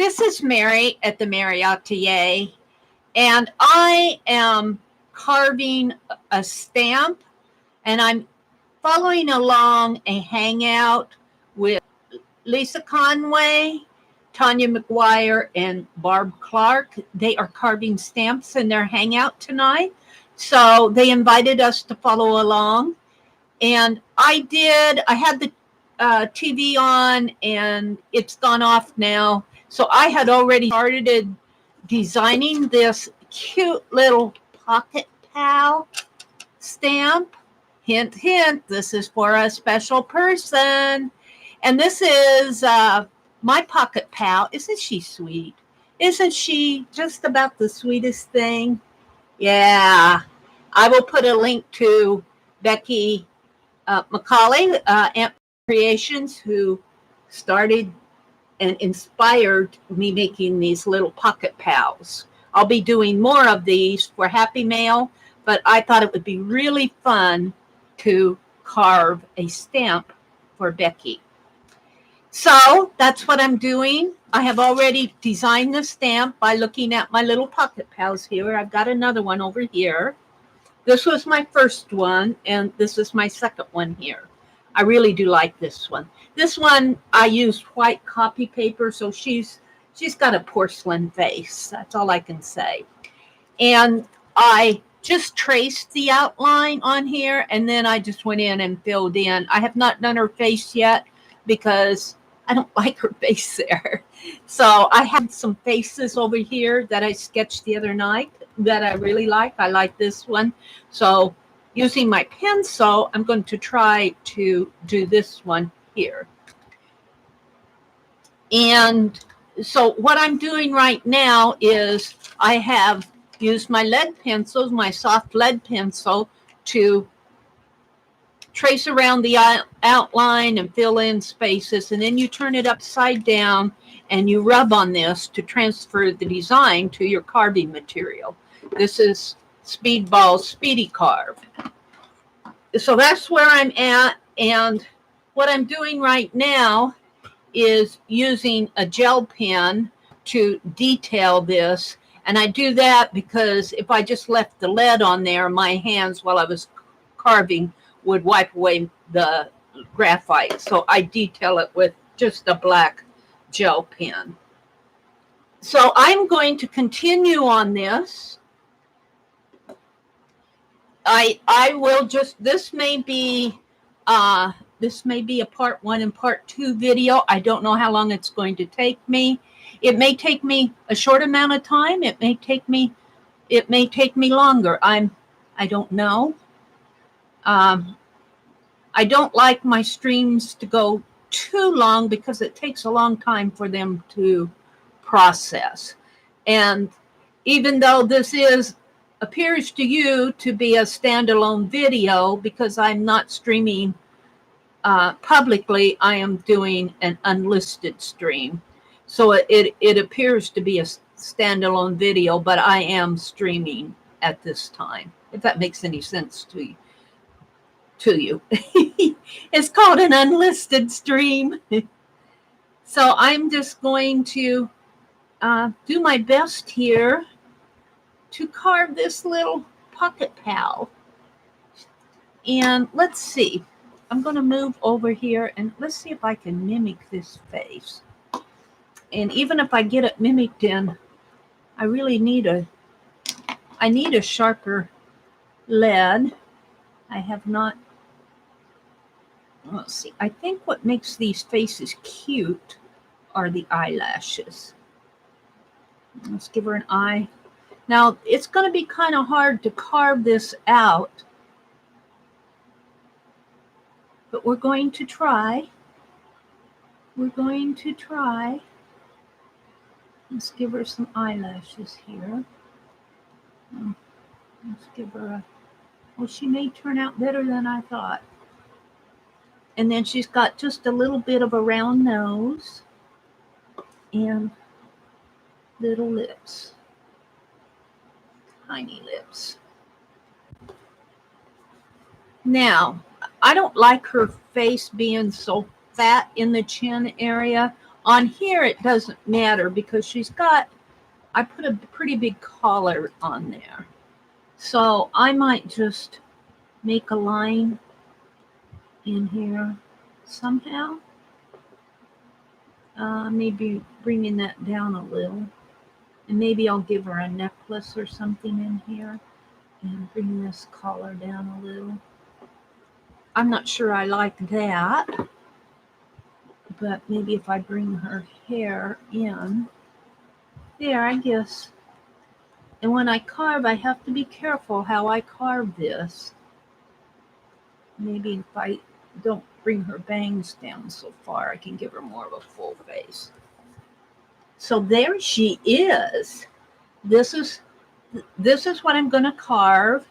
This is Mary at the.meri.atelier, and I am carving a stamp, and I'm following along a hangout with Lisa Conway, Tanya McGuire, and Barb Clark. They are carving stamps in their hangout tonight, so they invited us to follow along, and I had the TV on, and it's gone off now. So I had already started designing this cute little pocket pal stamp. Hint, hint, this is for a special person. And this is my pocket pal. Isn't she sweet? Isn't she just about the sweetest thing? Yeah. I will put a link to Becky Macaulay, Aunt Creations, who started and inspired me making these little pocket pals. I'll be doing more of these for Happy Mail, but I thought it would be really fun to carve a stamp for Becky. So that's what I'm doing. I have already designed the stamp by looking at my little pocket pals here. I've got another one over here. This was my first one, and this is my second one here. I really do like this one. This one, I used white copy paper, so she's got a porcelain face. That's all I can say. And I just traced the outline on here, and then I just went in and filled in. I have not done her face yet because I don't like her face there. So I had some faces over here that I sketched the other night that I really like. I like this one. So using my pencil, I'm going to try to do this one here. And so what I'm doing right now is I have used my lead pencils, my soft lead pencil, to trace around the outline and fill in spaces. And then you turn it upside down and you rub on this to transfer the design to your carving material. This is Speedball Speedy Carve. So that's where I'm at, and what I'm doing right now is using a gel pen to detail this, and I do that because if I just left the lead on there, my hands while I was carving would wipe away the graphite, so I detail it with just a black gel pen. So I'm going to continue on this. I will just, this may be a part 1 and part 2 video. I don't know how long it's going to take me. It may take me a short amount of time. It may take me longer. I don't know. I don't like my streams to go too long because it takes a long time for them to process. And even though this appears to you to be a standalone video, because I'm not streaming publicly, I am doing an unlisted stream. So it appears to be a standalone video, but I am streaming at this time, if that makes any sense to you. It's called an unlisted stream. So I'm just going to do my best here to carve this little pocket pal. And let's see. I'm going to move over here and let's see if I can mimic this face. And even if I get it mimicked in, I really need a sharper lead. I have not. Let's see. I think what makes these faces cute are the eyelashes. Let's give her an eye. Now, it's going to be kind of hard to carve this out, but we're going to try. We're going to try. Let's give her some eyelashes here. Let's give her well, she may turn out better than I thought. And then she's got just a little bit of a round nose and little lips. Tiny lips. Now, I don't like her face being so fat in the chin area. On here, it doesn't matter because I put a pretty big collar on there. So I might just make a line in here somehow. Maybe bringing that down a little. And maybe I'll give her a necklace or something in here and bring this collar down a little. I'm not sure I like that, but maybe if I bring her hair in, there, I guess. And when I carve, I have to be careful how I carve this. Maybe if I don't bring her bangs down so far, I can give her more of a full face. So there she is. This is what I'm going to carve.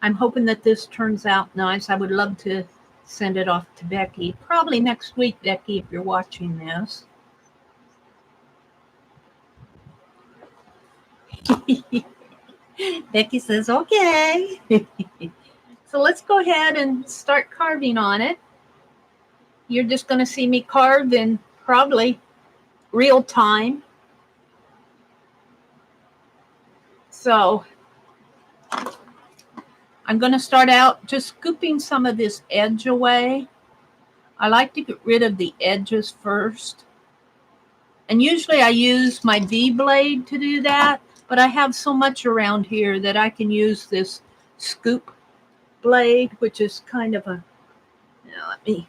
I'm hoping that this turns out nice. I would love to send it off to Becky. Probably next week, Becky, if you're watching this. Becky says, okay. So let's go ahead and start carving on it. You're just going to see me carve in probably real time. So I'm going to start out just scooping some of this edge away. I like to get rid of the edges first. And usually I use my V blade to do that, but I have so much around here that I can use this scoop blade, which is kind of a, now let me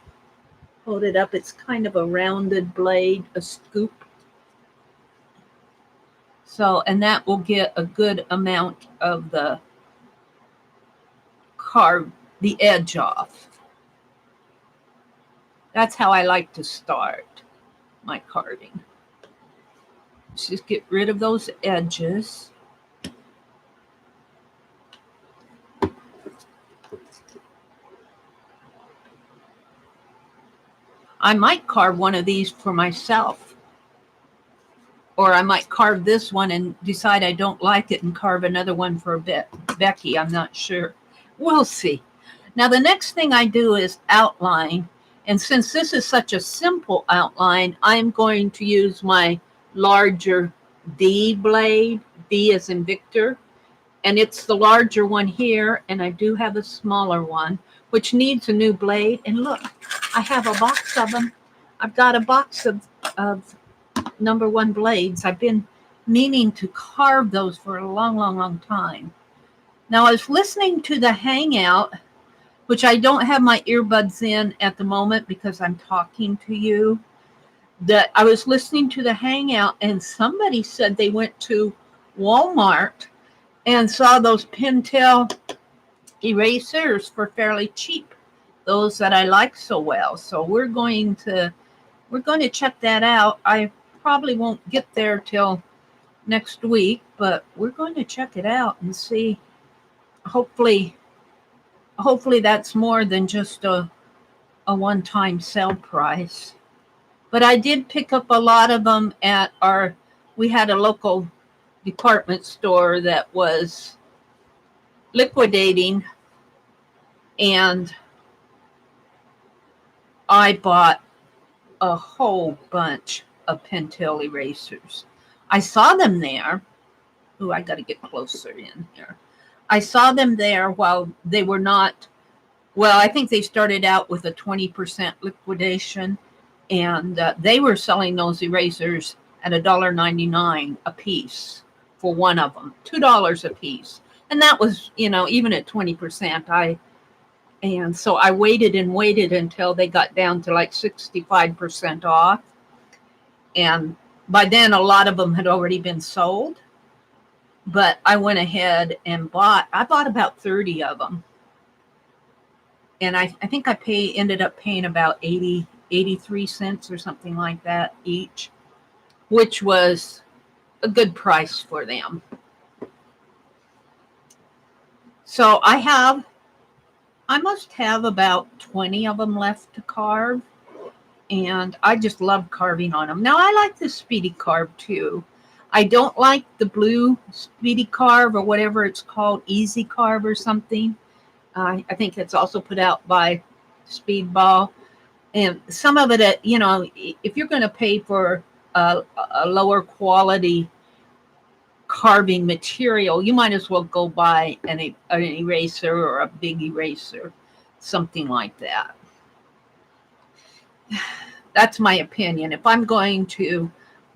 hold it up. It's kind of a rounded blade, a scoop. So, and that will get a good amount of the the edge off. That's how I like to start my carving. Just get rid of those edges. I might carve one of these for myself. Or I might carve this one and decide I don't like it and carve another one for Becky. I'm not sure. We'll see. Now, the next thing I do is outline. And since this is such a simple outline, I'm going to use my larger D blade. D as in Victor. And it's the larger one here. And I do have a smaller one, which needs a new blade. And look, I have a box of them. I've got a box of number 1 blades. I've been meaning to carve those for a long, long, long time. Now, I was listening to the Hangout, which I don't have my earbuds in at the moment because I'm talking to you. That I was listening to the Hangout and somebody said they went to Walmart and saw those Pentel erasers for fairly cheap, those that I like so well. So we're going to check that out. I probably won't get there till next week, but we're going to check it out and see. Hopefully that's more than just a one-time sale price. But I did pick up a lot of them at we had a local department store that was liquidating, and I bought a whole bunch of Pentel erasers. I saw them there. Ooh, I got to get closer in here. I saw them there while they were not, well, I think they started out with a 20% liquidation, and they were selling those erasers at $1.99 a piece for one of them, $2 a piece. And that was, even at 20%, and so I waited until they got down to like 65% off. And by then, a lot of them had already been sold. But I went ahead and bought about 30 of them. And I think I ended up paying about 83 cents or something like that each, which was a good price for them. So I must have about 20 of them left to carve. And I just love carving on them. Now, I like the Speedy Carve, too. I don't like the blue Speedy Carve or whatever it's called, Easy Carve or something. I think it's also put out by Speedball. And some of it, if you're going to pay for a lower quality carving material, you might as well go buy an eraser or a big eraser, something like that. That's my opinion. If I'm going to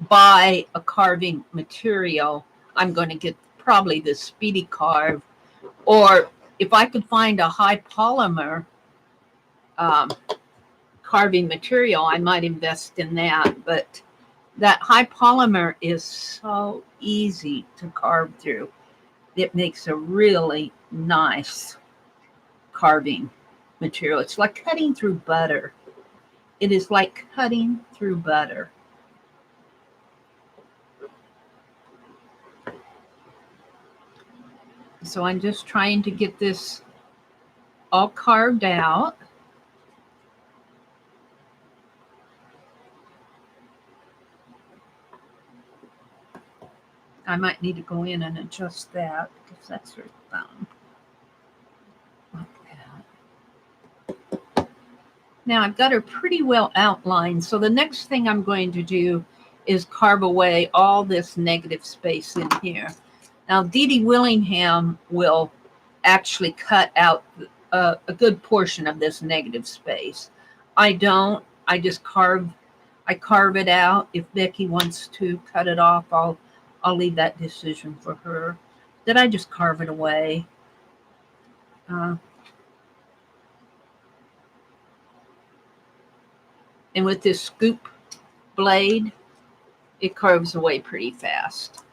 buy a carving material, I'm going to get probably the Speedy Carve, or if I could find a high polymer carving material, I might invest in that. But that high polymer is so easy to carve through. It makes a really nice carving material. It's like cutting through butter. It is like cutting through butter. So I'm just trying to get this all carved out. I might need to go in and adjust that because that's her thumb. Like that. Now I've got her pretty well outlined. So the next thing I'm going to do is carve away all this negative space in here. Now Dee Dee Willingham will actually cut out a good portion of this negative space. I don't. I just carve it out. If Becky wants to cut it off, I'll leave that decision for her. Then I just carve it away. And with this scoop blade, it carves away pretty fast.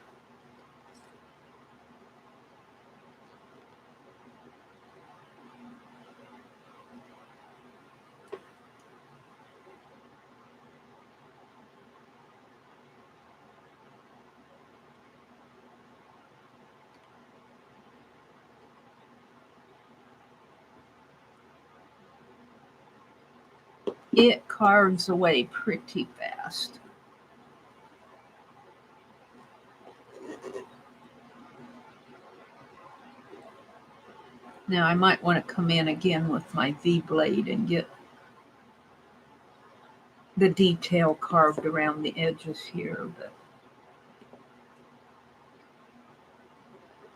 It carves away pretty fast. Now I might want to come in again with my V blade and get the detail carved around the edges here, but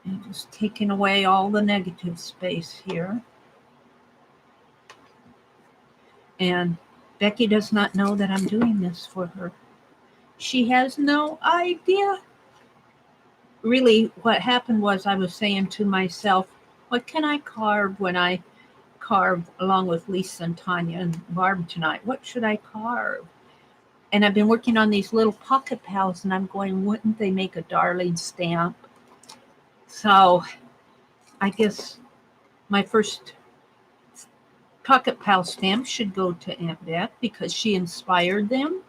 I'm just taking away all the negative space here. And Becky does not know that I'm doing this for her. She has no idea. Really, what happened was I was saying to myself, what can I carve when I carve along with Lisa and Tanya and Barb tonight? What should I carve? And I've been working on these little pocket pals, and I'm going, wouldn't they make a darling stamp? So I guess my first pocket pal stamp should go to Aunt Beth because she inspired them,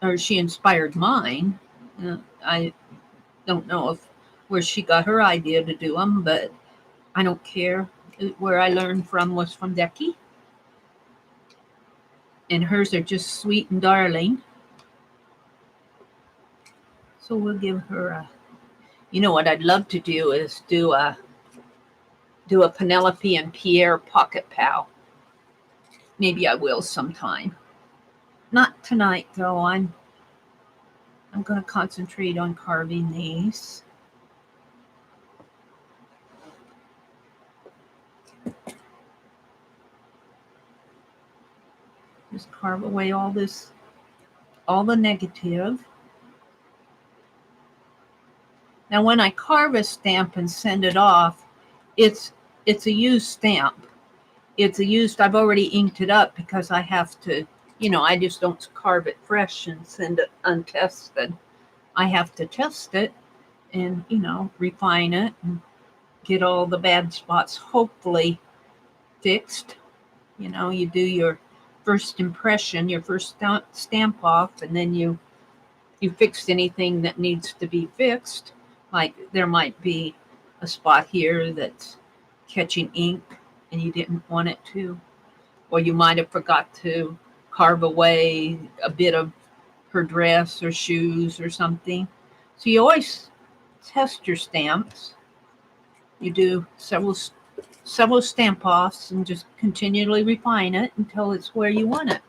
or she inspired mine. I don't know where she got her idea to do them, but I don't care. Where I learned from was from Becky, and hers are just sweet and darling. So we'll give her a. You know what I'd love to do is do a Penelope and Pierre pocket pal. Maybe I will sometime. Not tonight, though. I'm going to concentrate on carving these. Just carve away all the negative. Now, when I carve a stamp and send it off, it's a used stamp. I've already inked it up because I have to, I just don't carve it fresh and send it untested. I have to test it and, refine it and get all the bad spots hopefully fixed. You do your first impression, your first stamp off, and then you fix anything that needs to be fixed. Like there might be a spot here that's catching ink and you didn't want it to, or you might have forgot to carve away a bit of her dress or shoes or something. So you always test your stamps. You do several several stamp offs and just continually refine it until it's where you want it.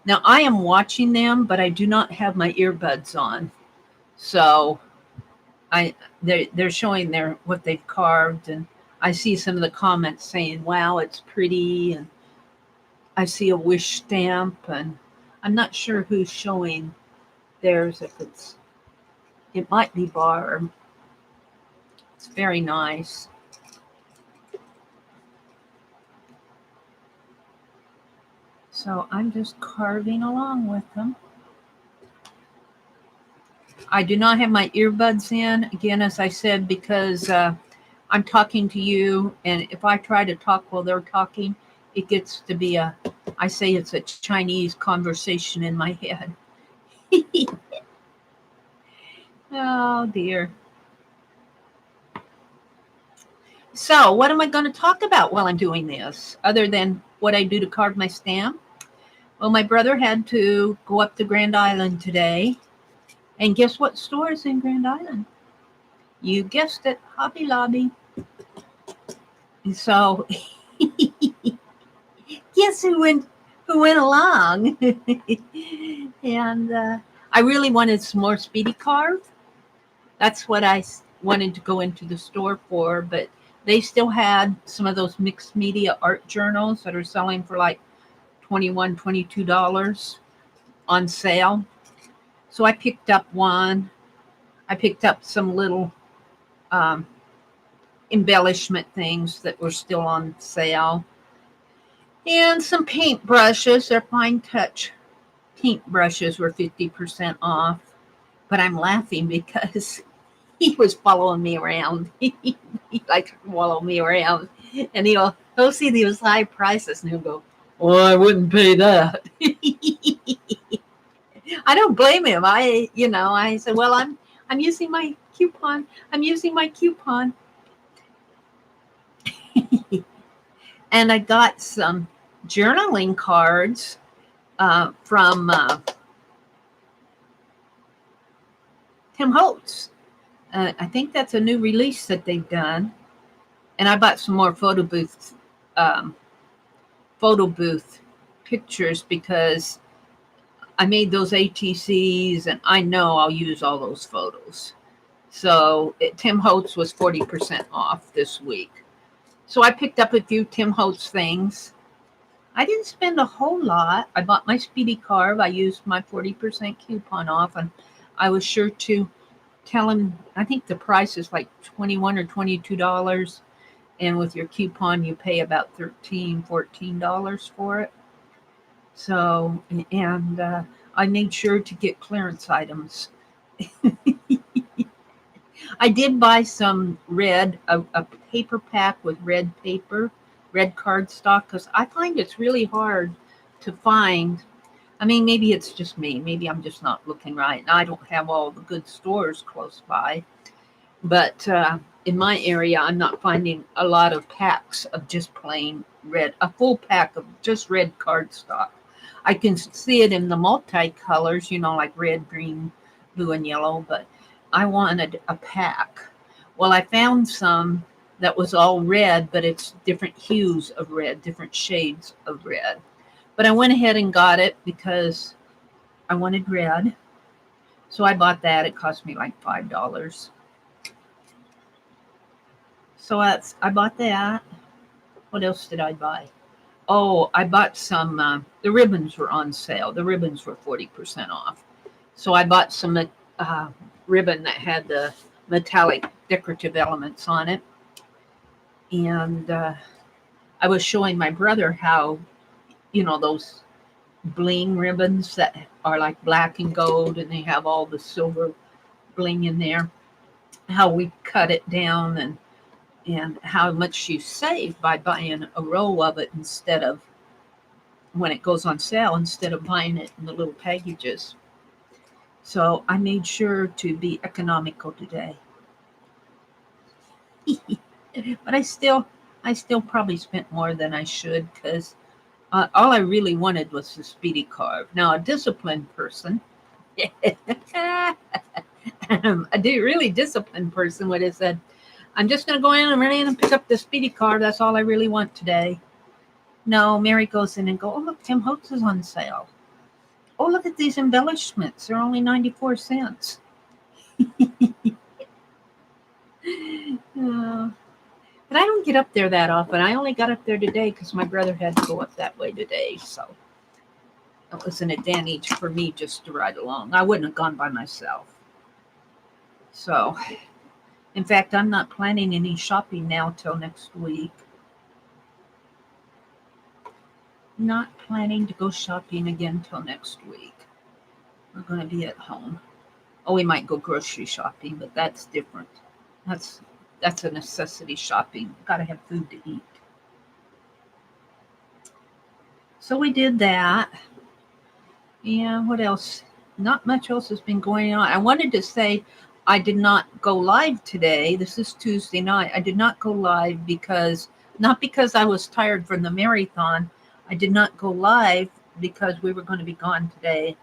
Now I am watching them, but I do not have my earbuds on. So they're showing what they've carved, and I see some of the comments saying, "Wow, it's pretty," and I see a wish stamp, and I'm not sure who's showing theirs. It might be Barb. It's very nice. So I'm just carving along with them. I do not have my earbuds in, again, as I said, because I'm talking to you, and if I try to talk while they're talking, it gets to be I say it's a Chinese conversation in my head. Oh, dear. So, what am I going to talk about while I'm doing this, other than what I do to carve my stamp? Well, my brother had to go up to Grand Island today, and guess what store is in Grand Island? You guessed it, Hobby Lobby. So, guess who went along? And I really wanted some more Speedy Carve. That's what I wanted to go into the store for, but they still had some of those mixed media art journals that are selling for like $21, $22 on sale. So I picked up one. I picked up some little embellishment things that were still on sale, and some paint brushes. Their Fine Touch paint brushes were 50% off. But I'm laughing because he was following me around. He likes to follow me around, and he'll see these high prices, and he'll go, "Well, I wouldn't pay that." I don't blame him. I said, "Well, I'm using my coupon. I'm using my coupon." And I got some journaling cards from Tim Holtz. I think that's a new release that they've done. And I bought some more photo booth pictures because I made those ATCs, and I know I'll use all those photos. So Tim Holtz was 40% off this week. So I picked up a few Tim Holtz things. I didn't spend a whole lot. I bought my Speedy Carve. I used my 40% coupon off, and I was sure to tell him, I think the price is like $21 or $22. And with your coupon, you pay about $13, $14 for it. So, and I made sure to get clearance items. I did buy some a paper pack with red paper, red cardstock, because I find it's really hard to find. I mean, maybe it's just me. Maybe I'm just not looking right, and I don't have all the good stores close by. But in my area, I'm not finding a lot of packs of just plain red, a full pack of just red cardstock. I can see it in the multicolors, like red, green, blue, and yellow, but I wanted a pack. Well, I found some that was all red, but it's different hues of red, different shades of red. But I went ahead and got it because I wanted red. So I bought that. It cost me like $5. So I bought that. What else did I buy? Oh, I bought some, the ribbons were on sale. The ribbons were 40% off. So I bought some ribbon that had the metallic decorative elements on it. And I was showing my brother how, those bling ribbons that are like black and gold, and they have all the silver bling in there, how we cut it down, and how much you save by buying a roll of it instead of, when it goes on sale, instead of buying it in the little packages. So I made sure to be economical today. But I still probably spent more than I should, because all I really wanted was the Speedy Carve. Now, a disciplined person A really disciplined person would have said, I'm just going to go in and run in and pick up the speedy car. That's all I really want today. No, Mary goes in and go, oh, look, Tim Holtz is on sale. Oh, look at these embellishments. They're only 94 cents. But I don't get up there that often. I only got up there today because my brother had to go up that way today. So it was an advantage for me just to ride along. I wouldn't have gone by myself. So, in fact, I'm not planning any shopping now till next week. Not planning to go shopping again till next week. We're going to be at home. Oh, we might go grocery shopping, but that's different. That's a necessity shopping. Got to have food to eat. So we did that. Yeah, what else? Not much else has been going on. I wanted to say I did not go live today. This is Tuesday night. I did not go live not because I was tired from the marathon. I did not go live because we were going to be gone today.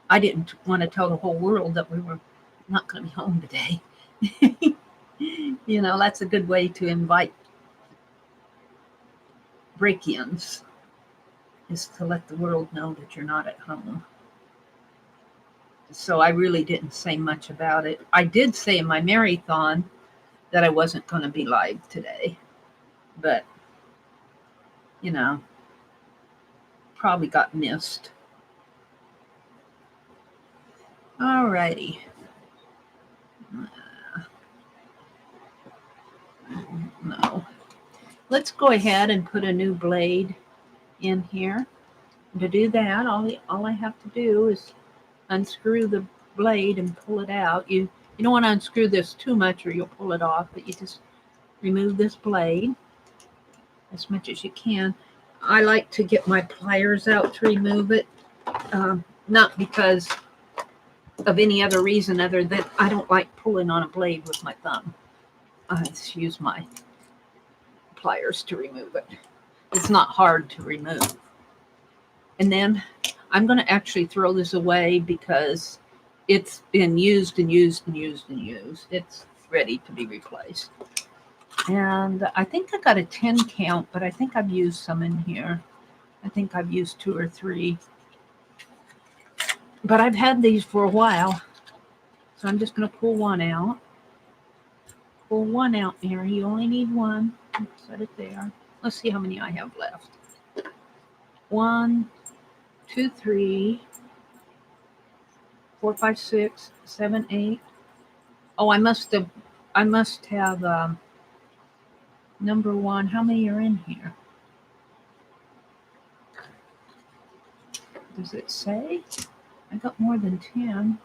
I didn't want to tell the whole world that we were not going to be home today. That's a good way to invite break-ins, is to let the world know that you're not at home. So I really didn't say much about it. I did say in my marathon that I wasn't going to be live today, but, probably got missed. All righty. No. Let's go ahead and put a new blade in here. To do that, all I have to do is unscrew the blade and pull it out. You don't want to unscrew this too much or you'll pull it off, but you just remove this blade as much as you can. I like to get my pliers out to remove it, not because of any other reason other than I don't like pulling on a blade with my thumb. I just use my pliers to remove it. It's not hard to remove. And then I'm going to actually throw this away because it's been used and used and used and used. It's ready to be replaced. And I think I got a 10 count, but I think I've used some in here. I think I've used 2 or 3. But I've had these for a while. So I'm just going to pull one out. Pull one out, Mary. You only need one. Set it there. Let's see how many I have left. 1, 2, 3, 4, 5, 6, 7, 8. Oh, I must have number 1. How many are in here? Does it say? I got more than 10.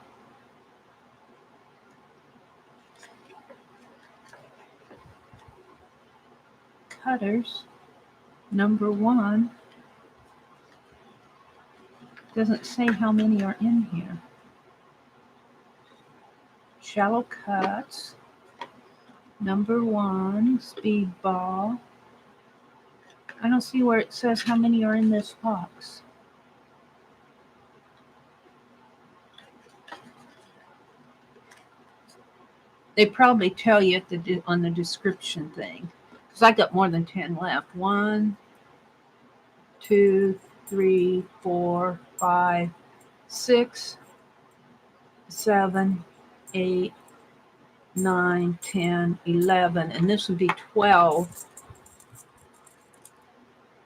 Cutters, number 1. Doesn't say how many are in here. Shallow cuts, number 1, speed ball. I don't see where it says how many are in this box. They probably tell you on the description thing. Because I got more than 10 left. 1, 2, 3, 4, 5, 6, 7, 8, 9, 10, 11. And this would be 12.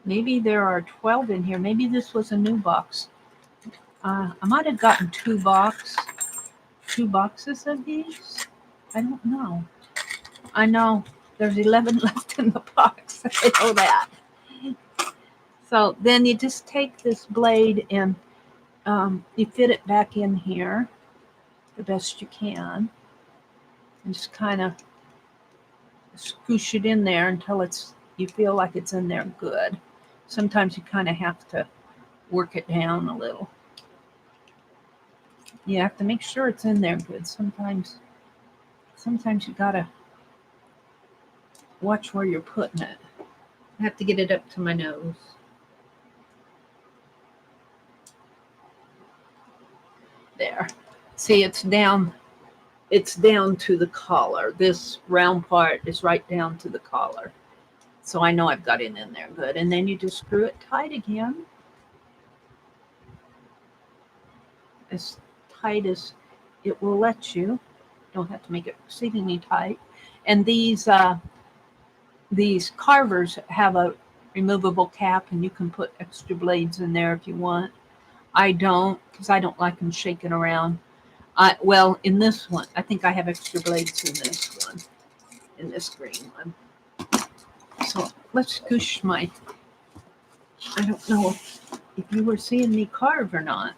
Maybe there are 12 in here. Maybe this was a new box. I might have gotten 2 boxes of these. I don't know. I know there's 11 left in the box. I know that. So then you just take this blade and you fit it back in here the best you can. And just kind of scoosh it in there until you feel like it's in there good. Sometimes you kind of have to work it down a little. You have to make sure it's in there good. Sometimes you gotta watch where you're putting it. I have to get it up to my nose. There. See, it's down it's down to the collar. This round part is right down to the collar. So I know I've got it in there good. And then you just screw it tight again. As tight as it will let you. Don't have to make it exceedingly tight. And these carvers have a removable cap, and you can put extra blades in there if you want. I don't, because I don't like them shaking around. Well, in this one, I think I have extra blades in this one, in this green one. So let's squish my, I don't know if you were seeing me carve or not.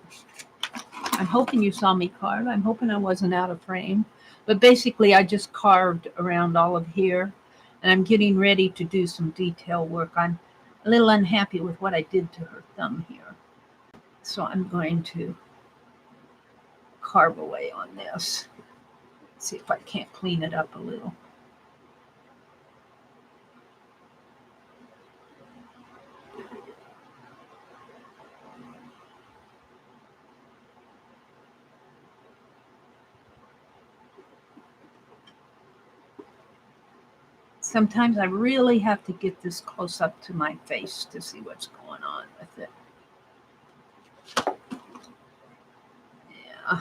I'm hoping you saw me carve. I'm hoping I wasn't out of frame. But basically, I just carved around all of here, and I'm getting ready to do some detail work. I'm a little unhappy with what I did to her thumb here. So I'm going to carve away on this. See if I can't clean it up a little. Sometimes I really have to get this close up to my face to see what's going on with it. Yeah.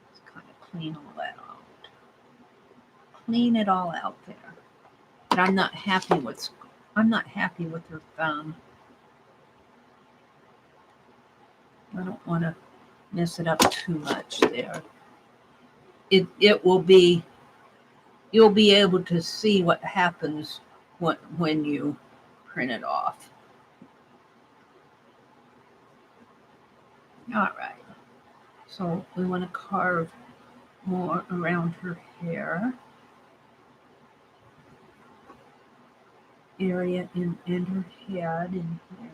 Let's kind of clean all that out. Clean it all out there. But I'm not happy with her thumb. I don't want to mess it up too much there. It will be, you'll be able to see what happens when you print it off. All right. So we want to carve more around her hair area and her head in here.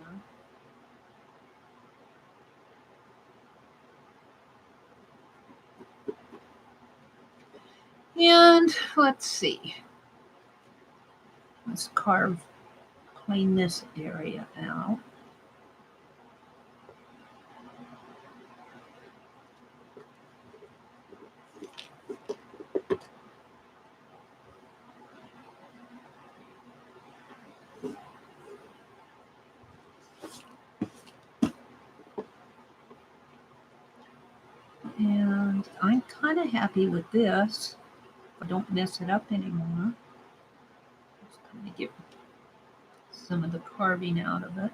And let's see. Let's clean this area out. And I'm kind of happy with this. I don't mess it up anymore. Just kind of get some of the carving out of it.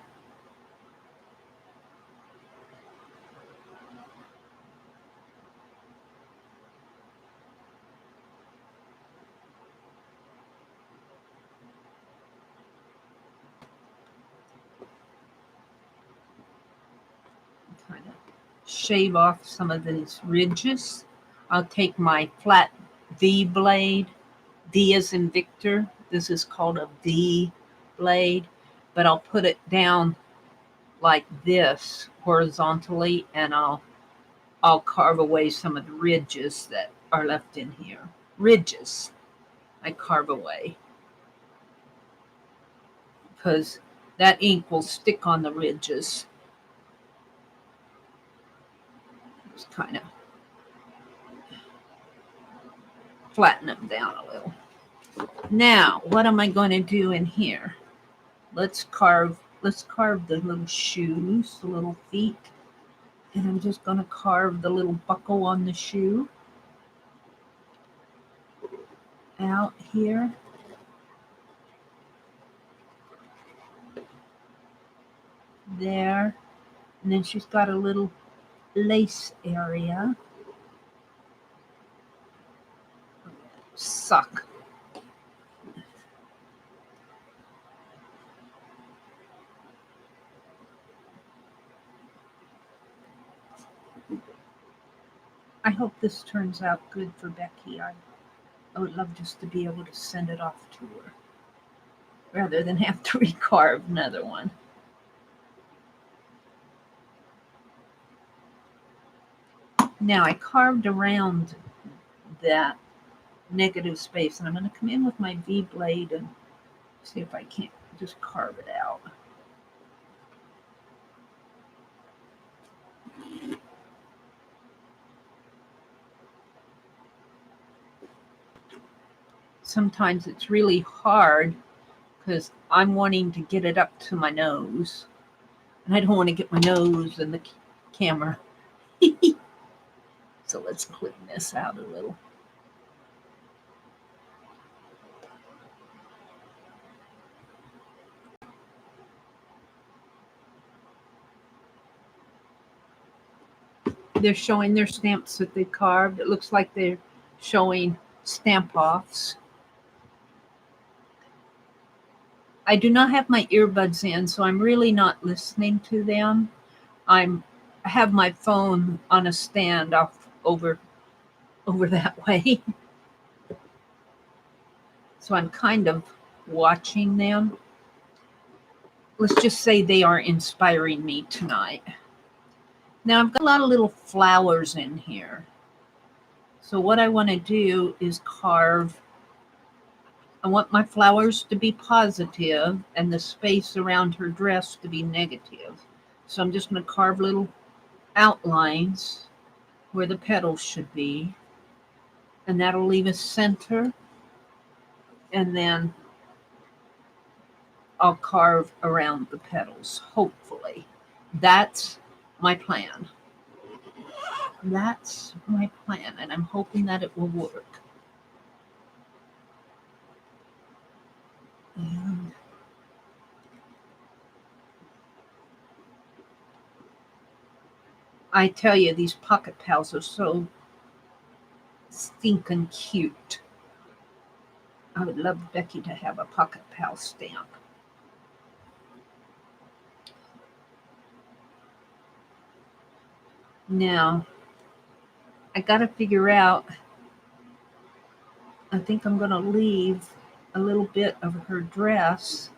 Kind of shave off some of these ridges. I'll take my flat V blade. V as in Victor. This is called a V blade, but I'll put it down like this horizontally, and I'll carve away some of the ridges that are left in here. Ridges I carve away because that ink will stick on the ridges. Just kind of flatten them down a little. Now, what am I going to do in here? Let's carve the little shoes, the little feet. And I'm just going to carve the little buckle on the shoe out here. There. And then she's got a little lace area. Suck. I hope this turns out good for Becky. I would love just to be able to send it off to her rather than have to recarve another one. Now I carved around that negative space, and I'm going to come in with my V blade and see if I can't just carve it out. Sometimes it's really hard because I'm wanting to get it up to my nose. And I don't want to get my nose in the camera. So let's clean this out a little. They're showing their stamps that they carved. It looks like they're showing stamp offs. I do not have my earbuds in, so I'm really not listening to them. I have my phone on a stand off over that way. So I'm kind of watching them. Let's just say they are inspiring me tonight. Now I've got a lot of little flowers in here. So what I want to do is carve. I want my flowers to be positive and the space around her dress to be negative. So I'm just going to carve little outlines where the petals should be. And that'll leave a center. And then I'll carve around the petals, hopefully. That's my plan. That's my plan, and I'm hoping that it will work. And I tell you, these pocket pals are so stinking cute. I would love Becky to have a pocket pal stamp. Now, I got to figure out, I think I'm going to leave a little bit of her dress,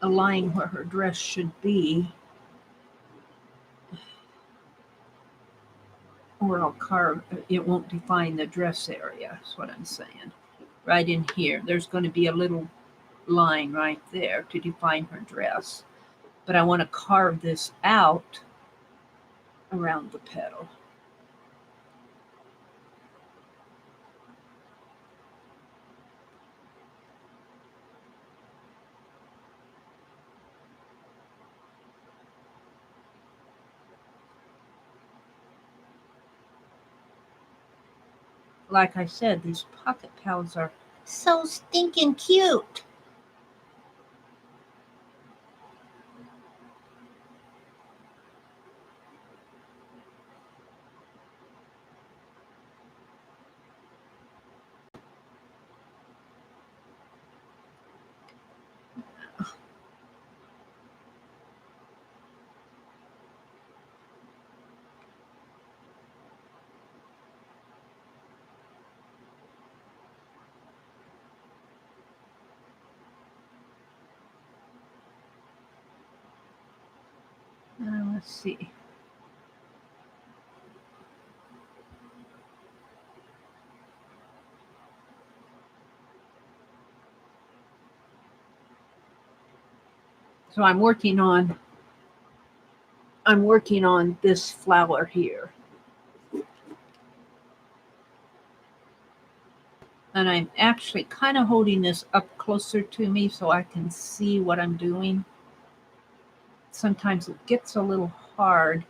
a line where her dress should be, or I'll carve, it won't define the dress area, is what I'm saying. Right in here, there's going to be a little line right there to define her dress. But I want to carve this out around the petal. Like I said, these pocket pals are so stinking cute. Let's see. So I'm working on this flower here. And I'm actually kind of holding this up closer to me so I can see what I'm doing. Sometimes it gets a little hard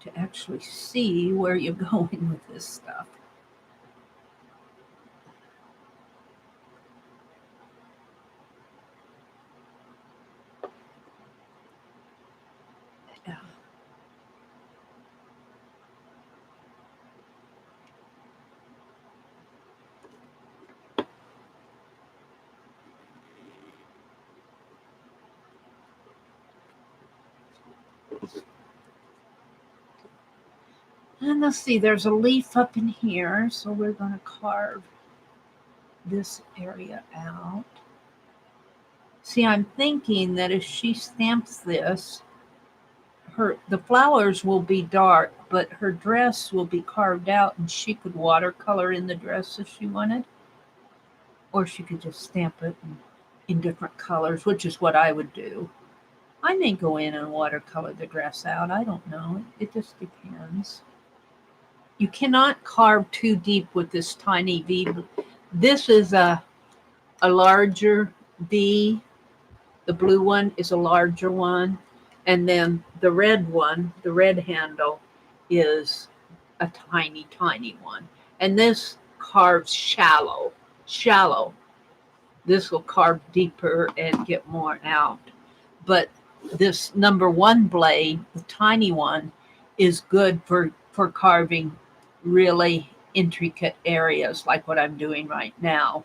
to actually see where you're going with this stuff. Yeah. And let's see, there's a leaf up in here, so we're going to carve this area out. See, I'm thinking that if she stamps this, the flowers will be dark, but her dress will be carved out and she could watercolor in the dress if she wanted. Or she could just stamp it in different colors, which is what I would do. I may go in and watercolor the dress out. I don't know. It just depends. You cannot carve too deep with this tiny V. This is a larger V. The blue one is a larger one. And then the red one, the red handle, is a tiny, tiny one. And this carves shallow. This will carve deeper and get more out. But this number one blade, the tiny one, is good for carving really intricate areas like what I'm doing right now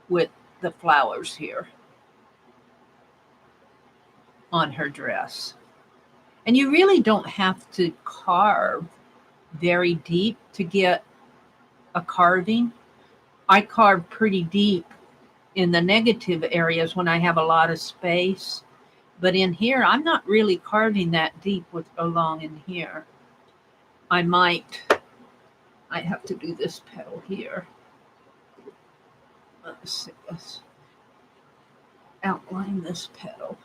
with the flowers here on her dress. And you really don't have to carve very deep to get a carving. I carve pretty deep in the negative areas when I have a lot of space. But in here, I'm not really carving that deep along in here. I have to do this petal here. Let's see, let's outline this petal.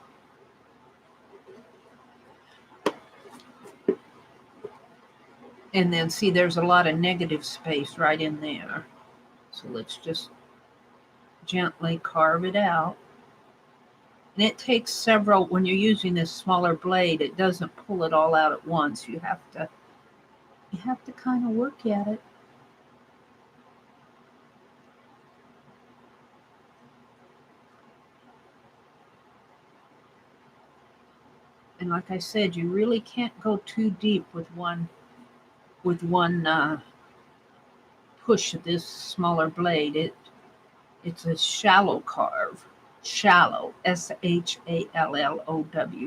And then see, there's a lot of negative space right in there. So let's just gently carve it out. And it takes several, when you're using this smaller blade, it doesn't pull it all out at once. You have to kind of work at it. And like I said, you really can't go too deep with one push of this smaller blade. It's a shallow carve. Shallow. SHALLOW.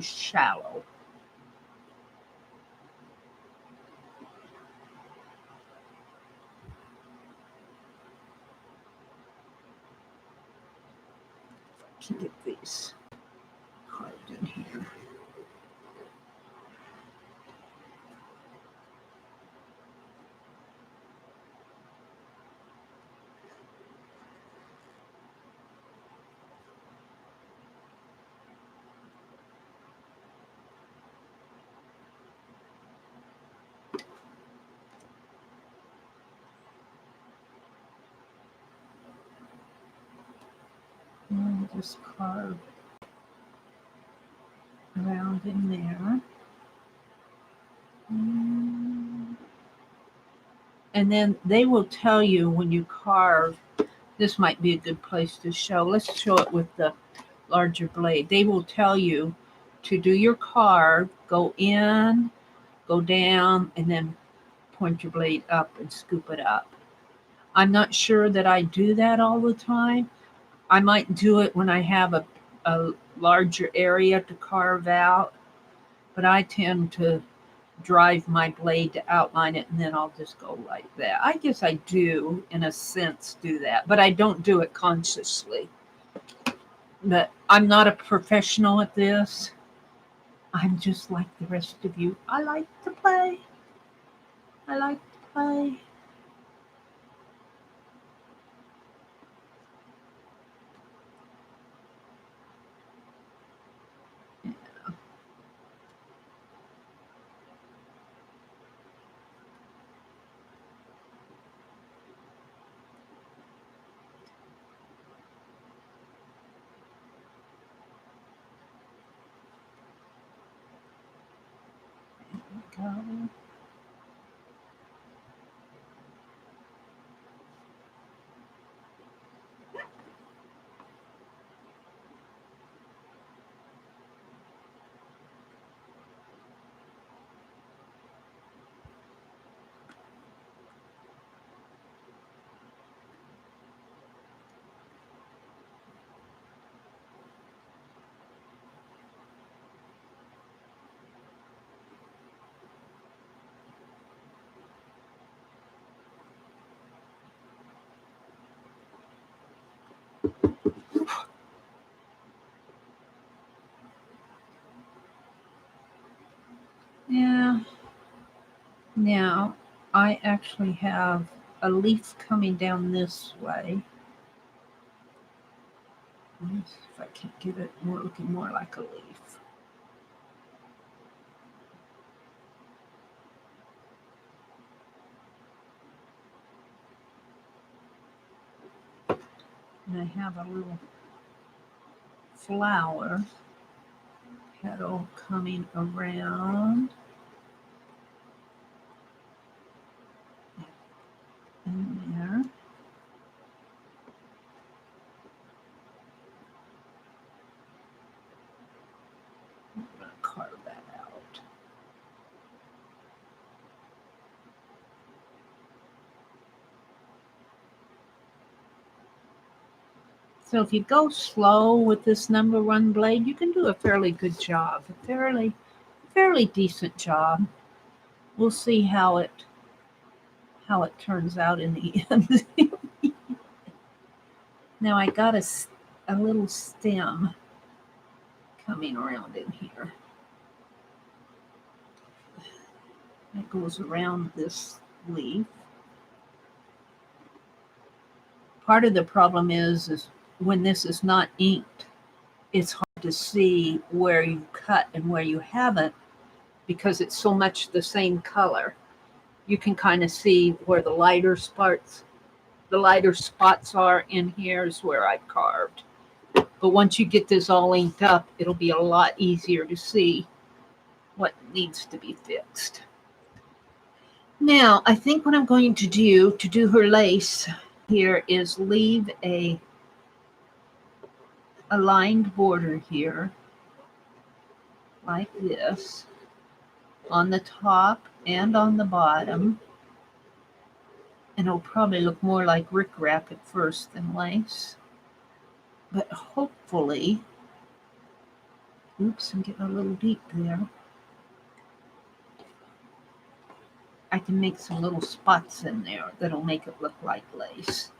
Shallow. Can get these carved in here. And just carve around in there. And then they will tell you when you carve, this might be a good place to show. Let's show it with the larger blade. They will tell you to do your carve, go in, go down, and then point your blade up and scoop it up. I'm not sure that I do that all the time. I might do it when I have a larger area to carve out, but I tend to drive my blade to outline it, and then I'll just go like that. I guess I do, in a sense, do that, but I don't do it consciously. But I'm not a professional at this. I'm just like the rest of you. I like to play. I like to play. Go. Yeah. Now, I actually have a leaf coming down this way. If I can get it looking more like a leaf. And I have a little flower petal coming around in there. I'm going to carve that out. So if you go slow with this number 1 blade, you can do a fairly good job, a fairly decent job. We'll see how it turns out in the end. Now I got a little stem coming around in here. It goes around this leaf. Part of the problem is when this is not inked, it's hard to see where you cut and where you haven't because it's so much the same color. You can kind of see where the lighter spots are in here is where I've carved. But once you get this all inked up, it'll be a lot easier to see what needs to be fixed. Now, I think what I'm going to do her lace here is leave a lined border here, like this, on the top and on the bottom. And it'll probably look more like rickrack at first than lace. But hopefully, oops, I'm getting a little deep there. I can make some little spots in there that'll make it look like lace.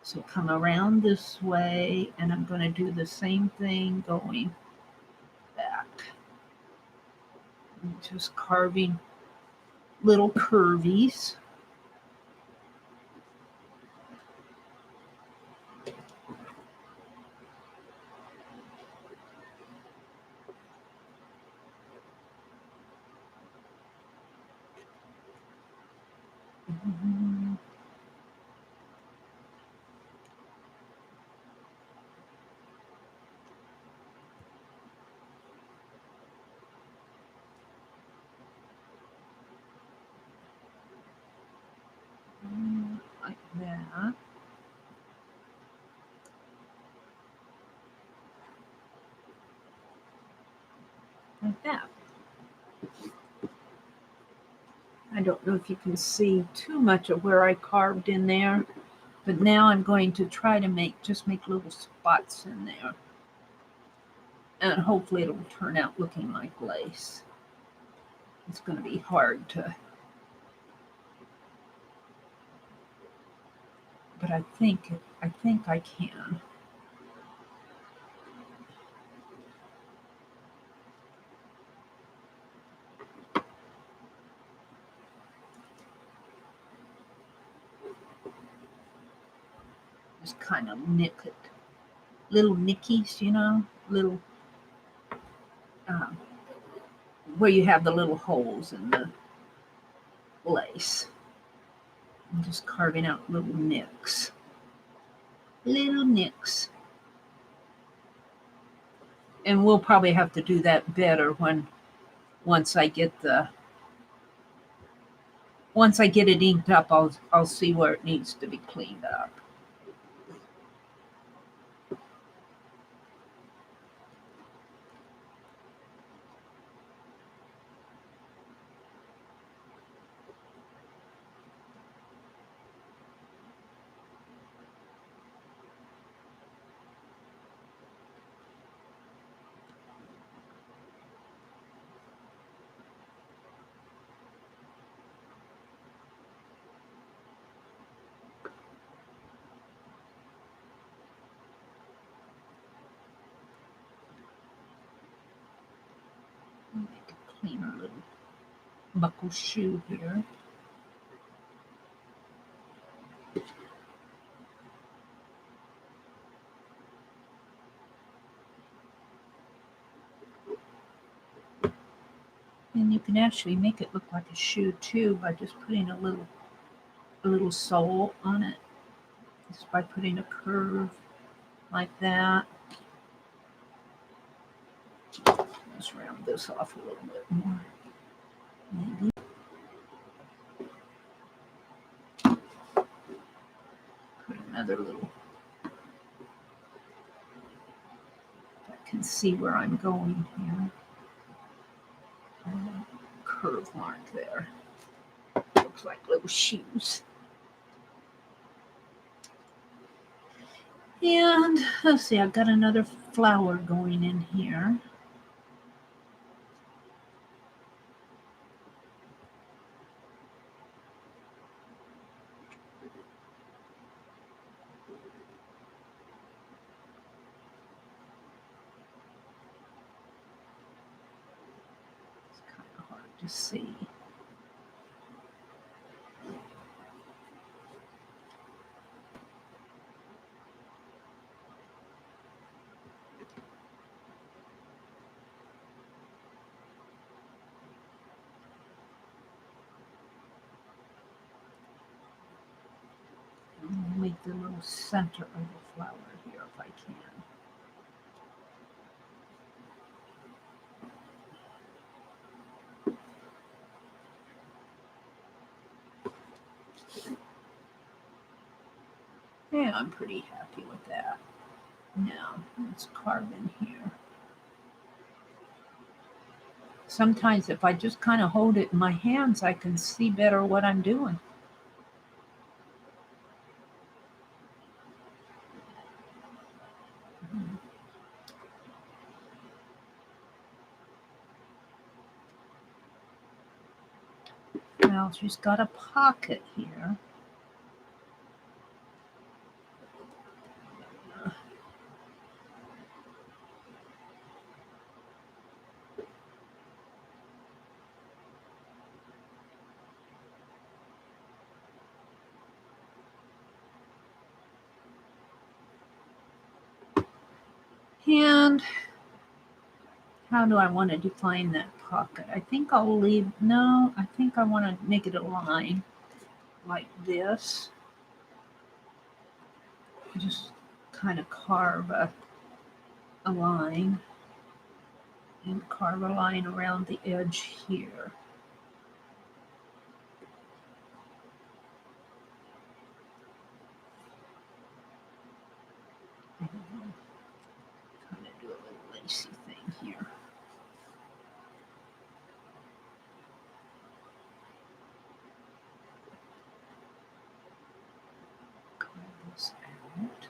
So come around this way, and I'm going to do the same thing going back. I'm just carving little curvies. Like that. Like that. I don't know if you can see too much of where I carved in there, but now I'm going to try to make little spots in there. And hopefully it'll turn out looking like lace. It's going to be hard to, but I think I can. Just kind of nick it. Little nickies, little, where you have the little holes in the lace. I'm just carving out little nicks. Little nicks. And we'll probably have to do that better once I get it inked up. I'll see where it needs to be cleaned up. Make a cleaner little buckle shoe here. And you can actually make it look like a shoe too by just putting a little sole on it. Just by putting a curve like that. Let's round this off a little bit more. Maybe. Put another little. I can see where I'm going here. Curve mark there. Looks like little shoes. And let's see, I've got another flower going in here. It's kind of hard to see. I'll make the little center of the flower here if I can. Yeah, I'm pretty happy with that. Now, let's carve in here. Sometimes if I just kind of hold it in my hands, I can see better what I'm doing. Now she's got a pocket here. And how do I want to define that pocket? I think I'll leave, no, I think I want to make it a line like this. Just kind of carve a line and carve a line around the edge here. Kind of do a little lacy thing here. Carve this out.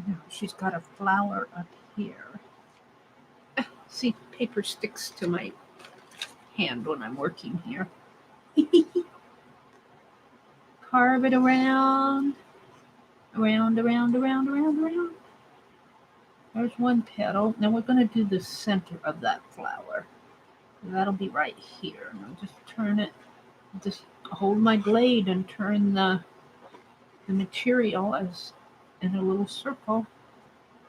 Now she's got a flower up here. See, paper sticks to my hand when I'm working here. Carve it around. Around. There's one petal. Now we're going to do the center of that flower. That'll be right here. And I'll just turn it, just hold my blade and turn the material as in a little circle,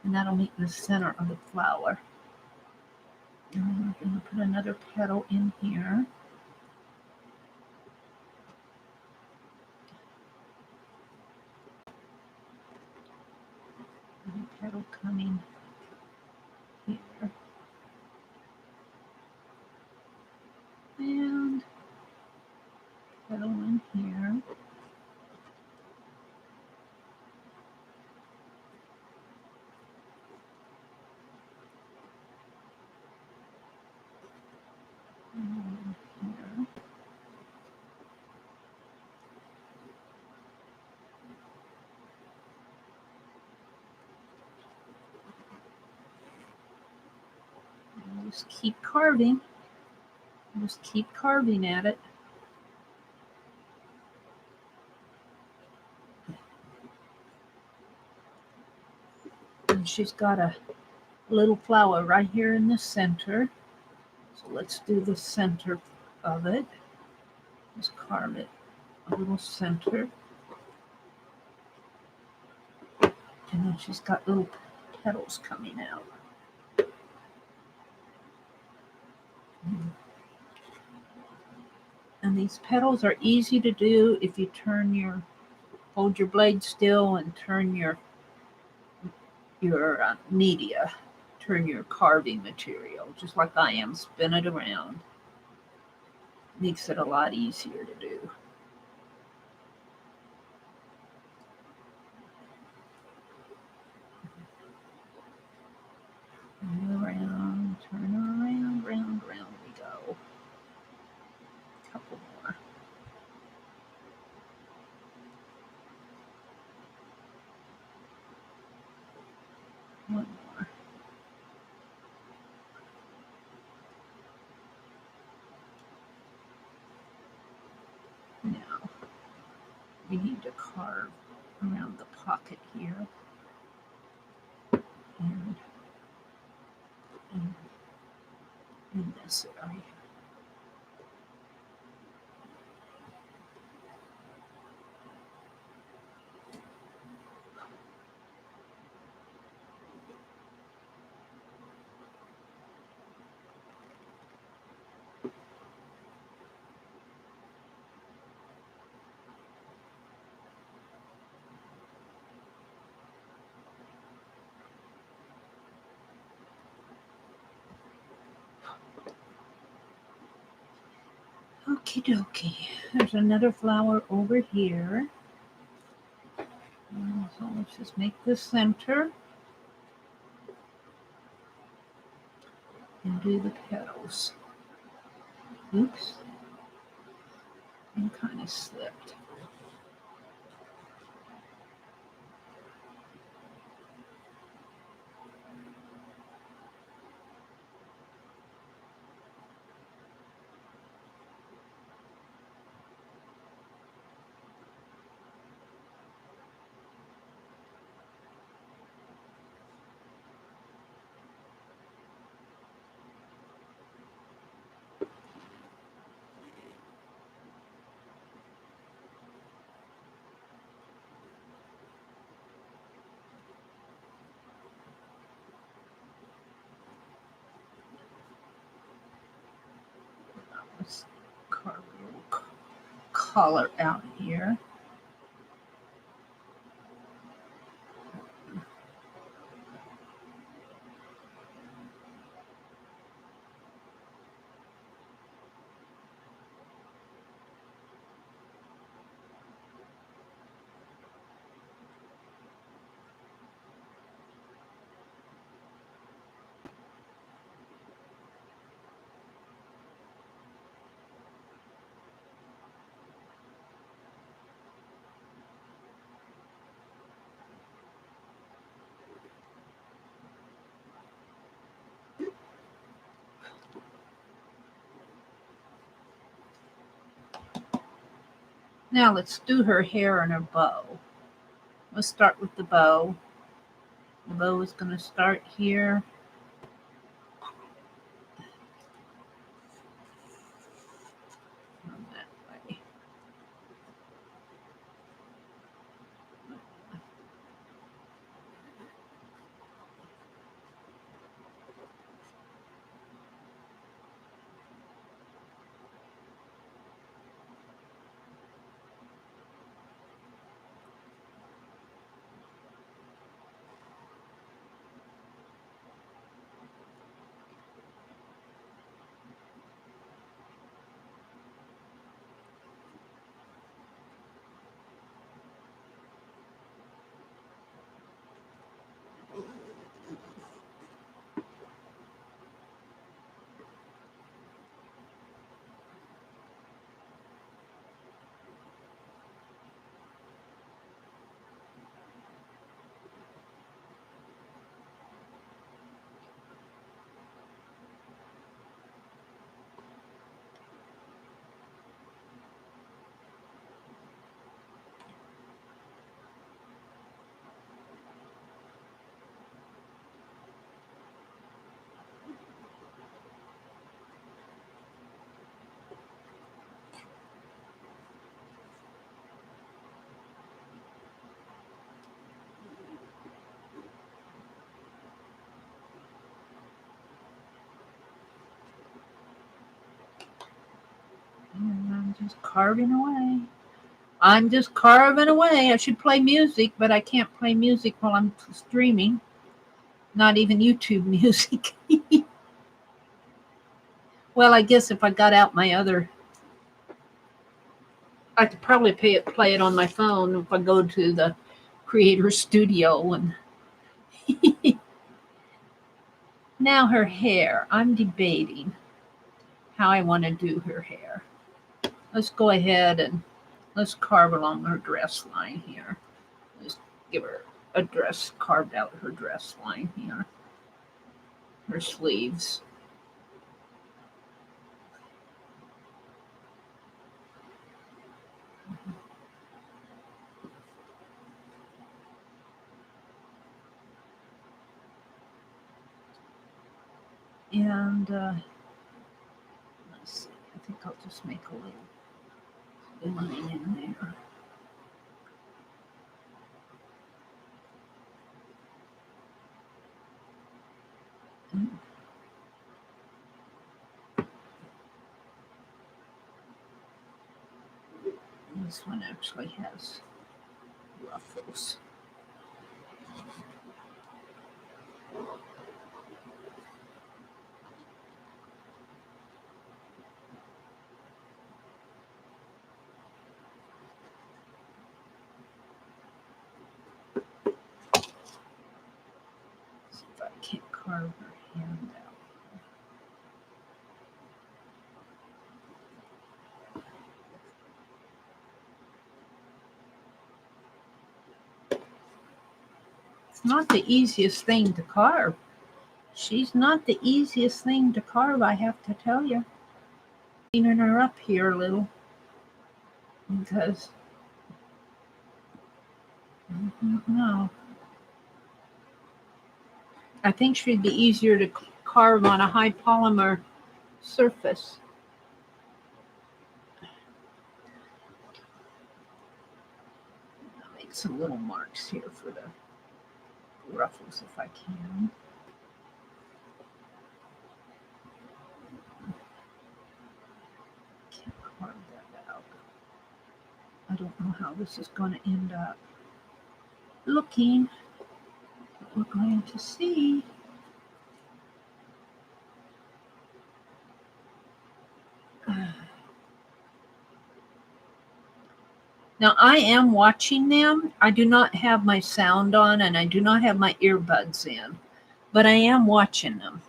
and that'll make the center of the flower. And we're going to put another petal in here. And a petal coming here. And petal in here. And here. And just keep carving. Just keep carving at it. And she's got a little flower right here in the center. So let's do the center of it. Just carve it a little center. And then she's got little petals coming out. And these petals are easy to do if you hold your blade still and turn your media, turn your carving material, just like I am, spin it around. Makes it a lot easier to do. Turn around, round we go. A couple more. One more. Now, we need to carve around the pocket here. And in this area. Okie dokie. There's another flower over here. So let's just make the center and do the petals. Oops. And kind of slipped. Let's carve a little collar out here. Now let's do her hair and her bow. Let's start with the bow. The bow is going to start here. That way. just carving away. I'm just carving away. I should play music, but I can't play music while I'm streaming. Not even YouTube music. Well, I guess if I got out my other, I could probably play it on my phone if I go to the Creator Studio. And now her hair. I'm debating how I want to do her hair. Let's go ahead and let's carve along her dress line here. Let's give her a dress, carved out her dress line here. Her sleeves. And let's see, I think I'll just make a little line in there. This one actually has ruffles. See if I can't carve her hand out. It's not the easiest thing to carve. She's not the easiest thing to carve, I have to tell you. Cleaning her up here a little because no. I think she'd be easier to carve on a high polymer surface. I'll make some little marks here for the ruffles if I can. Can't carve that out. I don't know how this is going to end up looking. But we're going to see. Now I am watching them. I do not have my sound on and I do not have my earbuds in, but I am watching them.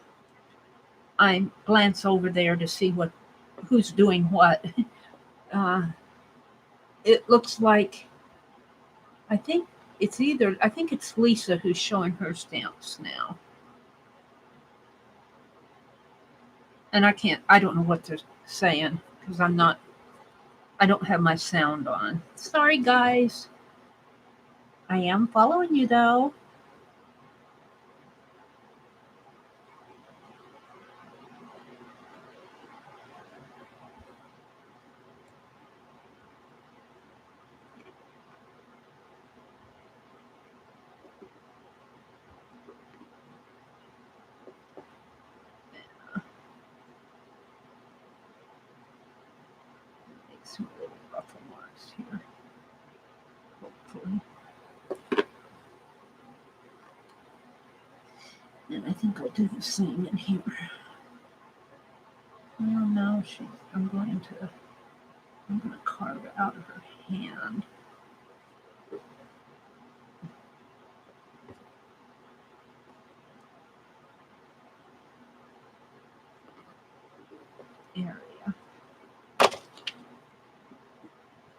I glance over there to see who's doing what. It looks like I think it's Lisa who's showing her stamps now. And I don't know what they're saying because I don't have my sound on. Sorry, guys. I am following you, though. Make some little ruffle marks here, hopefully. And I think I'll do the same in here. Well, no, I'm going to carve out of her hand. Area.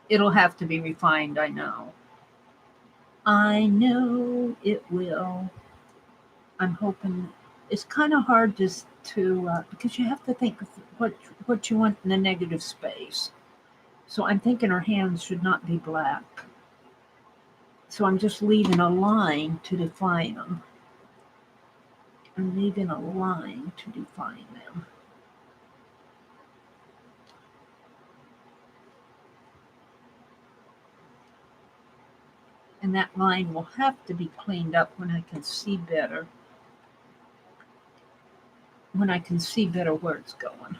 It'll have to be refined, I know. I know it will. I'm hoping it's kind of hard just to because you have to think of what you want in the negative space. So I'm thinking her hands should not be black. So I'm just leaving a line to define them. I'm leaving a line to define them. And that line will have to be cleaned up when I can see better. When I can see better where it's going.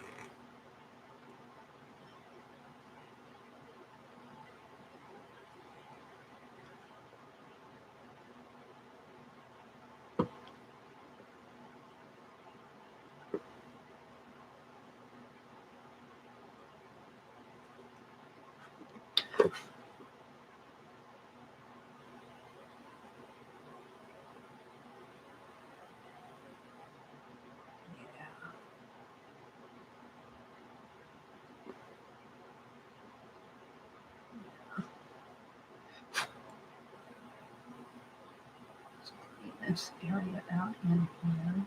this area out in here.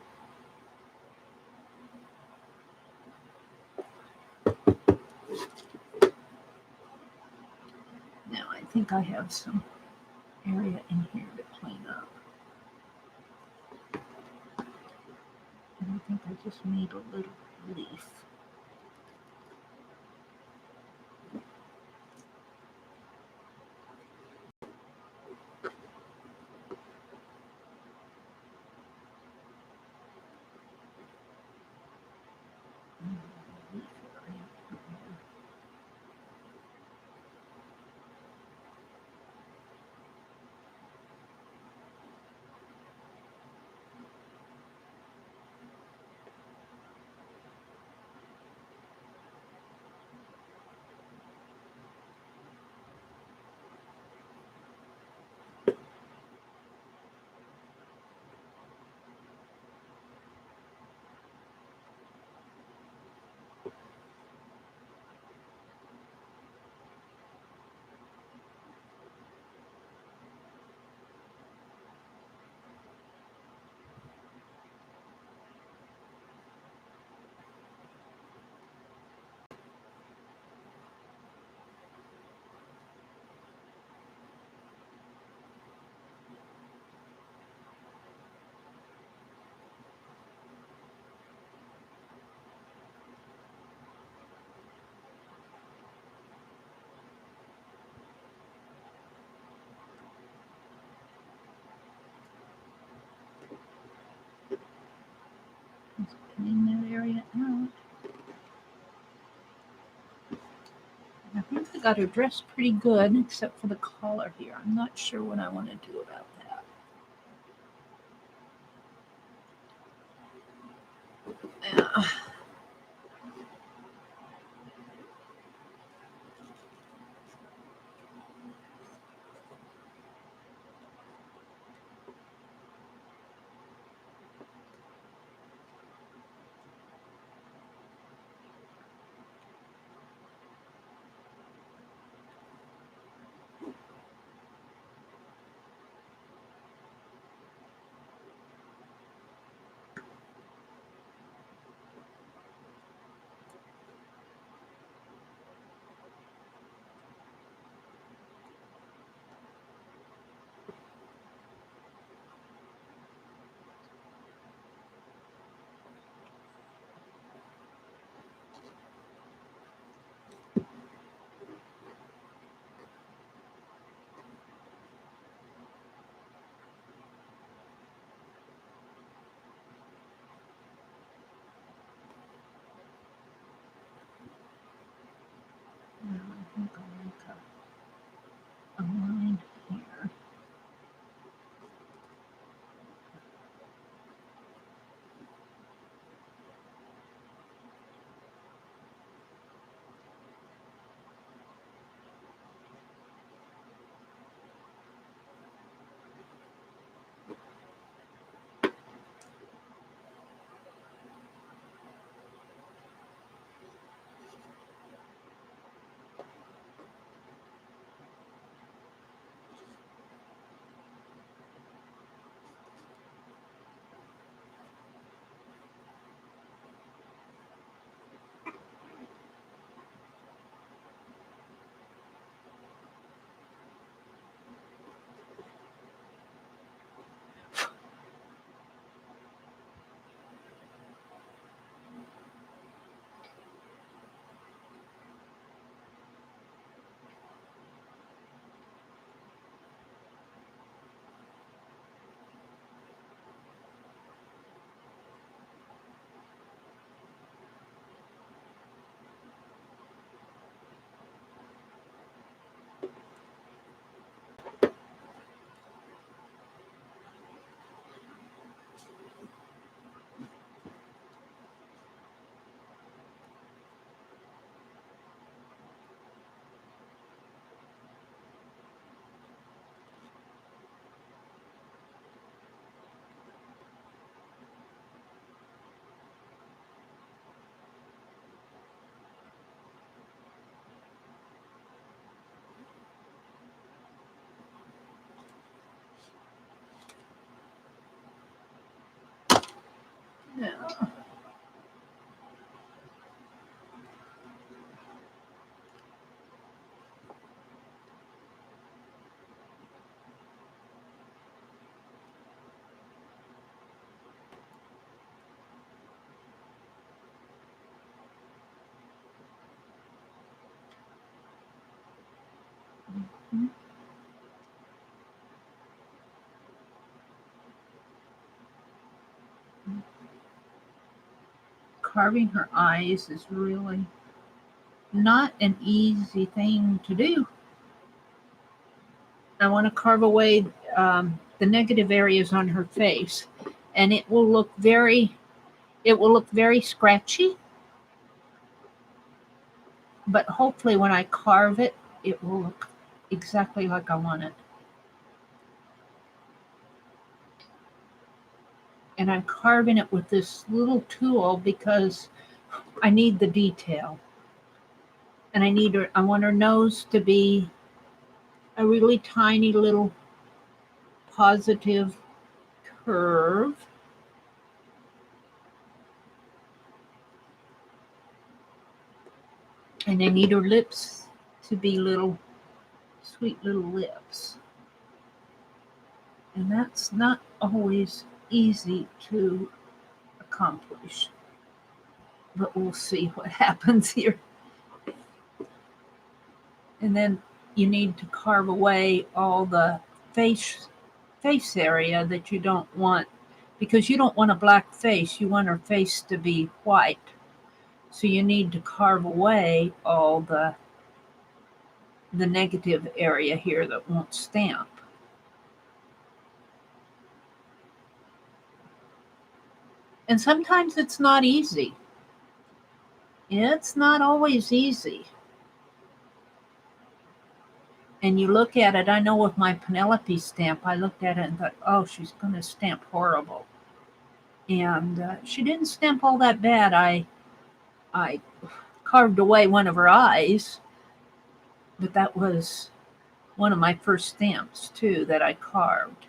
Now I think I have some area in here to clean up. And I think I just need a little leaf. Just clean that area out. I think I got her dressed pretty good, except for the collar here. I'm not sure what I want to do about that. Yeah. Yeah. Carving her eyes is really not an easy thing to do. I want to carve away the negative areas on her face, and it will look very scratchy. But hopefully, when I carve it, it will look exactly like I want it. And I'm carving it with this little tool because I need the detail, and I want her nose to be a really tiny little positive curve. And I need her lips to be little, sweet little lips. And that's not always easy to accomplish. But we'll see what happens here. And then you need to carve away all the face area that you don't want, because you don't want a black face. You want her face to be white. So you need to carve away all the negative area here that won't stamp. And sometimes it's not easy. It's not always easy. And you look at it, I know with my Penelope stamp, I looked at it and thought, oh, she's going to stamp horrible. And she didn't stamp all that bad. I carved away one of her eyes, but that was one of my first stamps, too, that I carved.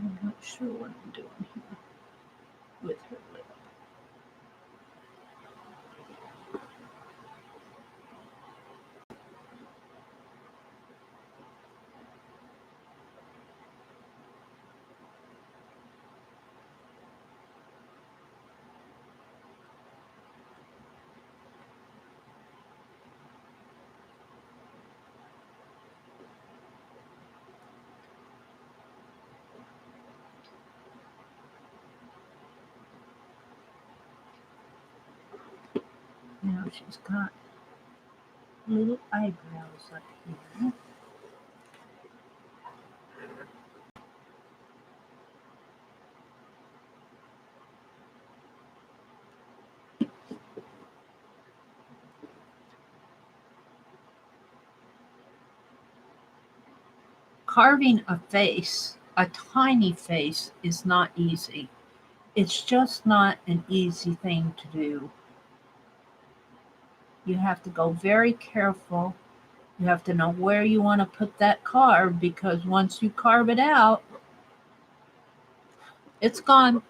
I'm not sure what I'm doing here with her lip. Now she's got little eyebrows up here. Carving a face, a tiny face, is not easy. It's just not an easy thing to do. You have to go very careful. You have to know where you want to put that carve, because once you carve it out, it's gone.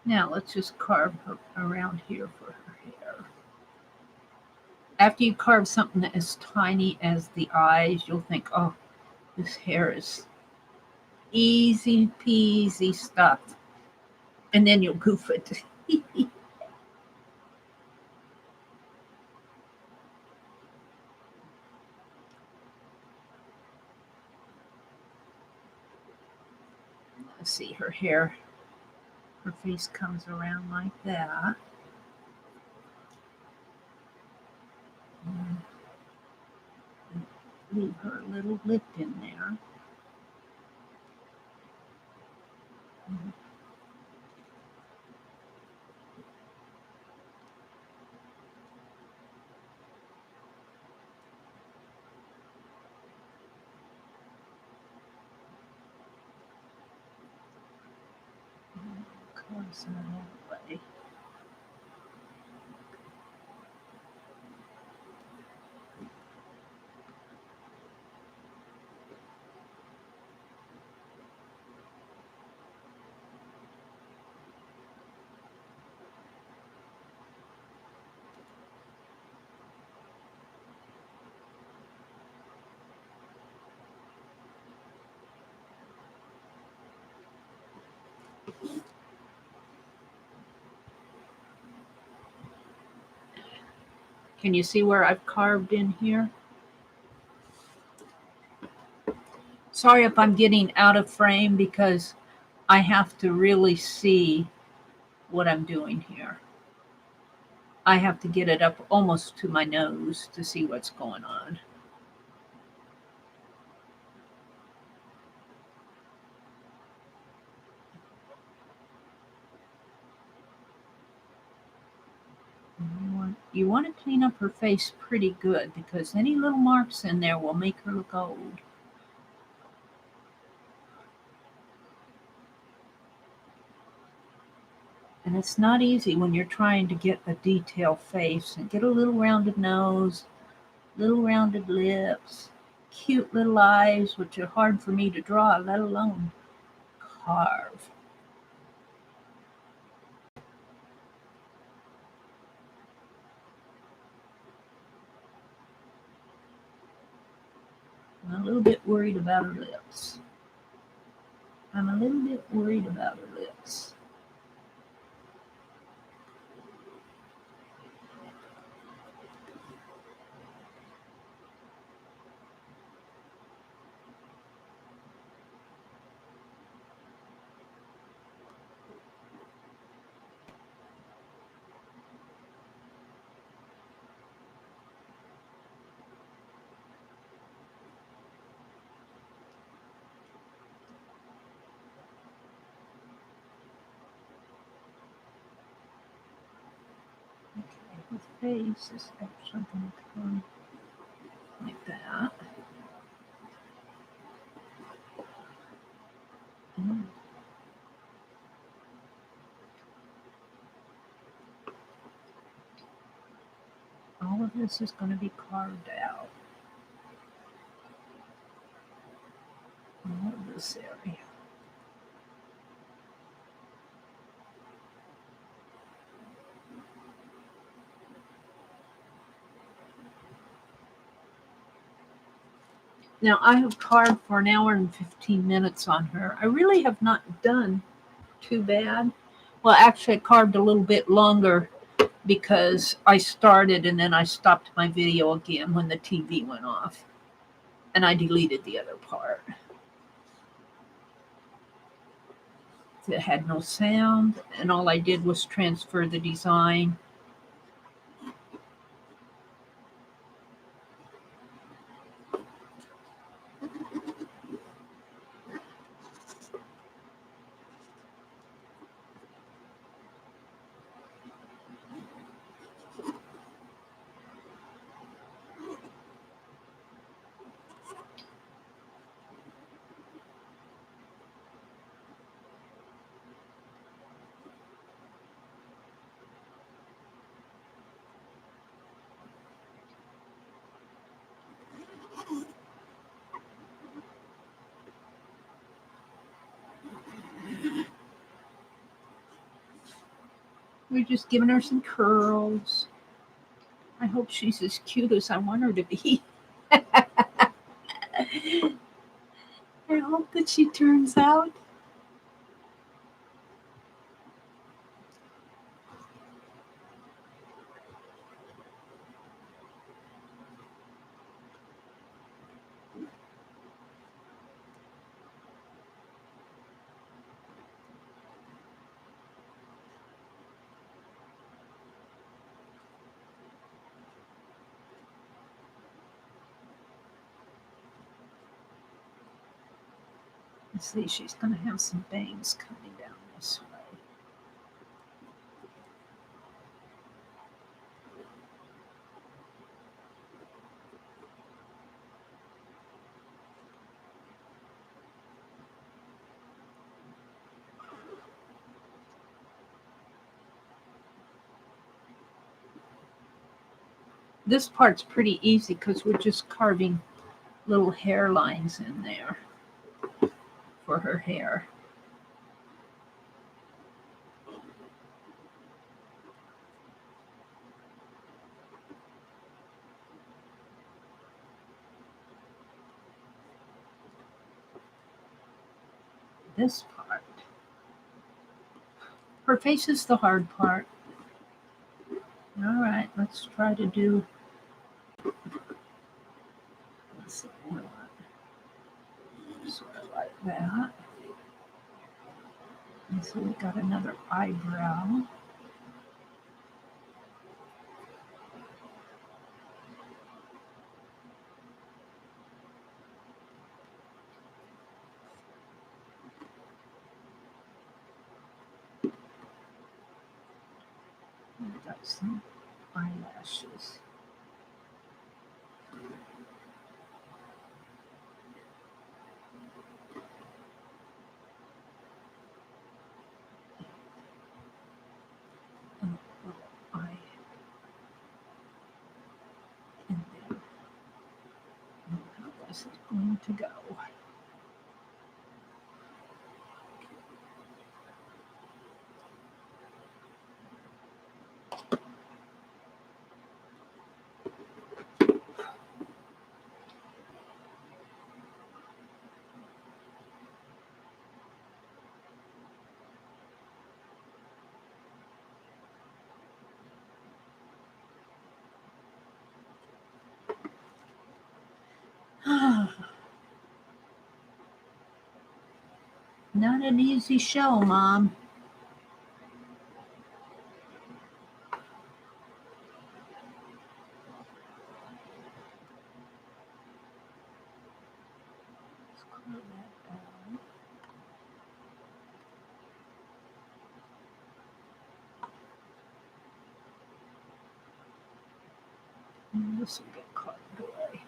Now let's just carve her around here for her hair. After you carve something as tiny as the eyes, you'll think, oh, this hair is easy peasy stuff. And then you'll goof it. Let's see, her hair, her face comes around like that. Leave her little lip in there. Close that all the way. Can you see where I've carved in here? Sorry if I'm getting out of frame because I have to really see what I'm doing here. I have to get it up almost to my nose to see what's going on. You want to clean up her face pretty good because any little marks in there will make her look old. And it's not easy when you're trying to get a detailed face and get a little rounded nose, little rounded lips, cute little eyes, which are hard for me to draw, let alone carve. I'm a little bit worried about her lips. I'm a little bit worried about her lips. Okay, his face is actually going to come like that. Mm. All of this is going to be carved out. All of this area. Now, I have carved for an hour and 15 minutes on her. I really have not done too bad. Well, actually, I carved a little bit longer because I started and then I stopped my video again when the TV went off. And I deleted the other part. It had no sound, and all I did was transfer the design. We're just giving her some curls. I hope she's as cute as I want her to be. I hope that she turns out. Let's see, she's going to have some bangs coming down this way. This part's pretty easy because we're just carving little hairlines in there for her hair. This part. Her face is the hard part. All right, let's try to do. Let's see, sort of like that. And so we got another eyebrow. We got some eyelashes. Eye in there. How this is going to go. Not an easy show, Mom. Let's curl that down. And this will get caught away.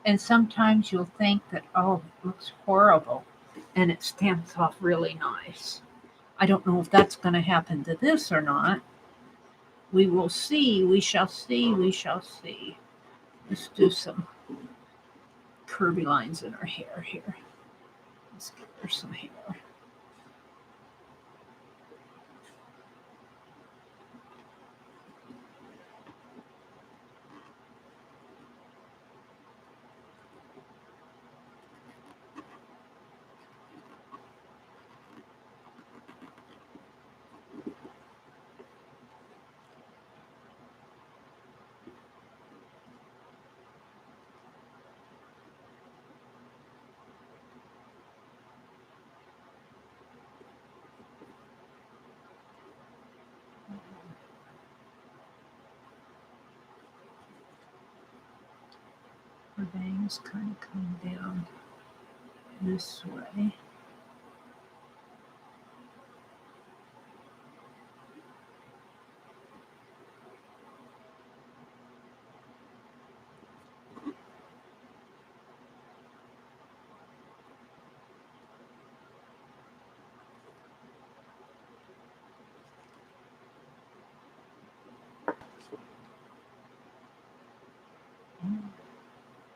And sometimes you'll think that, oh, it looks horrible, and it stamps off really nice. I don't know if that's going to happen to this or not. We will see. We shall see. We shall see. Let's do some curvy lines in her hair here. Let's give her some hair. Her bangs kind of come down this way.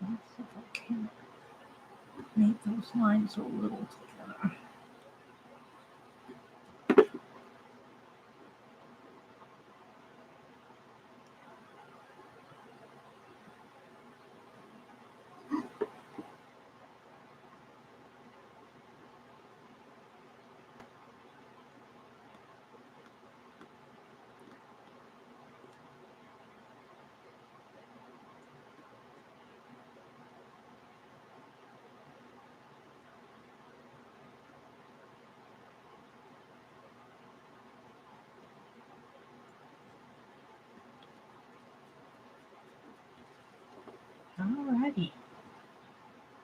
Let's see if I can make those lines a little together. Alrighty.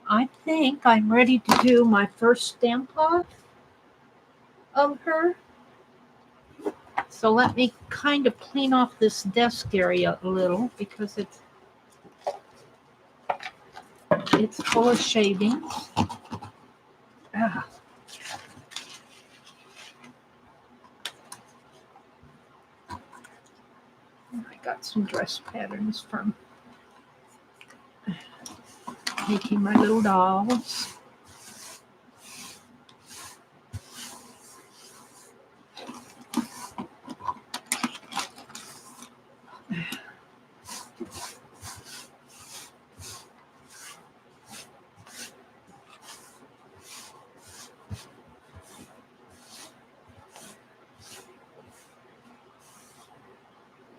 I think I'm ready to do my first stamp off of her. So let me kind of clean off this desk area a little because it's full of shavings. Ah. I got some dress patterns from making my little dolls.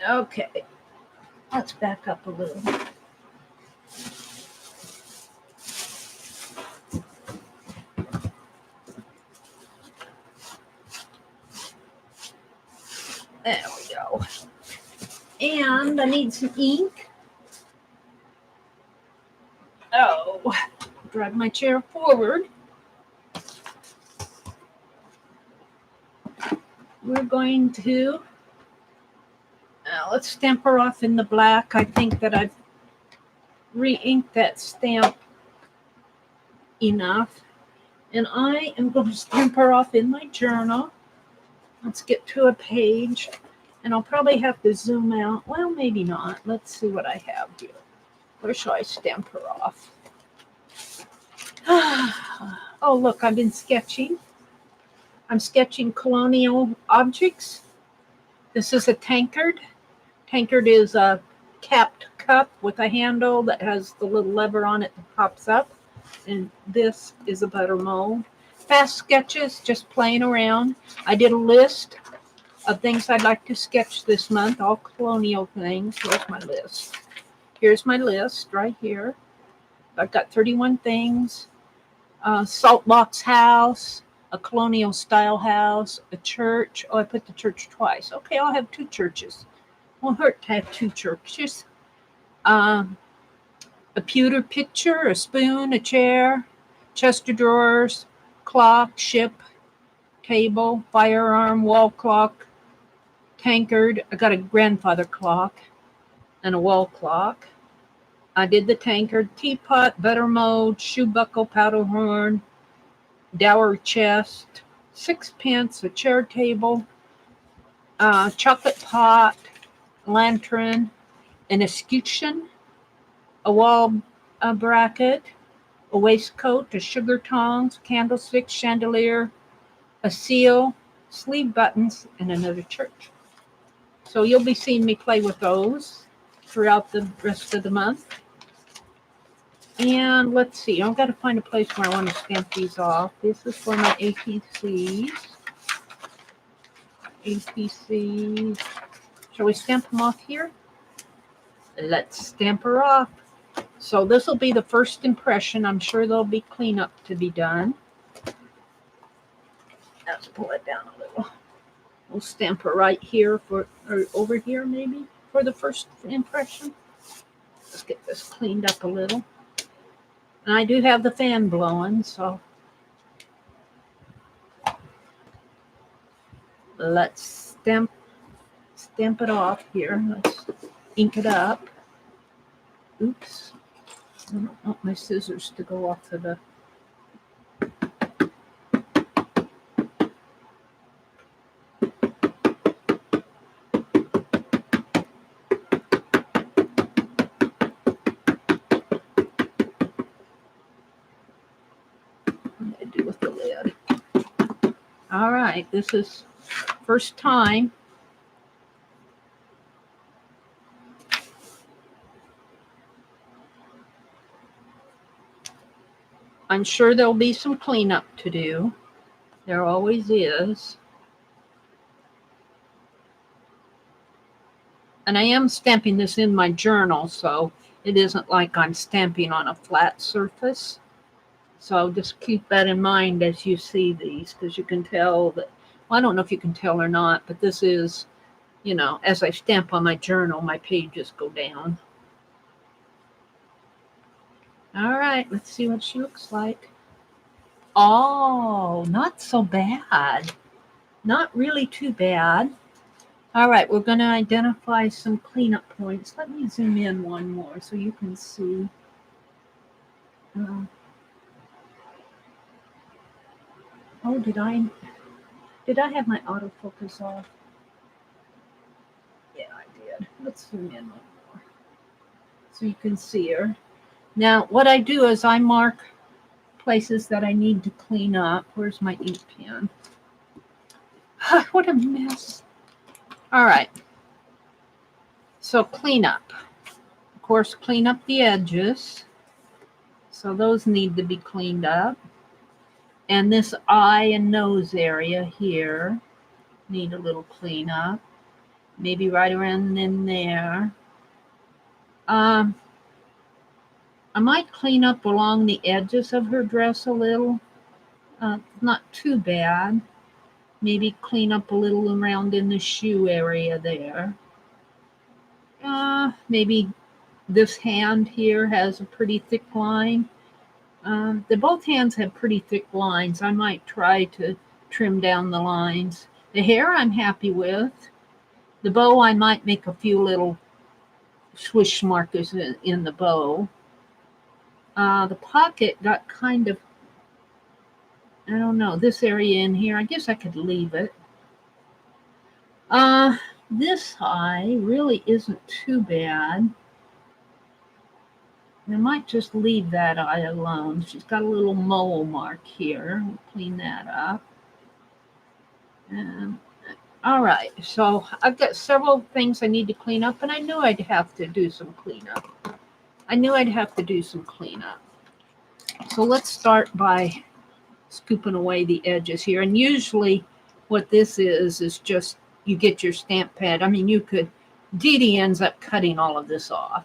Okay, let's back up a little. There we go. And I need some ink. Oh, drag my chair forward. We're going to, let's stamp her off in the black. I think that I've re-inked that stamp enough. And I am going to stamp her off in my journal. Let's get to a page. And I'll probably have to zoom out. Well, maybe not. Let's see what I have here. Where shall I stamp her off? Oh, look, I've been sketching. I'm sketching colonial objects. This is a tankard. Tankard is a capped cup with a handle that has the little lever on it that pops up. And this is a butter mold. Fast sketches, just playing around. I did a list of things I'd like to sketch this month, all colonial things. Where's my list? Here's my list right here. I've got 31 things. Salt box house, a colonial style house, a church. Oh, I put the church twice. Okay, I'll have 2 churches. Won't hurt to have 2 churches. A pewter pitcher, a spoon, a chair, chest of drawers, clock, ship, table, firearm, wall clock, tankard. I got a grandfather clock and a wall clock. I did the tankard, teapot, butter mold, shoe buckle, powder horn, dower chest, 6pence, a chair table, chocolate pot, lantern, an escutcheon, a wall bracket, a waistcoat, a sugar tongs, candlestick, chandelier, a seal, sleeve buttons, and another church. So you'll be seeing me play with those throughout the rest of the month. And let's see, I've got to find a place where I want to stamp these off. This is for my APCs. APCs. Shall we stamp them off here? Let's stamp her off. So this will be the first impression. I'm sure there'll be cleanup to be done. Let's pull it down a little. We'll stamp her right here or over here maybe for the first impression. Let's get this cleaned up a little. And I do have the fan blowing, so let's stamp it off here. Let's ink it up. Oops. I don't want my scissors to go off of the... What did I do with the lid? All right, this is first time. I'm sure there'll be some cleanup to do. There always is. And I am stamping this in my journal, so it isn't like I'm stamping on a flat surface. So just keep that in mind as you see these, because you can tell that, well, I don't know if you can tell or not, but this is, you know, as I stamp on my journal, my pages go down. All right, let's see what she looks like. Oh, not so bad. Not really too bad. All right, we're going to identify some cleanup points. Let me zoom in one more so you can see. Oh, did I have my autofocus off? Yeah, I did. Let's zoom in one more so you can see her. Now, what I do is I mark places that I need to clean up. Where's my ink pen? What a mess. All right. So clean up. Of course, clean up the edges. So those need to be cleaned up. And this eye and nose area here need a little cleanup. Maybe right around in there. I might clean up along the edges of her dress a little. Not too bad. Maybe clean up a little around in the shoe area there. Maybe this hand here has a pretty thick line. Both hands have pretty thick lines. I might try to trim down the lines. The hair I'm happy with. The bow, I might make a few little swish markers in the bow. The pocket got kind of, I don't know, this area in here. I guess I could leave it. This eye really isn't too bad. I might just leave that eye alone. She's got a little mole mark here. We'll clean that up. All right, so I've got several things I need to clean up, and I knew I'd have to do some cleanup. So let's start by scooping away the edges here. And usually what this is just you get your stamp pad. I mean, Dee Dee ends up cutting all of this off.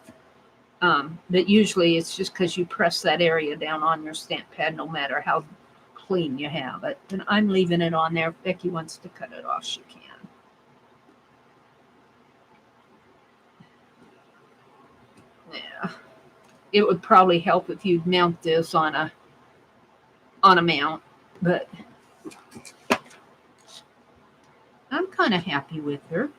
But usually it's just because you press that area down on your stamp pad, no matter how clean you have it. And I'm leaving it on there. If Becky wants to cut it off, she can. Yeah. It would probably help if you'd mount this on a mount, but I'm kind of happy with her.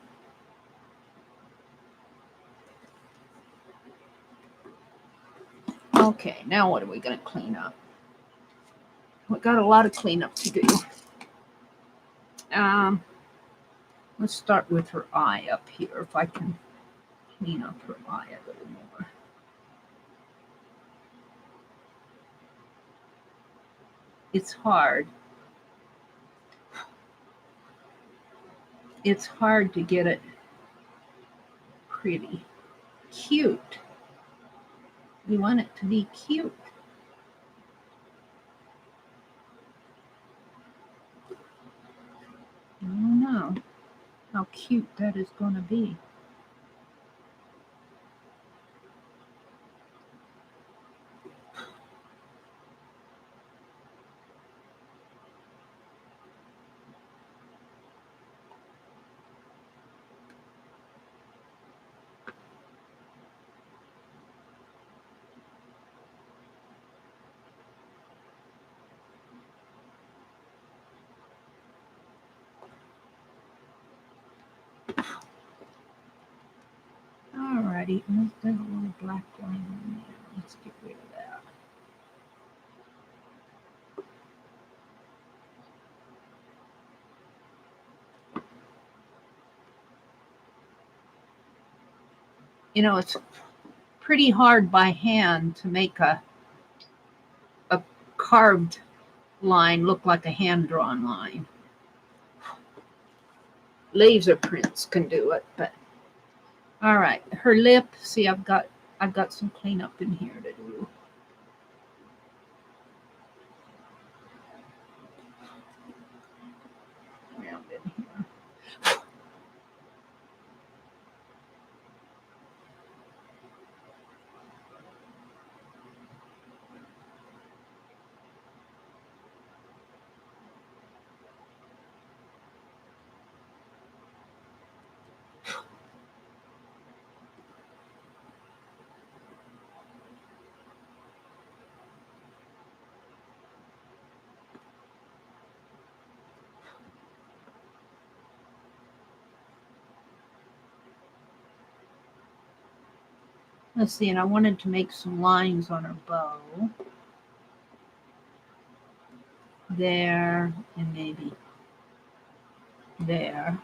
Okay, now what are we going to clean up? We've got a lot of cleanup to do. Let's start with her eye up here, if I can clean up her eye a little more. It's hard. It's hard to get it pretty. Cute. We want it to be cute. I don't know how cute that is going to be. Alrighty, there's a little black line in there. Let's get rid of that. You know, it's pretty hard by hand to make a carved line look like a hand-drawn line. Laser prints can do it, but all right. Her lip, see, I've got some cleanup in here to do. Around in here. Let's see, and I wanted to make some lines on her bow. There, and maybe there.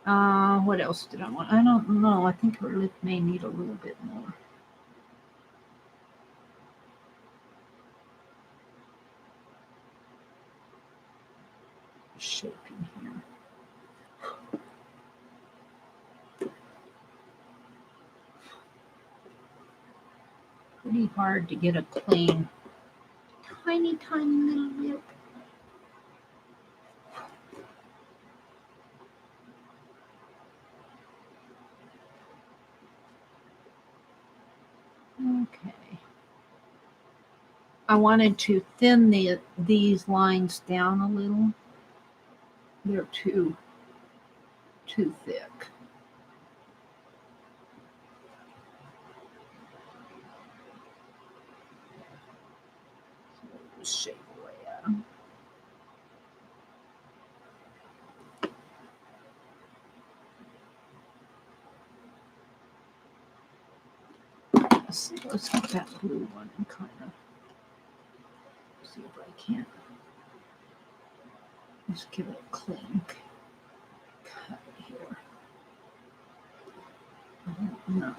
What else did I want? I don't know. I think her lip may need a little bit more. Shape in here. Pretty hard to get a clean, tiny little lip. Okay. I wanted to thin these lines down a little. They're too thick. So shape away at them. Let's get that blue one and kind of see if I can't just give it a clean cut here. I don't know.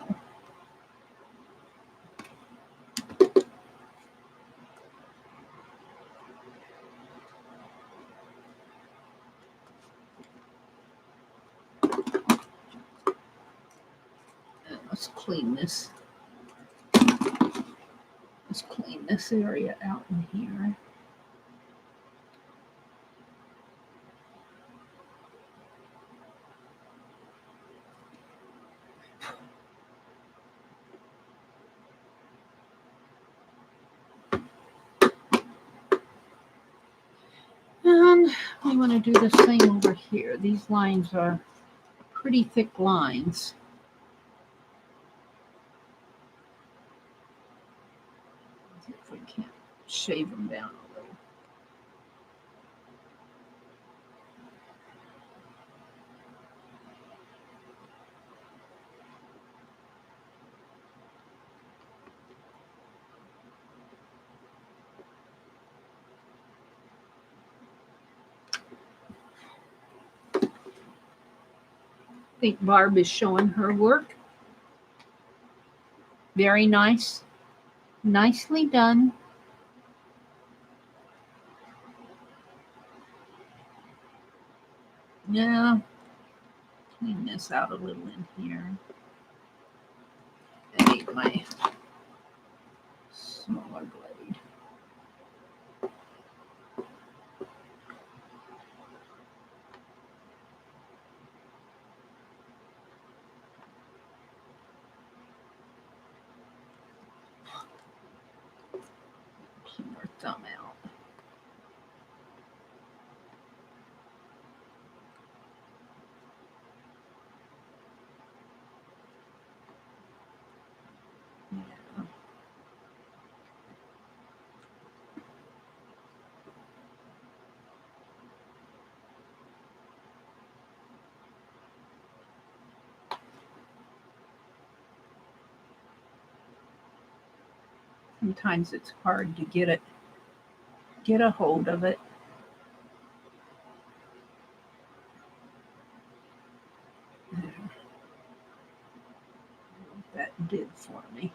And let's clean this. Let's clean this area out in here. And we want to do the same over here. These lines are pretty thick lines. Let's see if we can't shave them down a little. I think Barb is showing her work. Very nice. Nicely done. Yeah. Clean this out a little in here. I need my smaller blade. Keep our thumb out. Yeah. Sometimes it's hard to get a hold of it. That did for me.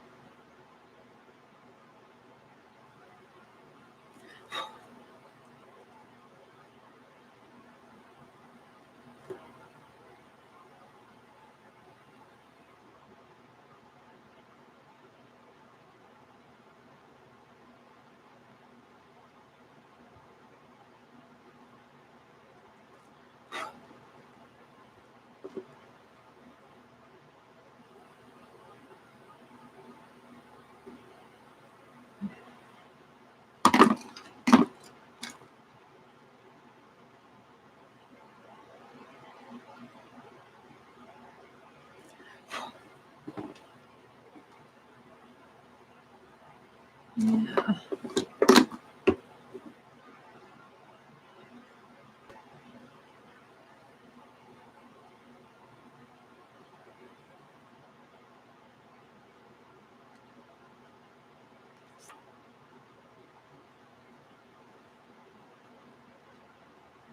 Yeah.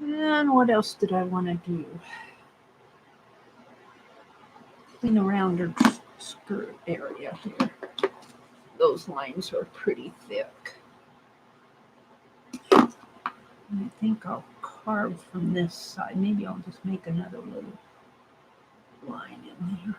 And what else did I want to do? Clean around her skirt area here. Those lines are pretty thick. And I think I'll carve from this side. Maybe I'll just make another little line in there.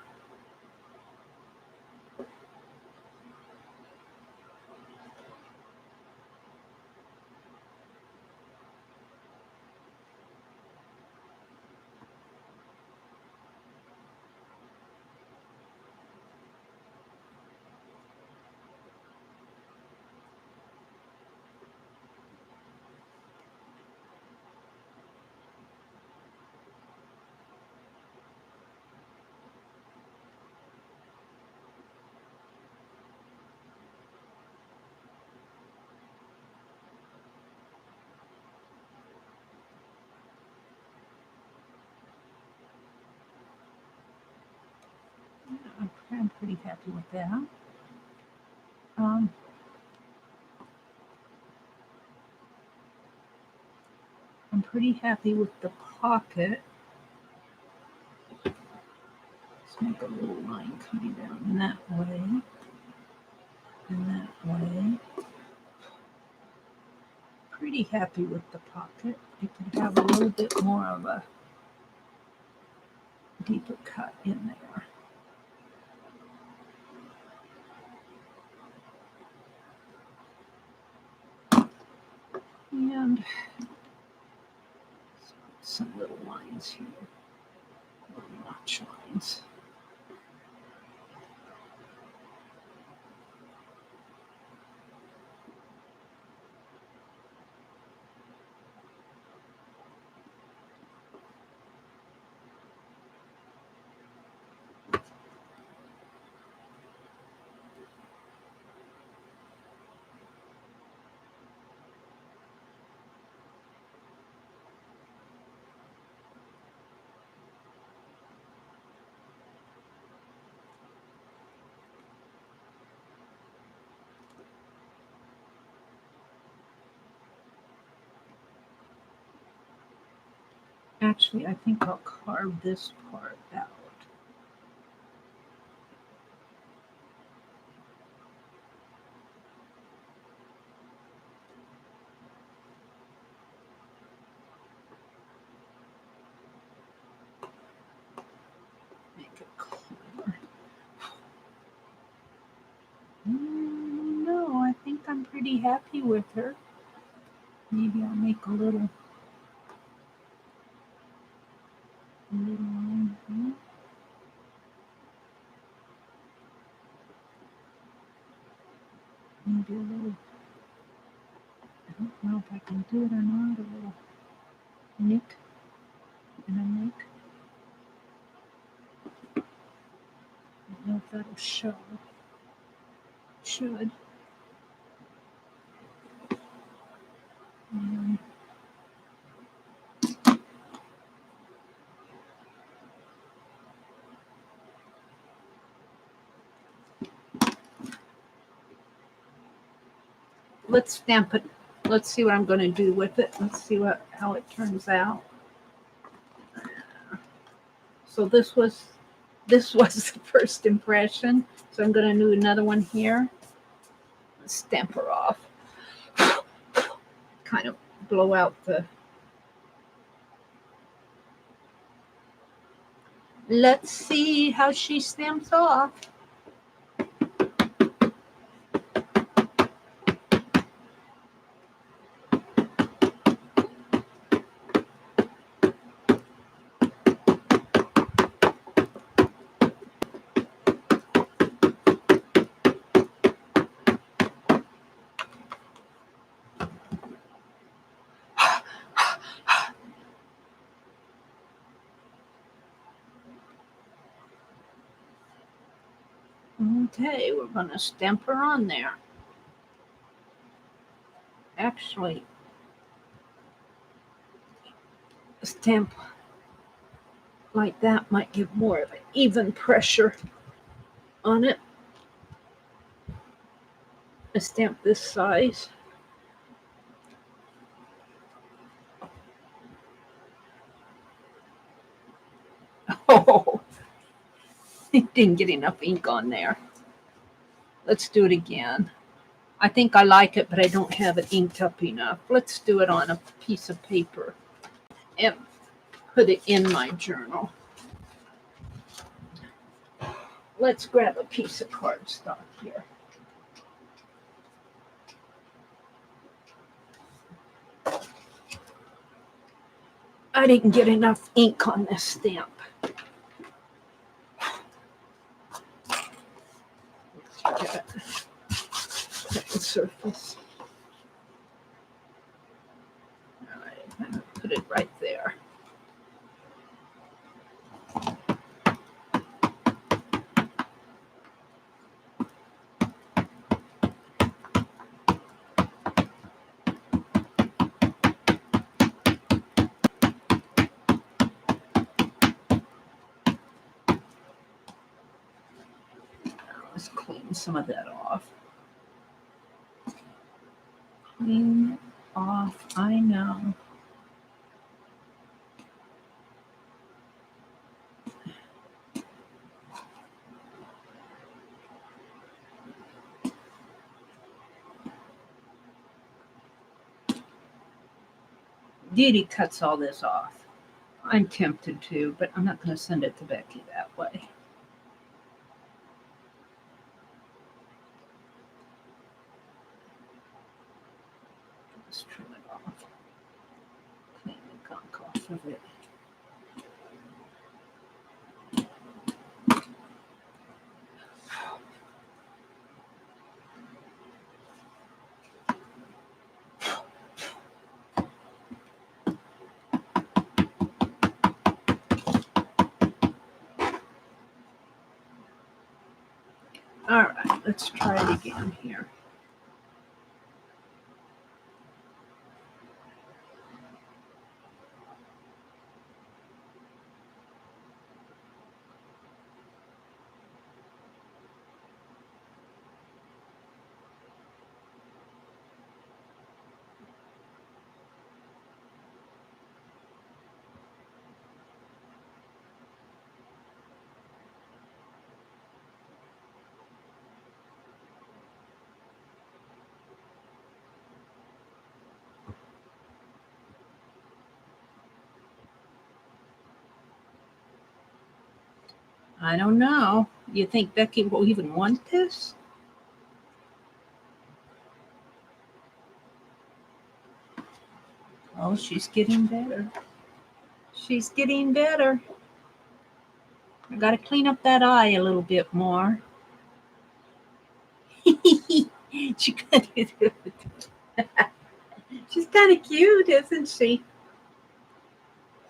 I'm pretty happy with that. I'm pretty happy with the pocket. Let's make a little line coming down that way and that way. Pretty happy with the pocket. I could have a little bit more of a deeper cut in there. And some little lines here, little notch lines. Actually, I think I'll carve this part out. Make it clearer. No, I think I'm pretty happy with her. Maybe I'll make a little line here. Maybe a little, I don't know if I can do it or not, a little nick and a nick. I don't know if that'll show. It should. And let's stamp it. Let's see what I'm going to do with it. Let's see how it turns out. So this was the first impression. So I'm going to do another one here. Let's stamp her off. Kind of blow out the. Let's see how she stamps off. Okay, we're going to stamp her on there. Actually, a stamp like that might give more of an even pressure on it. A stamp this size. Oh, it didn't get enough ink on there. Let's do it again. I think I like it, but I don't have it inked up enough. Let's do it on a piece of paper and put it in my journal. Let's grab a piece of cardstock here. I didn't get enough ink on this stamp. Let's get it. Put the surface. All right, I'm going to put it right there. Let's clean some of that off. Clean off, I know. Dee Dee cuts all this off. I'm tempted to, but I'm not going to send it to Becky that way. Let's trim it off. Clean the gunk off of it. All right, let's try it again here. I don't know. You think Becky will even want this? Oh, she's getting better. She's getting better. I got to clean up that eye a little bit more. She kind of, she's kind of cute, isn't she?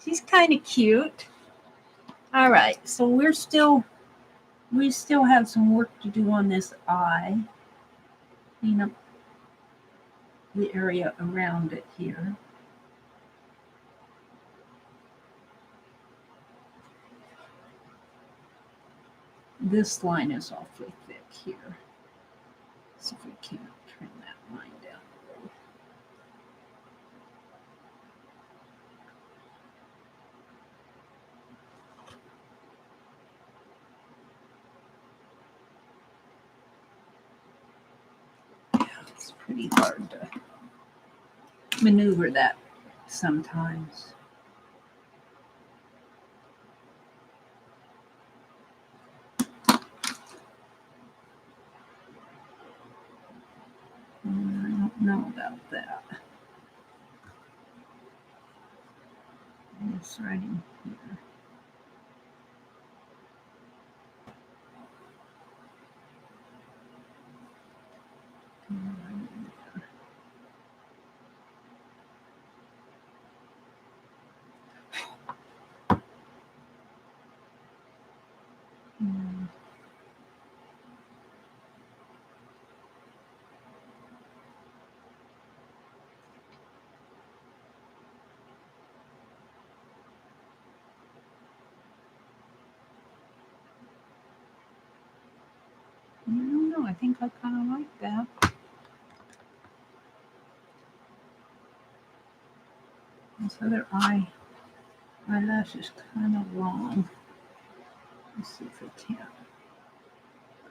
She's kind of cute. All right, so we still have some work to do on this eye. Clean up the area around it here. This line is awfully thick here. See if we can't trim that line down It's pretty hard to maneuver that sometimes. I don't know about that. It's right in here. I don't know. I think I kind of like that. This other eyelash is kind of long. Let's see if I can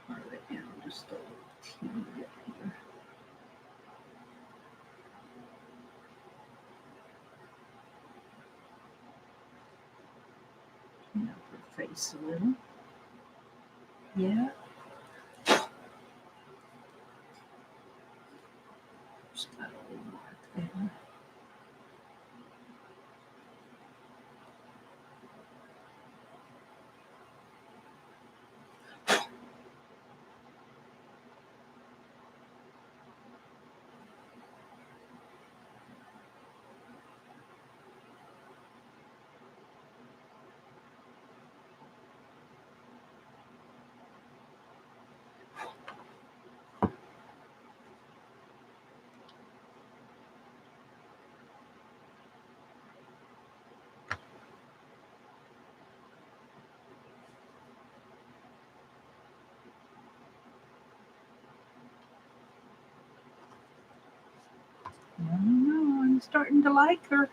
carve it in just a little teeny bit here. Clean up her face a little. Yeah. Just got a little mark there. I don't know. I'm starting to like her.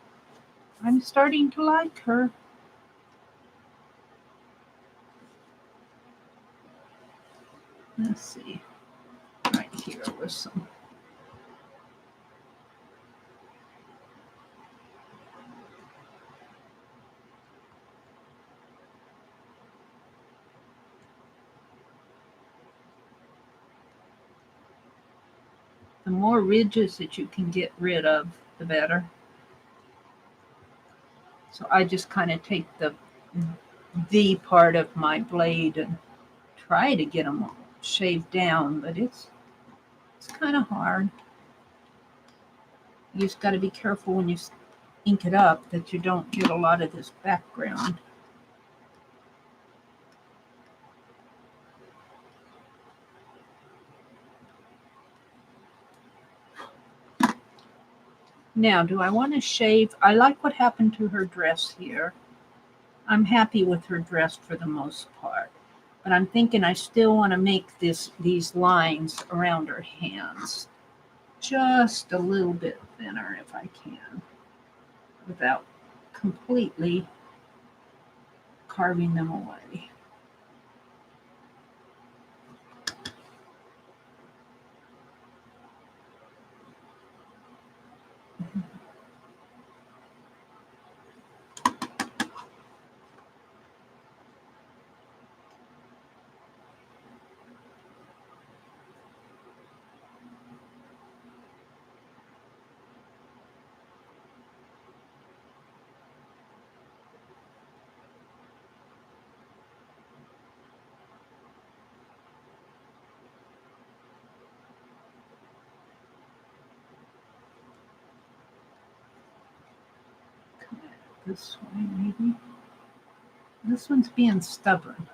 I'm starting to like her. Let's see. Right here was some. The more ridges that you can get rid of, the better. So I just kind of take the V part of my blade and try to get them shaved down, but it's kind of hard. You just got to be careful when you ink it up that you don't get a lot of this background. Now, do I want to shave? I like what happened to her dress here. I'm happy with her dress for the most part. But I'm thinking I still want to make these lines around her hands just a little bit thinner if I can, without completely carving them away. This way, maybe. This one's being stubborn.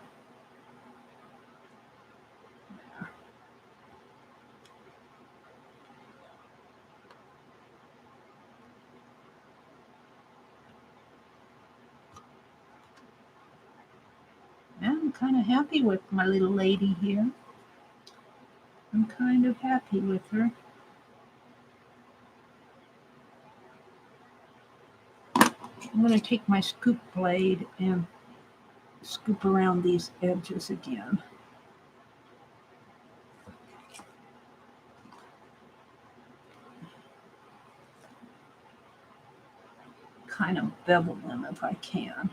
I'm kind of happy with my little lady here. I'm kind of happy with her. I'm going to take my scoop blade and scoop around these edges again. kind of bevel them if I can.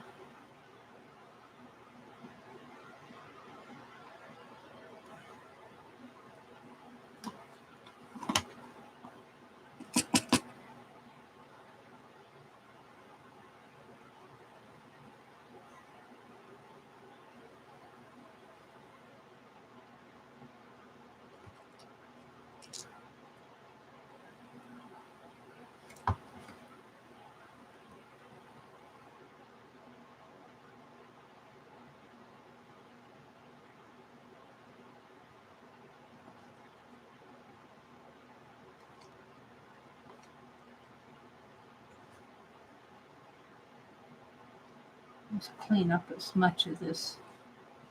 Just clean up as much of this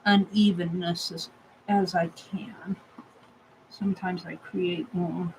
unevenness as I can. Sometimes I create more.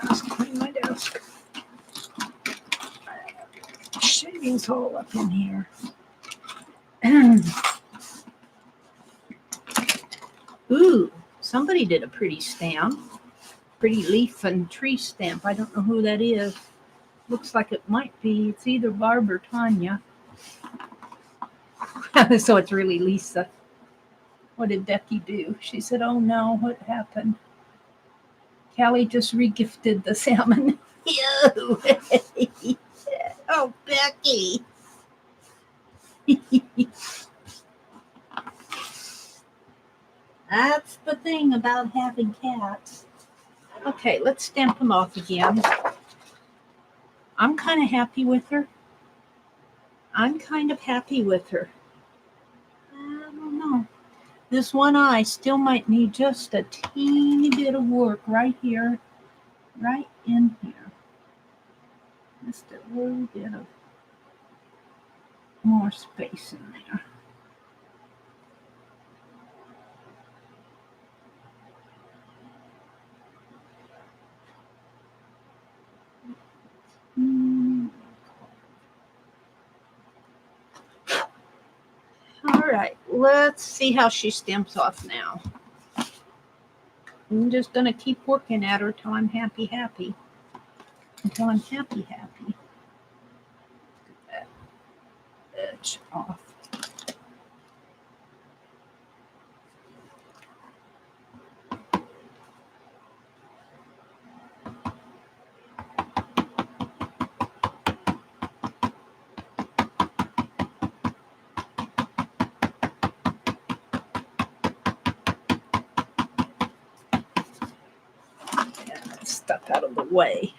Let's clean my desk. Shavings all up in here. Ooh, somebody did a pretty stamp. Pretty leaf and tree stamp. I don't know who that is. Looks like it might be. It's either Barb or Tanya. So it's really Lisa. What did Becky do? She said, oh no, what happened? Callie just regifted the salmon. Ew. Oh, Becky. That's the thing about having cats. Okay, let's stamp them off again. I'm kind of happy with her. I don't know. This one eye still might need just a teeny bit of work right here, right in here. Just a little bit of more space in there. All right, let's see how she stamps off now. I'm just going to keep working at her till I'm happy. Until I'm happy. Get that edge off. Stuff out of the way.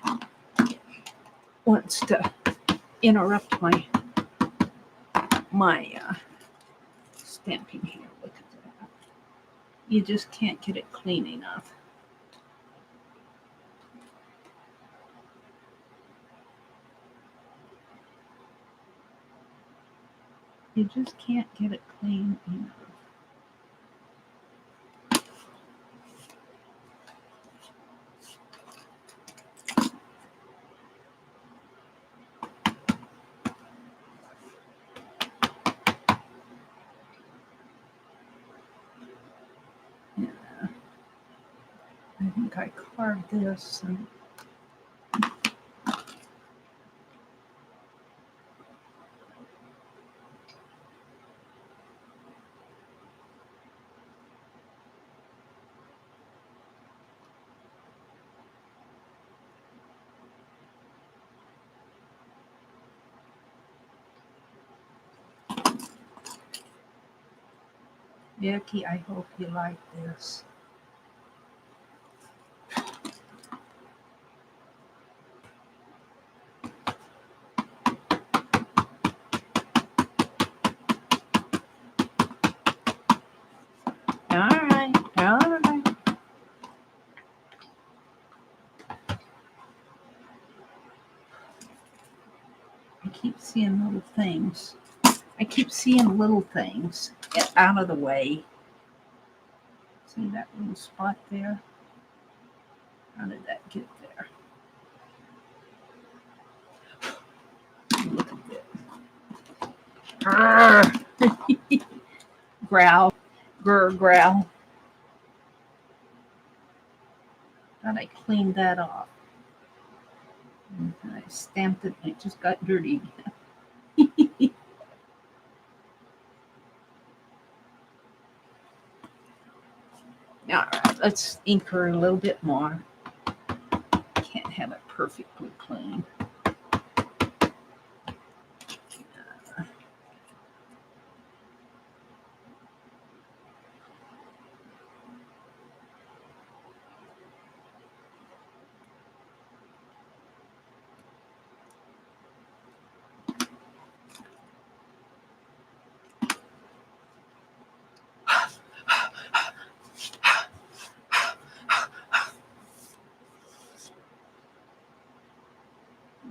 Wants to interrupt my stamping here. Look at that. You just can't get it clean enough. You just can't get it clean enough. I think I carved this and Becky, I hope you like this. All right. keep seeing little things. I keep seeing little things. Get out of the way. See that little spot there? How did that get there? Look at it. Growl. Grr, growl. Thought I cleaned that off. And I stamped it and it just got dirty. All right, let's ink her a little bit more. Can't have it perfectly clean.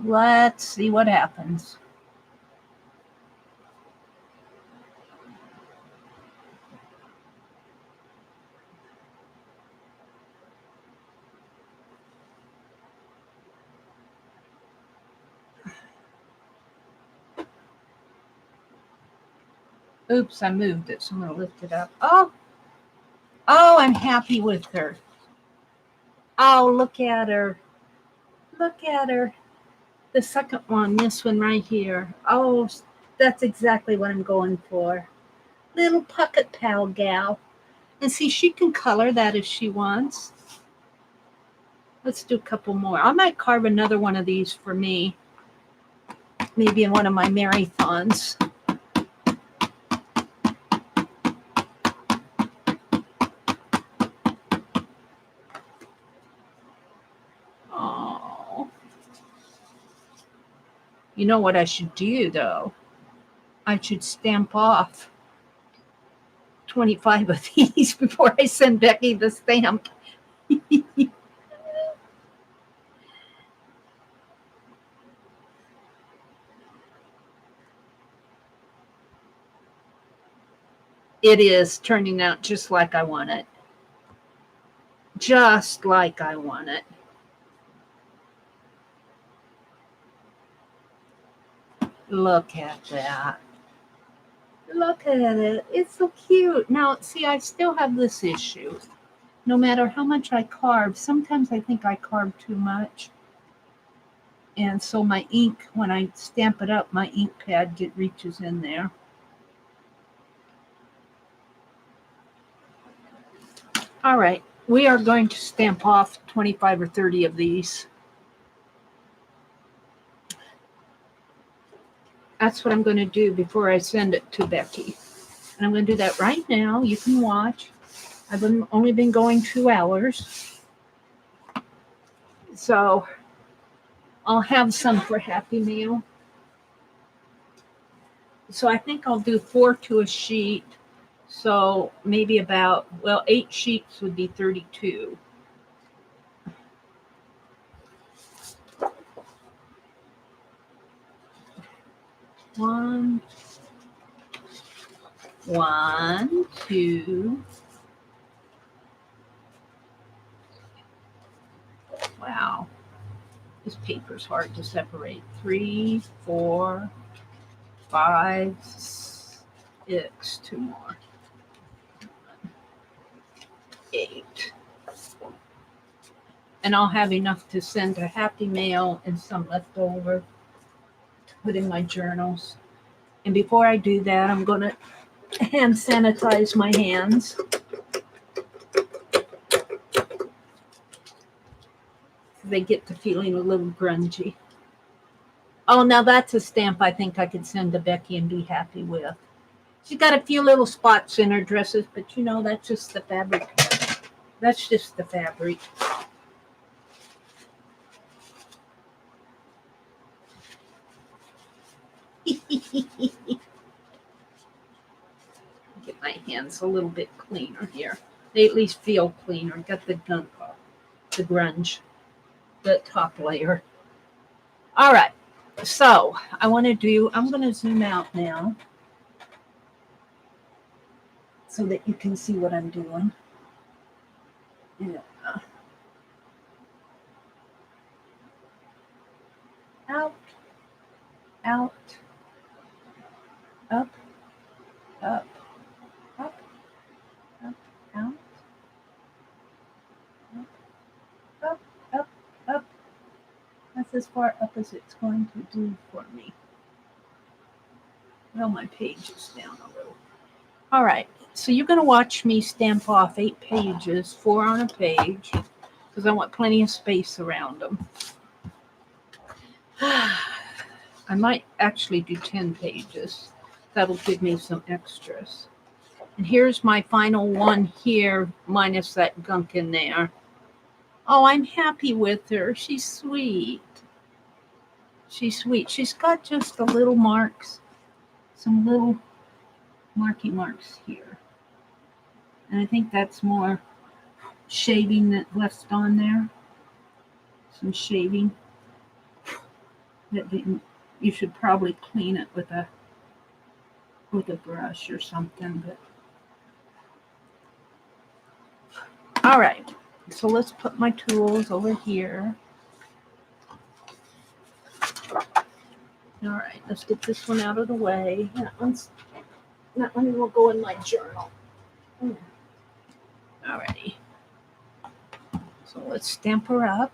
Let's see what happens. Oops, I moved it, so I'm going to lift it up. Oh, I'm happy with her. Oh, look at her. Look at her. The second one, this one right here. Oh, that's exactly what I'm going for. Little pocket pal gal. And see, she can color that if she wants. Let's do a couple more. I might carve another one of these for me. Maybe in one of my marathons. Oh. You know what I should do, though? I should stamp off 25 of these before I send Becky the stamp. It is turning out just like I want it. Just like I want it. Look at that. Look at it. It's so cute. Now, see, I still have this issue. No matter how much I carve, sometimes I think I carve too much. And so my ink, when I stamp it up, my ink pad reaches in there. All right. We are going to stamp off 25 or 30 of these. That's what I'm going to do before I send it to Becky. And I'm going to do that right now. You can watch. I've only been going 2 hours. So I'll have some for Happy Meal. So I think I'll do 4 to a sheet. So maybe about, 8 sheets would be 32. One, 2. Wow. This paper's hard to separate. 3, 4, 5, 6. 2 more. 8. And I'll have enough to send to Happy Mail and some left over to put in my journals. And before I do that, I'm going to hand sanitize my hands. They get to feeling a little grungy. Oh, now that's a stamp I think I could send to Becky and be happy with. She's got a few little spots in her dresses, but that's just the fabric. That's just the fabric. Get my hands a little bit cleaner here. They at least feel cleaner. Got the gunk off, the grunge, the top layer. All right. So I'm going to zoom out now so that you can see what I'm doing. Yeah. Out, out, up, up, up, up, out, up, up, up. That's as far up as it's going to do for me. Well, my page is down a little. All right, so you're going to watch me stamp off 8 pages, 4 on a page, because I want plenty of space around them. I might actually do 10 pages. That'll give me some extras. And here's my final one here, minus that gunk in there. Oh, I'm happy with her. She's sweet. She's sweet. She's got just the little marks, some little marky marks here. And I think that's more shaving that left on there. Some shaving. That didn't, you should probably clean it with a brush or something. But all right, so let's put my tools over here. All right, let's get this one out of the way. That one will go in my journal. All righty. So let's stamp her up.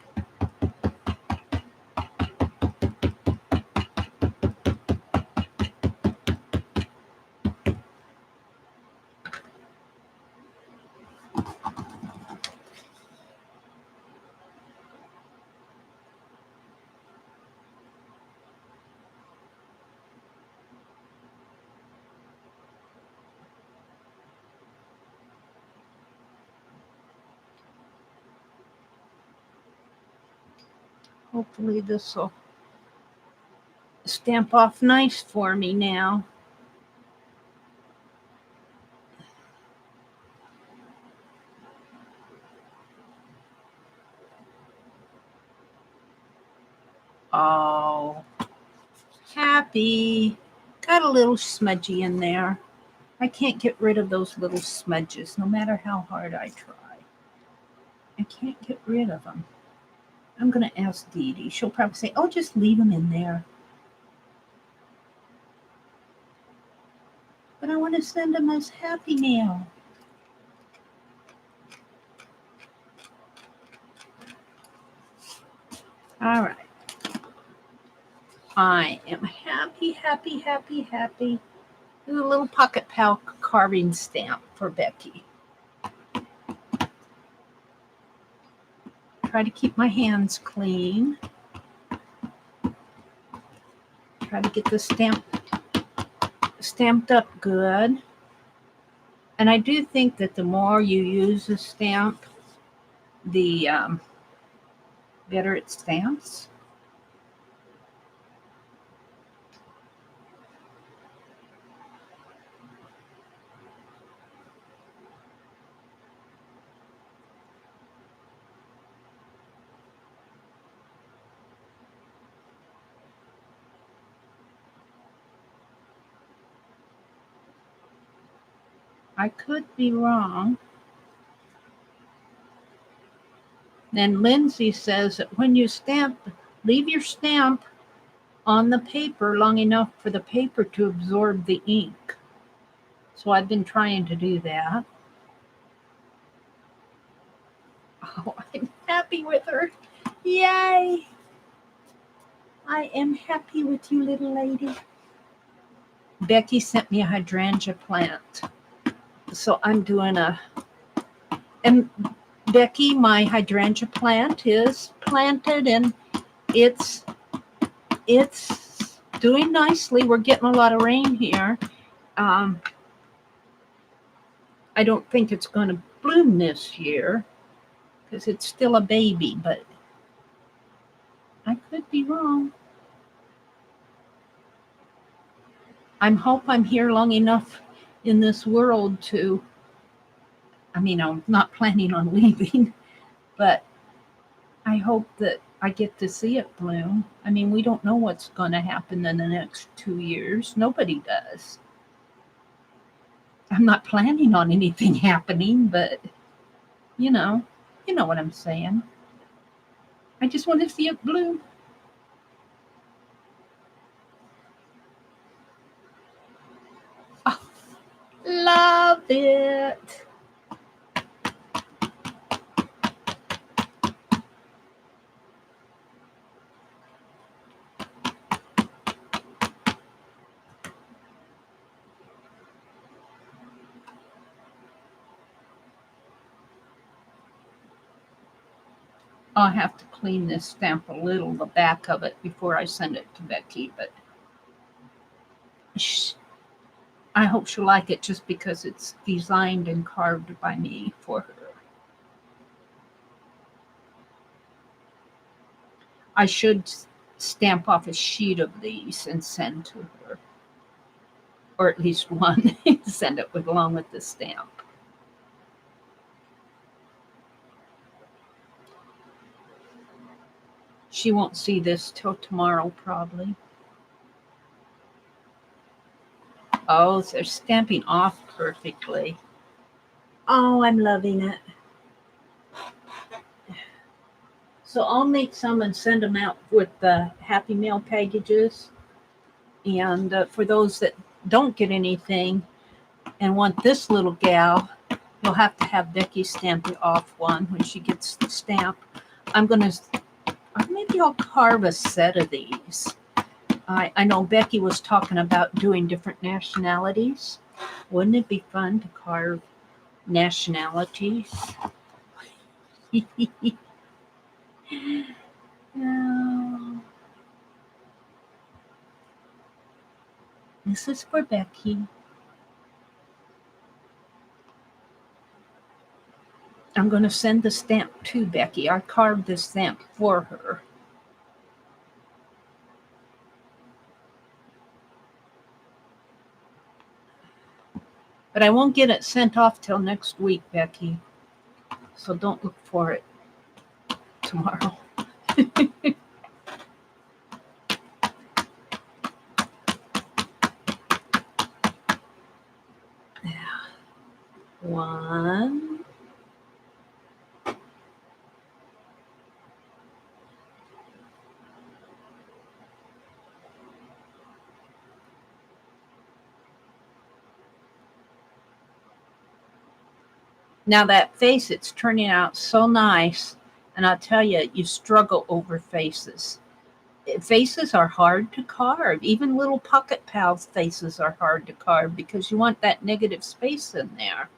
Hopefully this will stamp off nice for me now. Oh, happy. Got a little smudgy in there. I can't get rid of those little smudges, no matter how hard I try. I can't get rid of them. I'm going to ask Dee Dee. She'll probably say, oh, just leave them in there. But I want to send them as happy mail. All right. I am happy, happy, happy, happy. There's a little pocket pal carving stamp for Becky. Try to keep my hands clean. Try to get the stamped up good. And I do think that the more you use a stamp, the better it stamps. I could be wrong. Then Lindsay says that when you stamp, leave your stamp on the paper long enough for the paper to absorb the ink. So I've been trying to do that. Oh, I'm happy with her. Yay! I am happy with you, little lady. Becky sent me a hydrangea plant. So I'm doing and Becky, my hydrangea plant is planted and it's doing nicely. We're getting a lot of rain here. I don't think it's going to bloom this year because it's still a baby, but I could be wrong. I hope I'm here long enough in this world to, I'm not planning on leaving, but I hope that I get to see it bloom. I mean, we don't know what's going to happen in the next 2 years. Nobody does. I'm not planning on anything happening, but you know, you know what I'm saying. I just want to see it bloom. Oh, love it. I'll have to clean this stamp a little, the back of it, before I send it to Becky, but I hope she'll like it just because it's designed and carved by me for her. I should stamp off a sheet of these and send to her, or at least one, send it with along with the stamp. She won't see this till tomorrow, probably. Oh, they're stamping off perfectly. Oh, I'm loving it. So I'll make some and send them out with the Happy Mail packages. And for those that don't get anything and want this little gal, you'll have to have Becky stamp it off one when she gets the stamp. I'm going to, maybe I'll carve a set of these. I know Becky was talking about doing different nationalities. Wouldn't it be fun to carve nationalities? No. This is for Becky. I'm going to send the stamp to Becky. I carved the stamp for her. But I won't get it sent off till next week, Becky. So don't look for it tomorrow. Yeah. One. Now that face, it's turning out so nice. And I'll tell you, you struggle over faces. Faces are hard to carve. Even little pocket pals' faces are hard to carve because you want that negative space in there.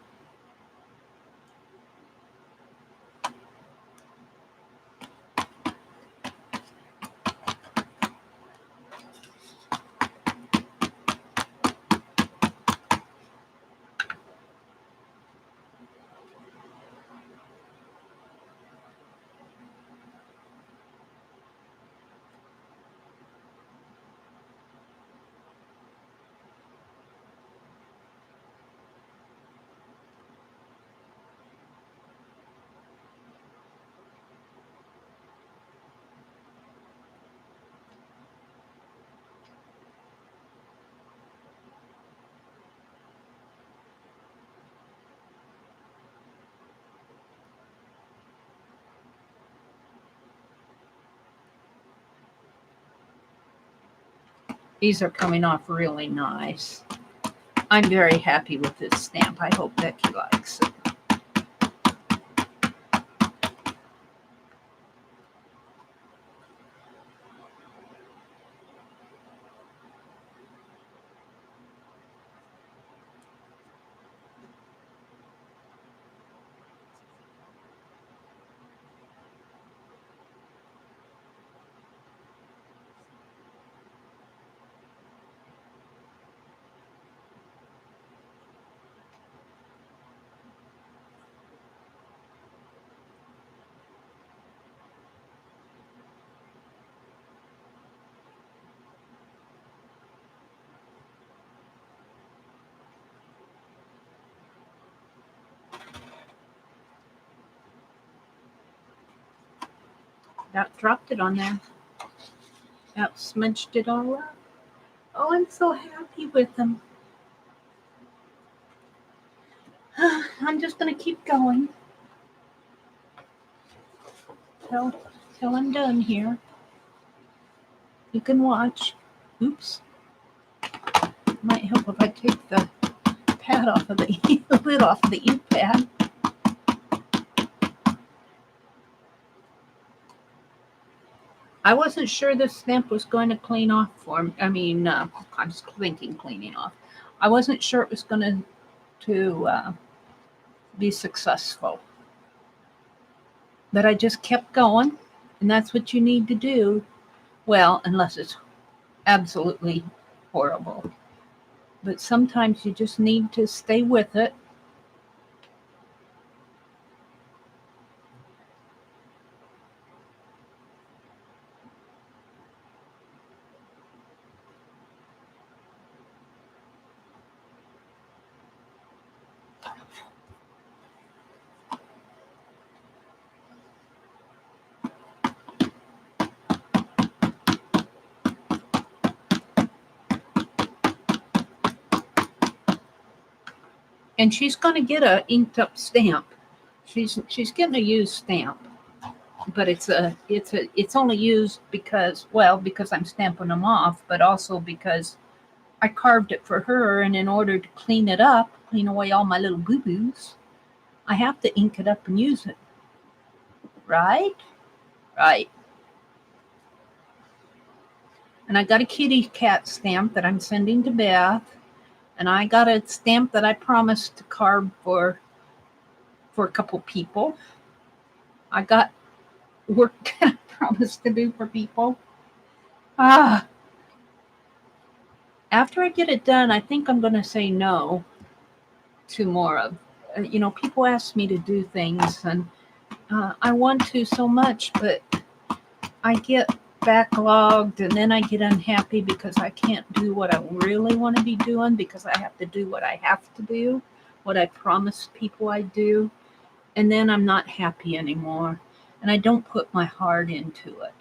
These are coming off really nice. I'm very happy with this stamp. I hope Becky likes it. That dropped it on there. That smudged it all up. Oh, I'm so happy with them. I'm just going to keep going till I'm done here. You can watch. Oops. Might help if I take the pad off of the lid off of the ink pad. I wasn't sure this stamp was going to clean off for me. I mean, I'm just thinking cleaning off. I wasn't sure it was going to be successful. But I just kept going, and that's what you need to do. Well, unless it's absolutely horrible. But sometimes you just need to stay with it. And she's going to get a inked up stamp. She's getting a used stamp, but it's only used because I'm stamping them off, but also because I carved it for her, and in order to clean it up, clean away all my little boo-boos, I have to ink it up and use it. Right? Right. And I got a kitty cat stamp that I'm sending to Beth. And I got a stamp that I promised to carve for a couple people. I got work that I promised to do for people. After I get it done, I think I'm going to say no to more of. People ask me to do things, and I want to so much, but I get backlogged, and then I get unhappy because I can't do what I really want to be doing because I have to do what I have to do, what I promised people I'd do, and then I'm not happy anymore, and I don't put my heart into it.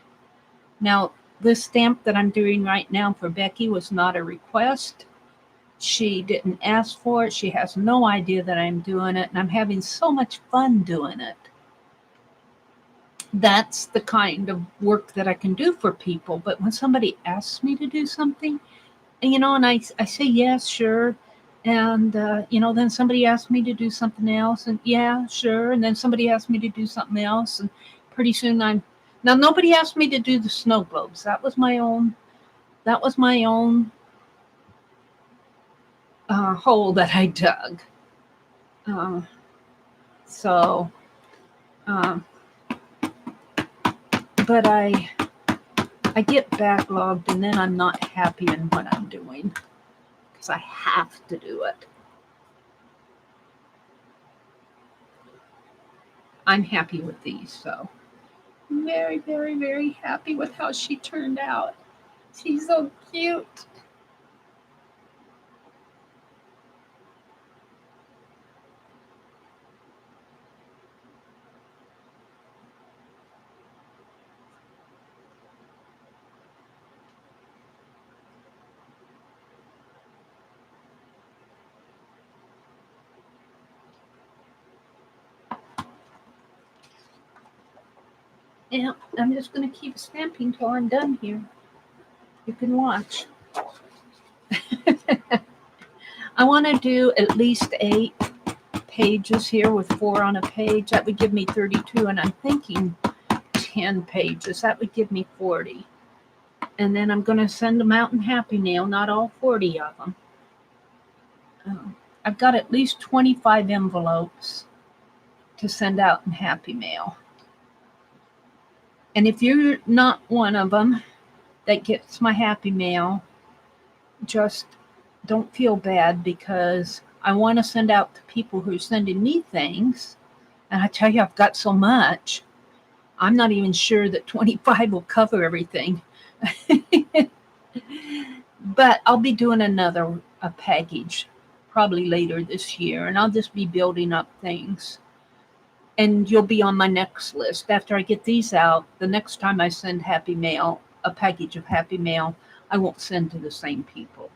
Now, this stamp that I'm doing right now for Becky was not a request. She didn't ask for it. She has no idea that I'm doing it, and I'm having so much fun doing it. That's the kind of work that I can do for people. But when somebody asks me to do something, and I say, yes, sure. And, then somebody asks me to do something else, and yeah, sure. And then somebody asks me to do something else, and pretty soon now nobody asked me to do the snow globes. That was my own hole that I dug. But I get backlogged, and then I'm not happy in what I'm doing because I have to do it. I'm happy with these, so I'm very, very, very happy with how she turned out. She's so cute. Yeah, I'm just going to keep stamping till I'm done here. You can watch. I want to do at least 8 pages here with 4 on a page. That would give me 32, and I'm thinking 10 pages. That would give me 40. And then I'm going to send them out in Happy Mail, not all 40 of them. I've got at least 25 envelopes to send out in Happy Mail. And if you're not one of them that gets my Happy Mail, just don't feel bad, because I want to send out to people who are sending me things. And I tell you, I've got so much. I'm not even sure that 25 will cover everything. But I'll be doing a package probably later this year, and I'll just be building up things. And you'll be on my next list. After I get these out, the next time I send Happy Mail, a package of Happy Mail, I won't send to the same people.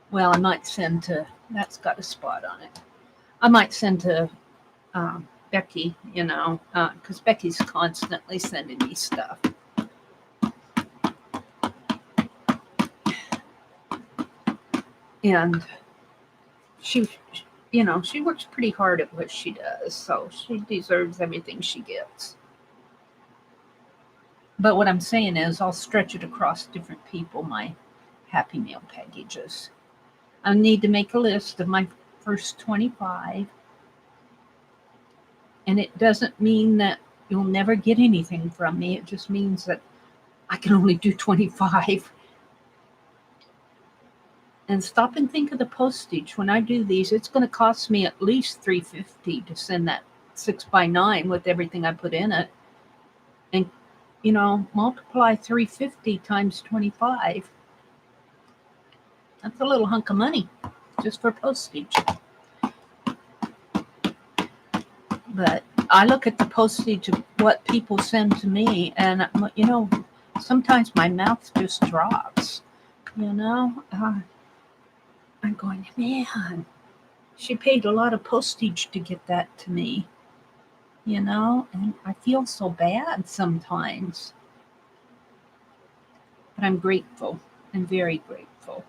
Well, I might send to, that's got a spot on it. I might send to Becky, because Becky's constantly sending me stuff. And she works pretty hard at what she does, so she deserves everything she gets. But what I'm saying is I'll stretch it across different people, my Happy Mail packages. I need to make a list of my first 25. And it doesn't mean that you'll never get anything from me. It just means that I can only do 25. And stop and think of the postage. When I do these, it's going to cost me at least $3.50 to send that 6x9 with everything I put in it. And, multiply $3.50 times 25. That's a little hunk of money just for postage. But I look at the postage of what people send to me, and, sometimes my mouth just drops, I'm going, man, she paid a lot of postage to get that to me, and I feel so bad sometimes. But I'm grateful. I'm very grateful.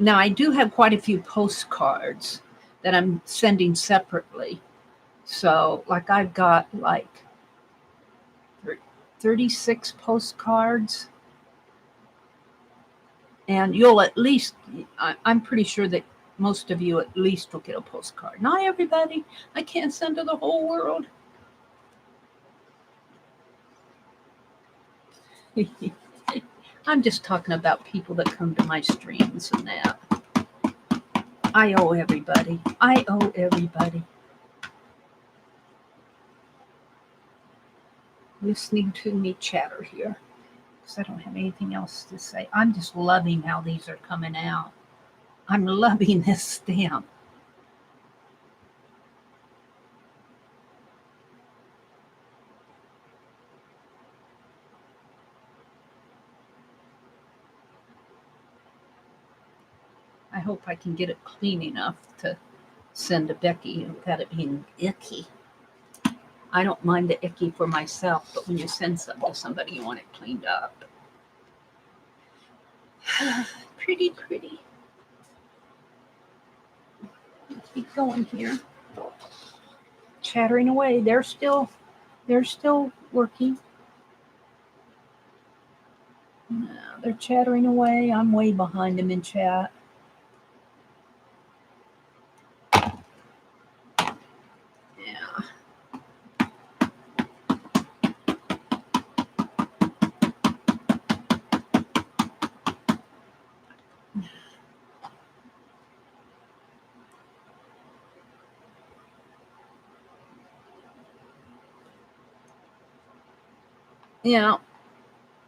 Now, I do have quite a few postcards that I'm sending separately. So, I've got 36 postcards. And you'll at least, I'm pretty sure that most of you at least will get a postcard. Not everybody. I can't send to the whole world. I'm just talking about people that come to my streams and that. I owe everybody. Listening to me chatter here, because I don't have anything else to say. I'm just loving how these are coming out. I'm loving this stamp. I hope I can get it clean enough to send to Becky without it being icky. I don't mind the icky for myself, but when you send something to somebody, you want it cleaned up. Pretty. Let's keep going here. Chattering away. They're still working. No, they're chattering away. I'm way behind them in chat.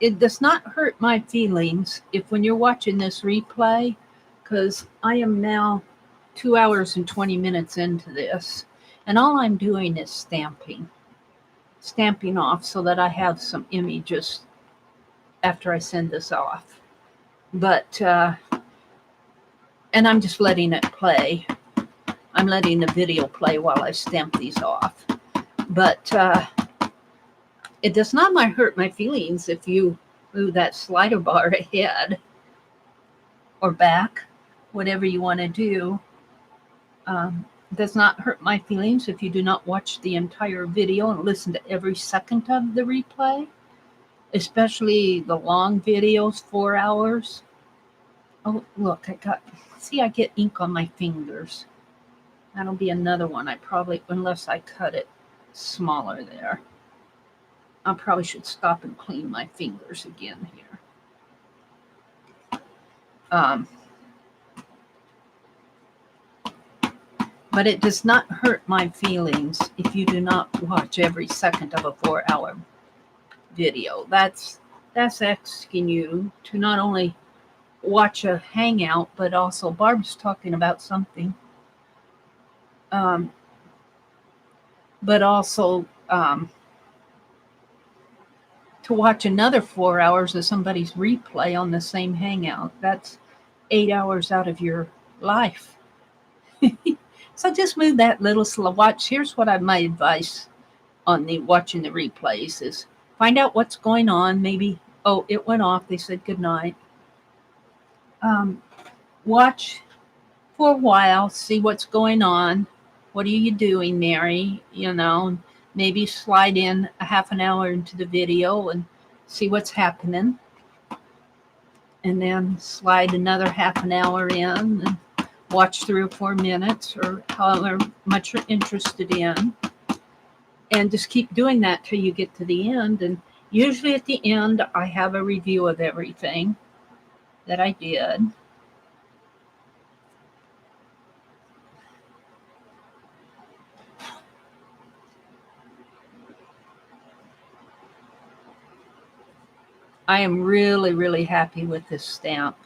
It does not hurt my feelings if when you're watching this replay, because I am now 2 hours and 20 minutes into this, and all I'm doing is stamping off so that I have some images after I send this off. But, and I'm just letting it play. I'm letting the video play while I stamp these off. But, it does not hurt my feelings if you move that slider bar ahead or back, whatever you want to do. It does not hurt my feelings if you do not watch the entire video and listen to every second of the replay, especially the long videos, 4 hours. Oh, look, I get ink on my fingers. That'll be another one. Unless I cut it smaller there. I probably should stop and clean my fingers again here. But it does not hurt my feelings if you do not watch every second of a 4-hour video. That's asking you to not only watch a hangout, but also Barb's talking about something. But also to watch another 4 hours of somebody's replay on the same hangout. That's 8 hours out of your life. So just move that little slow. Watch. Here's what my advice on the watching the replays is: find out what's going on. Maybe, oh, it went off. They said good night. Watch for a while, see what's going on. What are you doing, Mary? Maybe slide in a half an hour into the video and see what's happening. And then slide another half an hour in and watch 3 or 4 minutes or however much you're interested in. And just keep doing that till you get to the end. And usually at the end, I have a review of everything that I did. I am really, really happy with this stamp.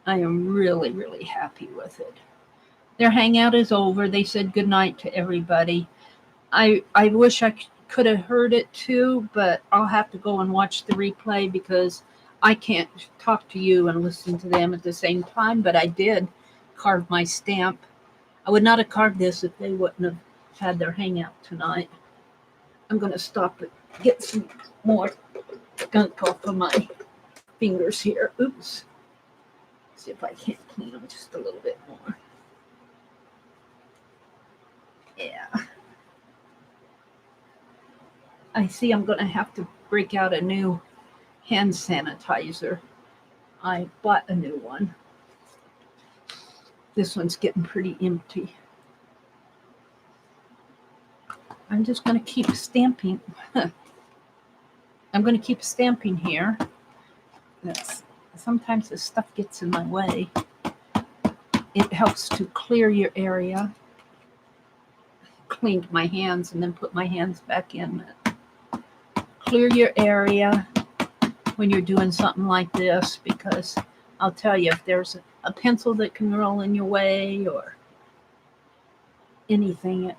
I am really, really happy with it. Their hangout is over. They said goodnight to everybody. I wish I could have heard it too, but I'll have to go and watch the replay because I can't talk to you and listen to them at the same time, but I did carve my stamp. I would not have carved this if they wouldn't have had their hangout tonight. I'm going to stop and get some more gunk off of my fingers here. Oops. See if I can't clean them just a little bit more. Yeah. I see I'm going to have to break out a new hand sanitizer. I bought a new one. This one's getting pretty empty. I'm just going to keep stamping. I'm going to keep stamping here. Sometimes this stuff gets in my way. It helps to clear your area. Cleaned my hands and then put my hands back in. Clear your area when you're doing something like this, because I'll tell you, if there's a pencil that can roll in your way or anything,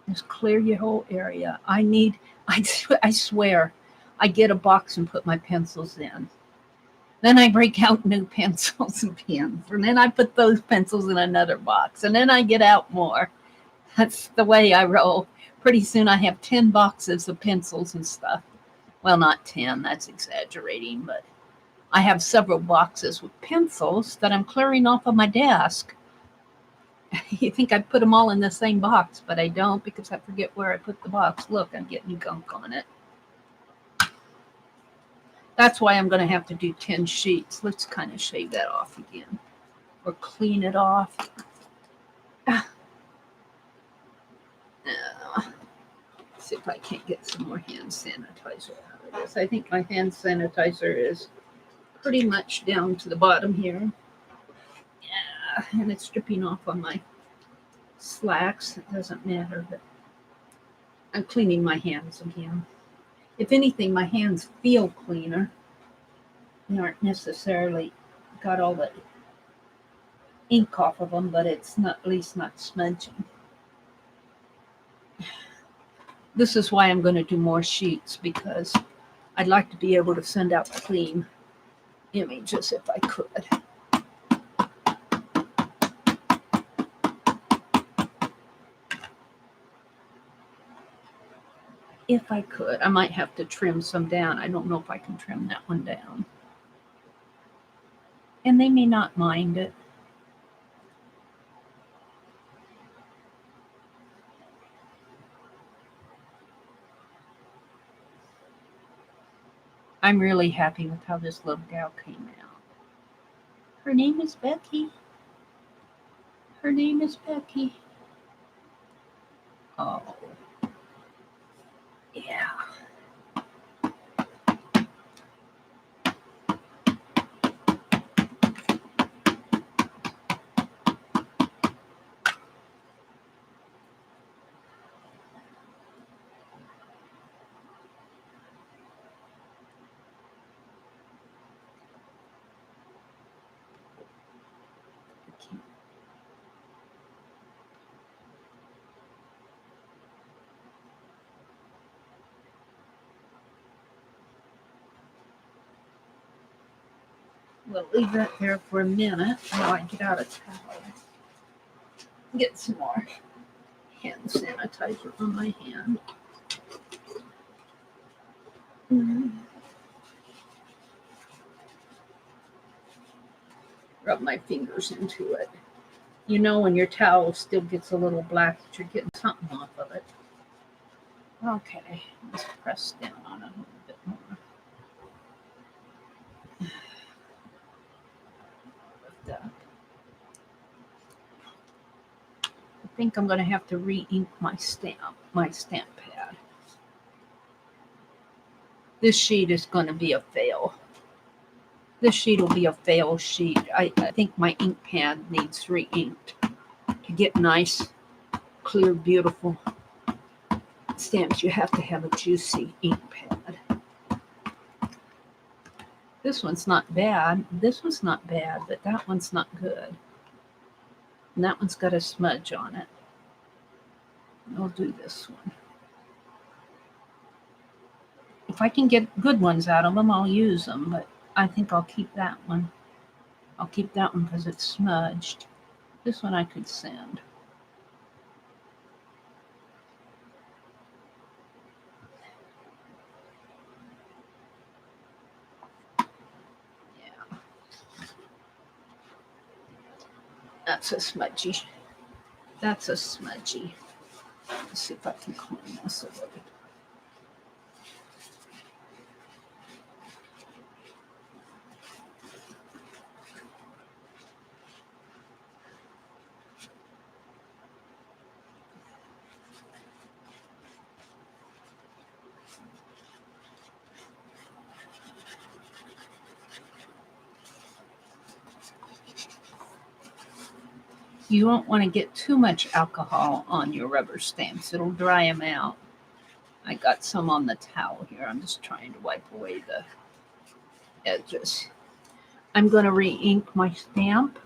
just clear your whole area. I swear, I get a box and put my pencils in. Then I break out new pencils and pens, and then I put those pencils in another box, and then I get out more. That's the way I roll. Pretty soon I have 10 boxes of pencils and stuff. Well, not 10, that's exaggerating, but I have several boxes with pencils that I'm clearing off of my desk. You think I put them all in the same box, but I don't, because I forget where I put the box. Look, I'm getting gunk on it. That's why I'm going to have to do 10 sheets. Let's kind of shave that off again or clean it off. See if I can't get some more hand sanitizer out of this. I think my hand sanitizer is pretty much down to the bottom here. Yeah, and it's dripping off on my slacks. It doesn't matter, but I'm cleaning my hands again. If anything, my hands feel cleaner. They aren't necessarily got all the ink off of them, but it's not, at least not smudging. This is why I'm going to do more sheets, because I'd like to be able to send out clean images if I could. If I could. I might have to trim some down. I don't know if I can trim that one down. And they may not mind it. I'm really happy with how this little gal came out. Her name is Becky. Her name is Becky. Oh. Yeah. We'll leave that there for a minute while I get out a towel. Get some more hand sanitizer on my hand. Rub my fingers into it. You know when your towel still gets a little black that you're getting something off of it. Okay, let's press down on it a little bit more. Lift up. I think I'm going to have to re-ink my stamp pad. This sheet is going to be a fail. This sheet will be a fail sheet. I think my ink pad needs re-inked to get nice, clear, beautiful stamps. You have to have a juicy ink pad. This one's not bad. This one's not bad, but that one's not good. And that one's got a smudge on it. I'll do this one. If I can get good ones out of them, I'll use them, but I think I'll keep that one. I'll keep that one because it's smudged. This one I could send. Yeah. That's a smudgy. That's a smudgy. Let's see if I can clean this a little bit. You won't want to get too much alcohol on your rubber stamps. It'll dry them out. I got some on the towel here. I'm just trying to wipe away the edges. I'm going to re-ink my stamp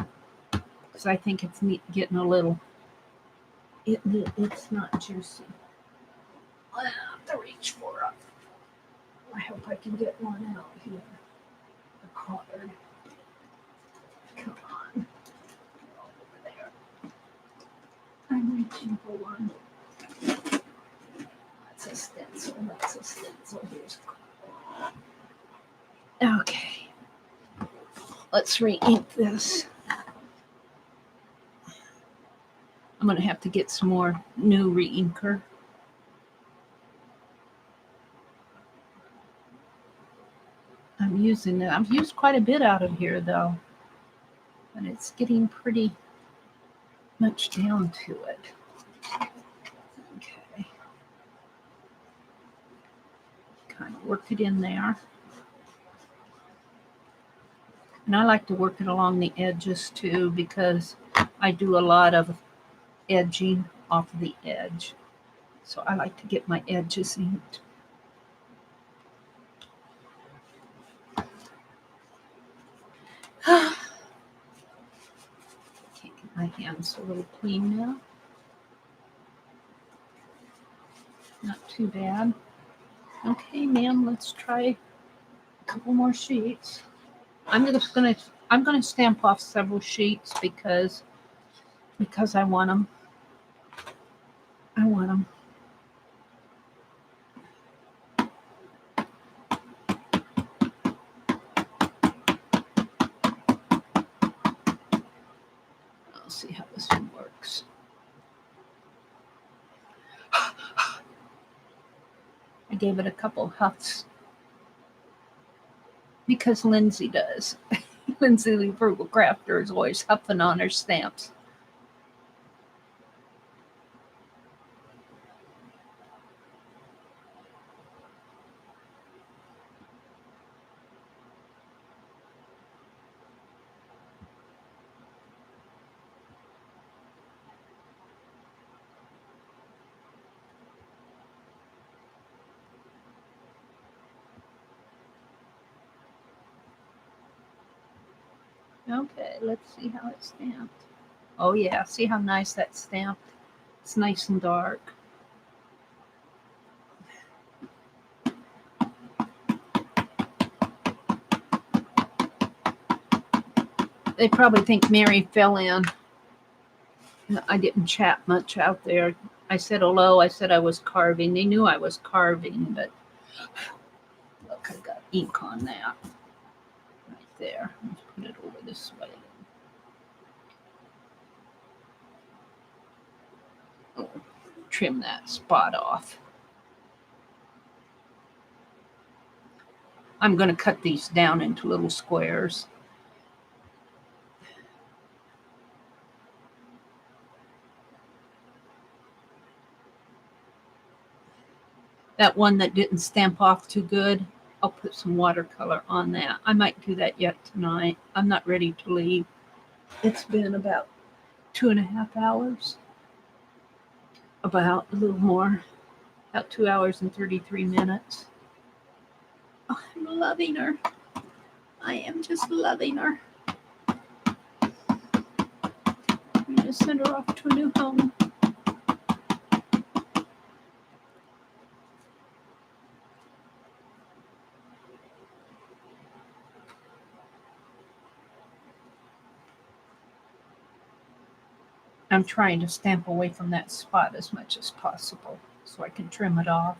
because I think it's getting a little, it's not juicy. I have to reach for it. I hope I can get one out here. The card. Come on. Over there. I'm reaching for one. That's a stencil. That's a stencil. Here's a card. Okay. Let's re-ink this. I'm going to have to get some more new re-inker. I'm using it. I've used quite a bit out of here though. But it's getting pretty much down to it. Okay. Kind of work it in there. And I like to work it along the edges too because I do a lot of edging off the edge. So I like to get my edges inked. Can't get my hands a little clean now. Not too bad. Okay, ma'am, let's try a couple more sheets. I'm gonna stamp off several sheets because I want them. I want them. I'll see how this one works. I gave it a couple huffs because Lindsay does. Lindsay the Frugal Crafter is always huffing on her stamps. Okay, let's see how it's stamped. Oh yeah, see how nice that's stamped? It's nice and dark. They probably think Mary fell in. I didn't chat much out there. I said hello. I said I was carving. They knew I was carving, but look, I got ink on that right there. Let's put it over this way. Oh, trim that spot off. I'm going to cut these down into little squares. That one that didn't stamp off too good, I'll put some watercolor on that. I might do that yet tonight. I'm not ready to leave. It's been about 2.5 hours. About a little more. About 2 hours and 33 minutes. Oh, I'm loving her. I am just loving her. I'm going to send her off to a new home. I'm trying to stamp away from that spot as much as possible so I can trim it off.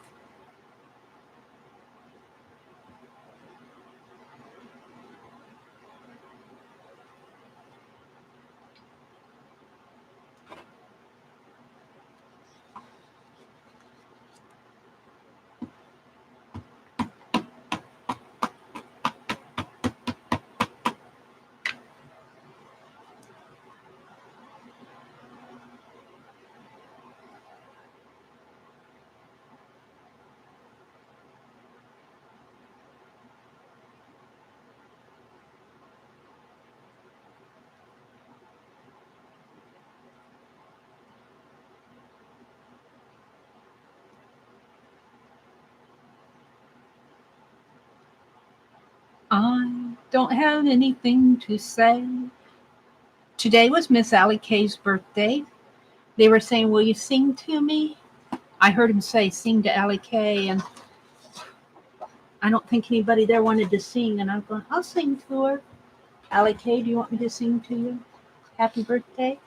I don't have anything to say. Today was Miss Allie Kay's birthday. They were saying, will you sing to me? I heard him say, sing to Allie Kay, and I don't think anybody there wanted to sing, and I'm going, I'll sing to her. Allie Kay, do you want me to sing to you? Happy birthday.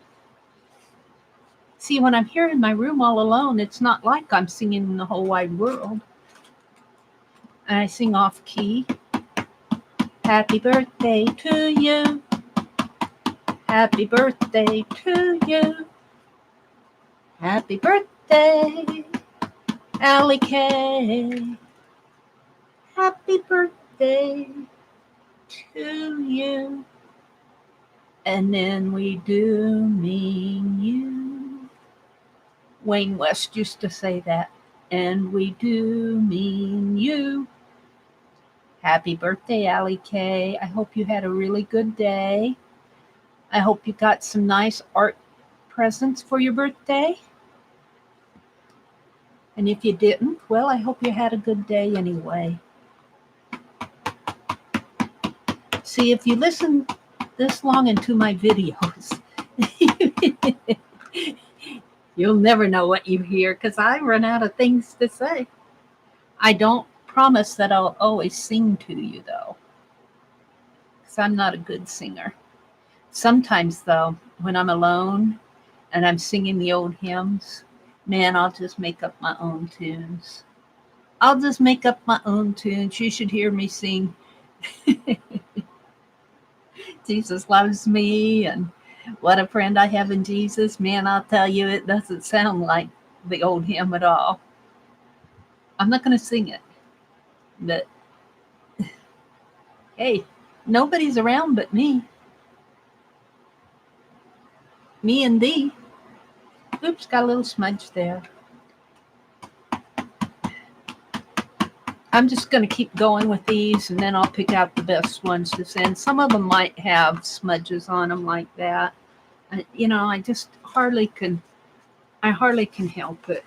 See, when I'm here in my room all alone, it's not like I'm singing in the whole wide world. And I sing off key. Happy birthday to you. Happy birthday to you. Happy birthday, Allie Kay. Happy birthday to you. And then we do mean you. Wayne West used to say that. And we do mean you. Happy birthday, Allie Kay. I hope you had a really good day. I hope you got some nice art presents for your birthday. And if you didn't, well, I hope you had a good day anyway. See, if you listen this long into my videos, you'll never know what you hear because I run out of things to say. I don't promise that I'll always sing to you, though, because I'm not a good singer. Sometimes, though, when I'm alone and I'm singing the old hymns, man, I'll just make up my own tunes. I'll just make up my own tunes. You should hear me sing Jesus loves me and what a friend I have in Jesus. Man, I'll tell you, it doesn't sound like the old hymn at all. I'm not going to sing it, but hey, nobody's around but me. Me and thee. Oops, got a little smudge there. I'm just going to keep going with these, and then I'll pick out the best ones to send. Some of them might have smudges on them like that. You know, I hardly can help it.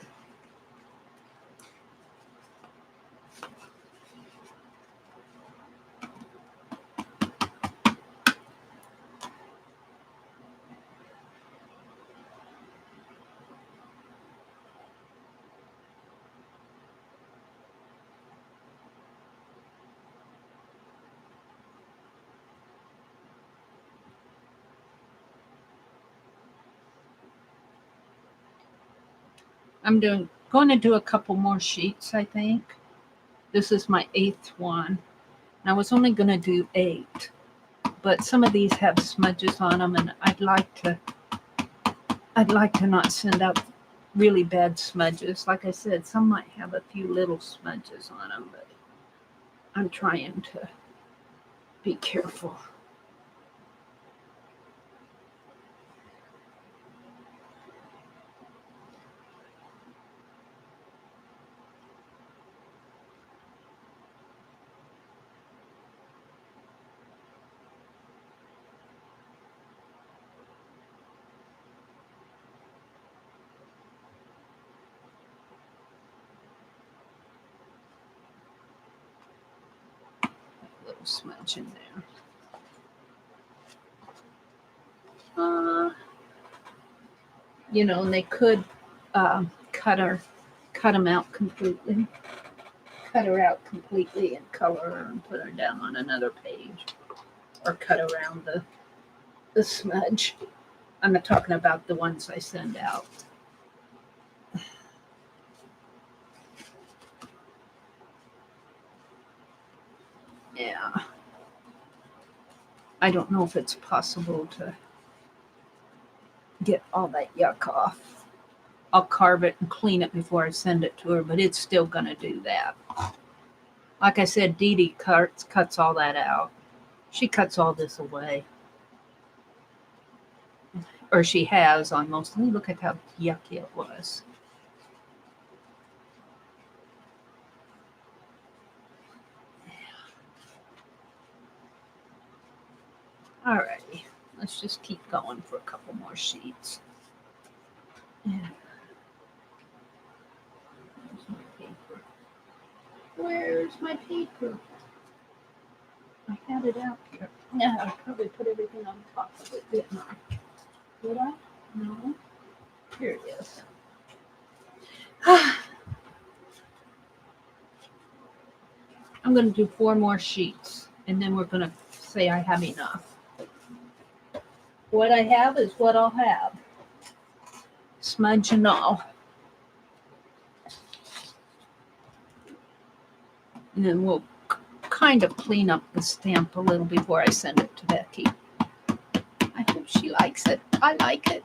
I'm going to do a couple more sheets, I think. This is my 8th one. And I was only going to do 8, but some of these have smudges on them, and I'd like to not send out really bad smudges. Like I said, some might have a few little smudges on them, but I'm trying to be careful. A little smudge in there. And they could cut them out completely. Cut her out completely and color her and put her down on another page. Or cut around the smudge. I'm not talking about the ones I send out. Yeah. I don't know if it's possible to get all that yuck off. I'll carve it and clean it before I send it to her, but it's still going to do that. Like I said, Dee Dee cuts all that out. She cuts all this away. Or she has almost. Let me look at how yucky it was. Alrighty, let's just keep going for a couple more sheets. Yeah. Where's my paper? Where's my paper? I had it out here. Yeah, I probably put everything on top of it, didn't I? Did I? No. Here it is. I'm going to do 4 more sheets, and then we're going to say I have enough. What I have is what I'll have. Smudge and all. And then we'll kind of clean up the stamp a little before I send it to Becky. I hope she likes it. I like it.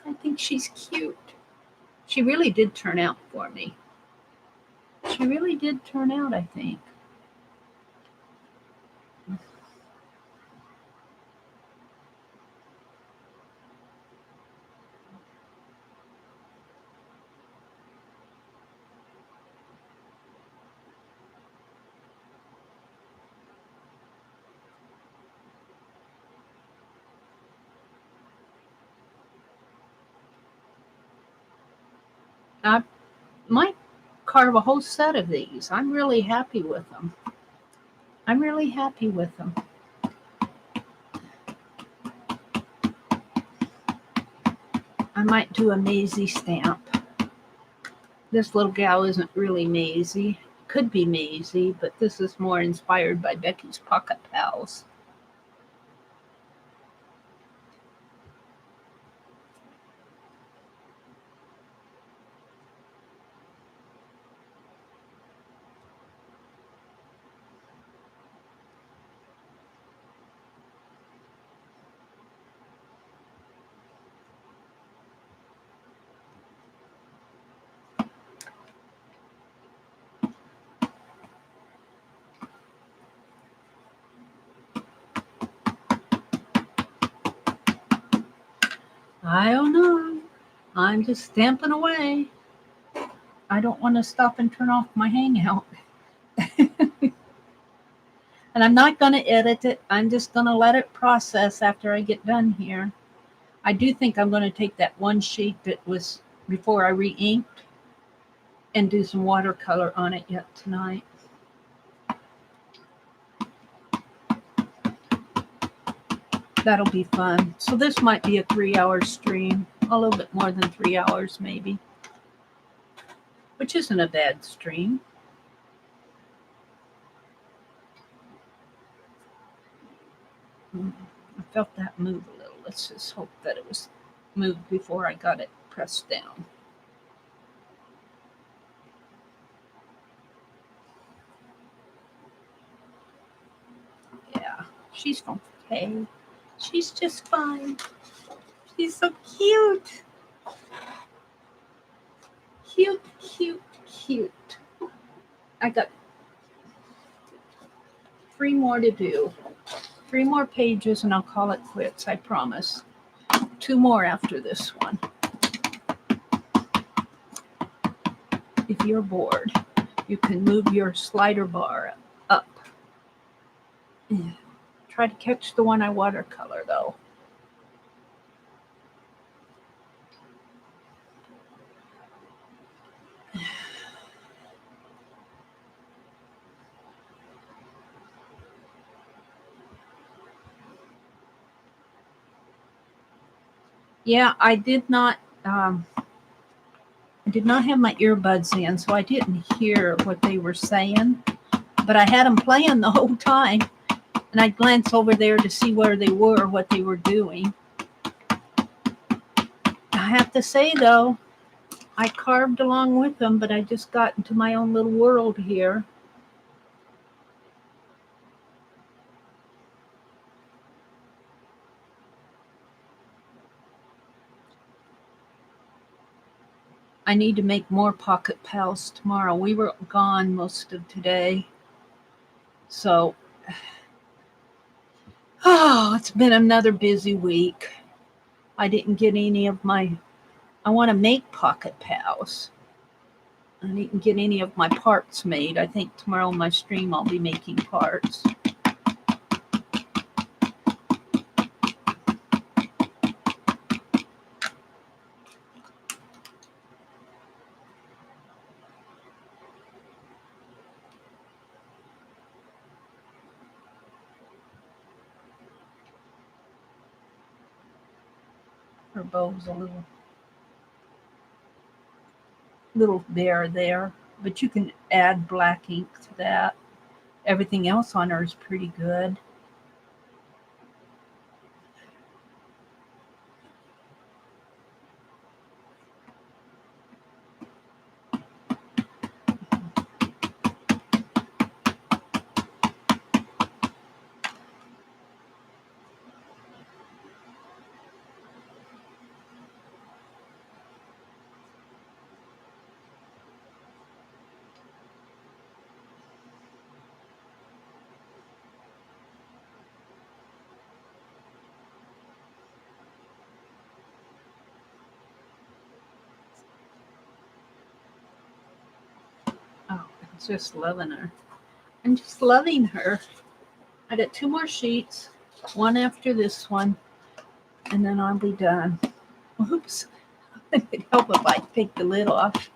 I think she's cute. She really did turn out for me. She really did turn out, I think. I might carve a whole set of these. I'm really happy with them. I'm really happy with them. I might do a Maisie stamp. This little gal isn't really Maisie. Could be Maisie, but this is more inspired by Becky's Pocket Pals. I don't know. I'm just stamping away. I don't want to stop and turn off my Hangout. And I'm not going to edit it. I'm just going to let it process after I get done here. I do think I'm going to take that one sheet that was before I re-inked and do some watercolor on it yet tonight. That'll be fun. So this might be a 3-hour stream. A little bit more than 3 hours maybe. Which isn't a bad stream. I felt that move a little. Let's just hope that it was moved before I got it press down. Yeah, she's okay. She's just fine. She's so cute. Cute, cute, cute. I got 3 more to do. 3 more pages and I'll call it quits, I promise. 2 more after this one. If you're bored, you can move your slider bar up. Try to catch the one I watercolor though. Yeah, I did not have my earbuds in, so I didn't hear what they were saying, but I had them playing the whole time, and I'd glance over there to see where they were, what they were doing. I have to say, though, I carved along with them, but I just got into my own little world here. I need to make more pocket pals tomorrow. We were gone most of today. So, it's been another busy week. I didn't get any of my, I want to make pocket pals. I didn't get any of my parts made. I think tomorrow on my stream I'll be making parts. Her bow's a little bare there, but you can add black ink to that. Everything else on her is pretty good. Oh, I'm just loving her. I'm just loving her. I got 2 more sheets, one after this one, and then I'll be done. Oops. It would help if I take the lid off.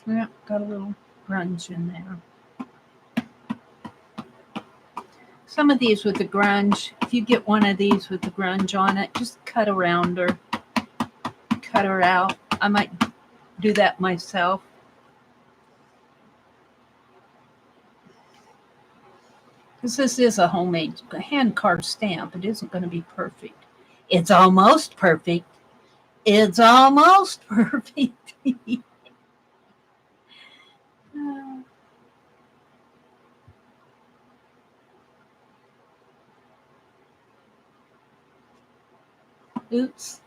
Yeah, got a little grunge in there. Some of these with the grunge, if you get one of these with the grunge on it, just cut around her. Cut her out. I might do that myself. Because this is a homemade, hand-carved stamp. It isn't going to be perfect. It's almost perfect. It's almost perfect. Oops.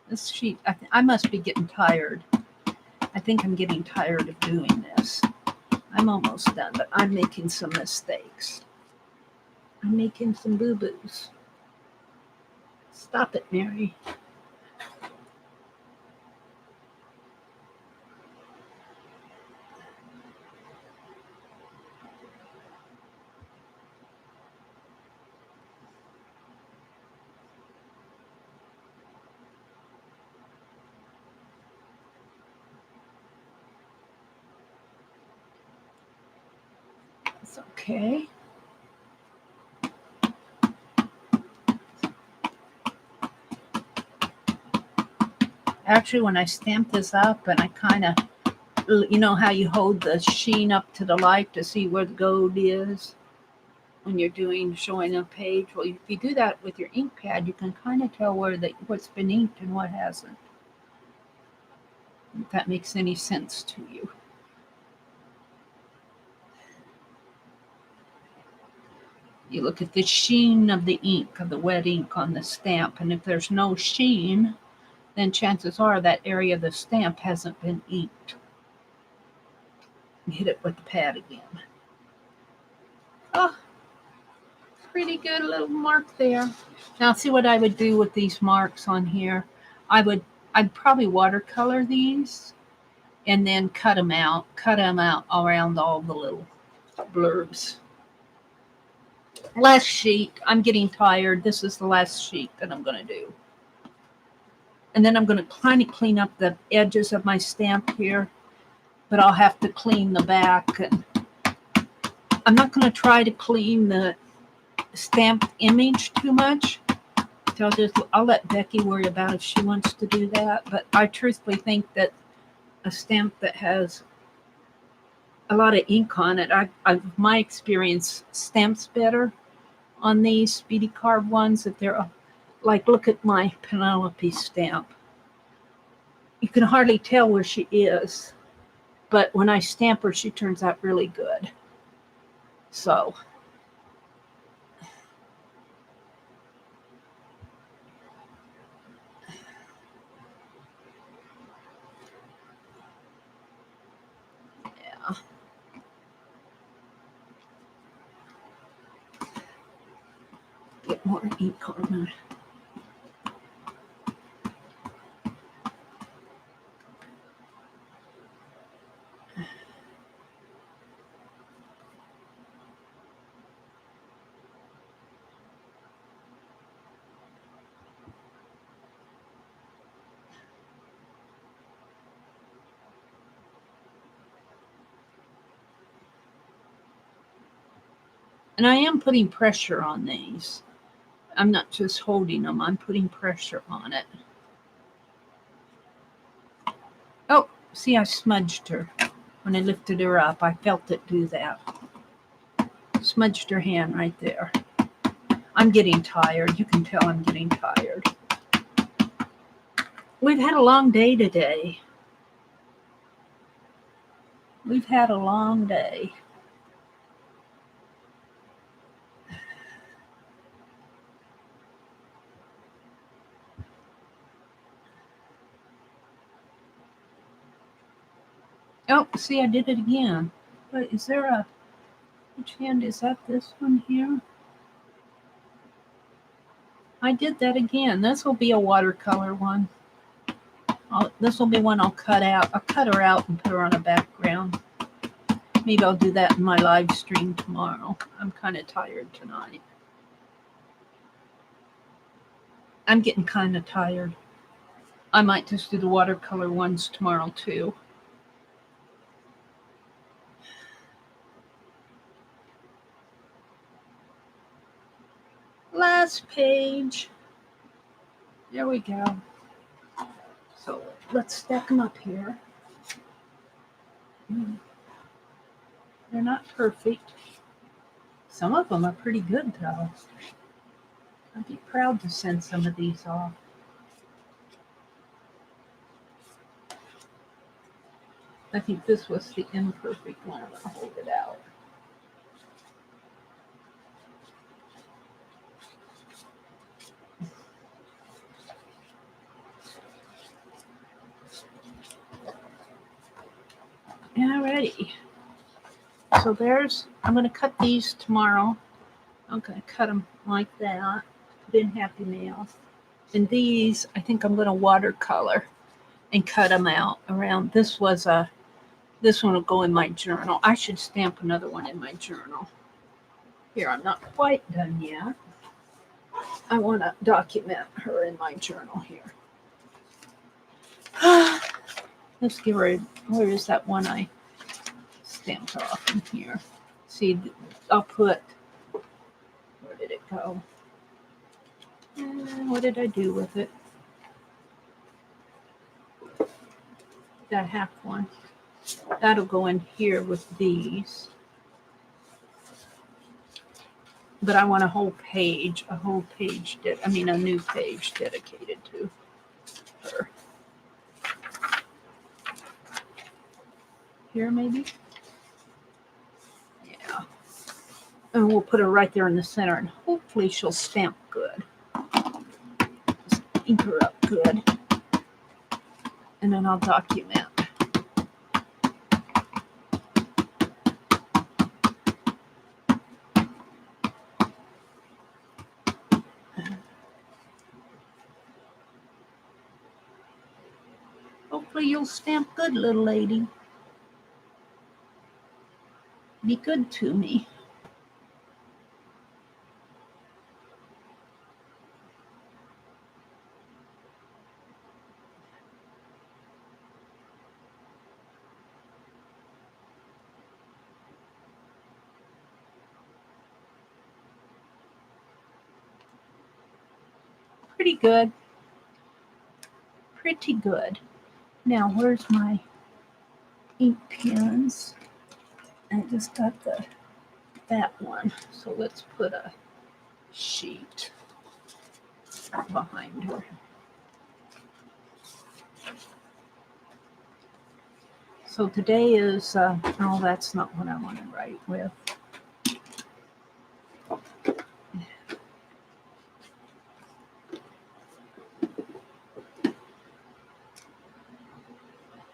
This sheet, I must be getting tired. I think I'm getting tired of doing this. I'm almost done, but I'm making some mistakes. I'm making some boo-boos. Stop it, Mary. It's okay. Actually, when I stamp this up and I kind of, you know how you hold the sheen up to the light to see where the gold is when you're showing a page? Well, if you do that with your ink pad, you can kind of tell what's been inked and what hasn't. If that makes any sense to you. You look at the sheen of the ink, of the wet ink on the stamp, and if there's no sheen, then chances are that area of the stamp hasn't been inked. Hit it with the pad again. Oh, pretty good little mark there. Now see what I would do with these marks on here. I'd probably watercolor these and then cut them out around all the little blurbs. Last sheet. I'm getting tired. This is the last sheet that I'm going to do. And then I'm going to kind of clean up the edges of my stamp here, but I'll have to clean the back. And I'm not going to try to clean the stamped image too much. So I'll let Becky worry about if she wants to do that. But I truthfully think that a stamp that has a lot of ink on it, my experience, stamps better on these Speedy Carb ones. If they're like, look at my Penelope stamp. You can hardly tell where she is, but when I stamp her, she turns out really good. So yeah. Get more ink on her. And I am putting pressure on these. I'm not just holding them, I'm putting pressure on it. Oh, see, I smudged her. When I lifted her up, I felt it do that. Smudged her hand right there. I'm getting tired. You can tell I'm getting tired. We've had a long day today. We've had a long day. Oh, see, I did it again. But is there a... Which hand is that? This one here? I did that again. This will be a watercolor one. This will be one I'll cut out. I'll cut her out and put her on a background. Maybe I'll do that in my live stream tomorrow. I'm kind of tired tonight. I'm getting kind of tired. I might just do the watercolor ones tomorrow too. Last page. There we go. So let's stack them up here. They're not perfect. Some of them are pretty good though. I'd be proud to send some of these off. I think this was the imperfect one. I'm going to hold it out. Alrighty. So there's, I'm going to cut these tomorrow. I'm going to cut them like that, put in Happy Mail. And these, I think I'm going to watercolor and cut them out around. This one will go in my journal. I should stamp another one in my journal. Here, I'm not quite done yet. I want to document her in my journal here. Let's give her, where is that one I stamped off in here? See, I'll put, where did it go? What did I do with it? That half one. That'll go in here with these. But I want a whole page, a new page dedicated to her. Here, maybe? Yeah. And we'll put her right there in the center, and hopefully she'll stamp good. Just ink her up good. And then I'll document. Hopefully you'll stamp good, little lady. Be good to me. Pretty good. Pretty good. Now, where's my ink pens? I just got that one. So let's put a sheet behind her. So today is, no, that's not what I want to write with.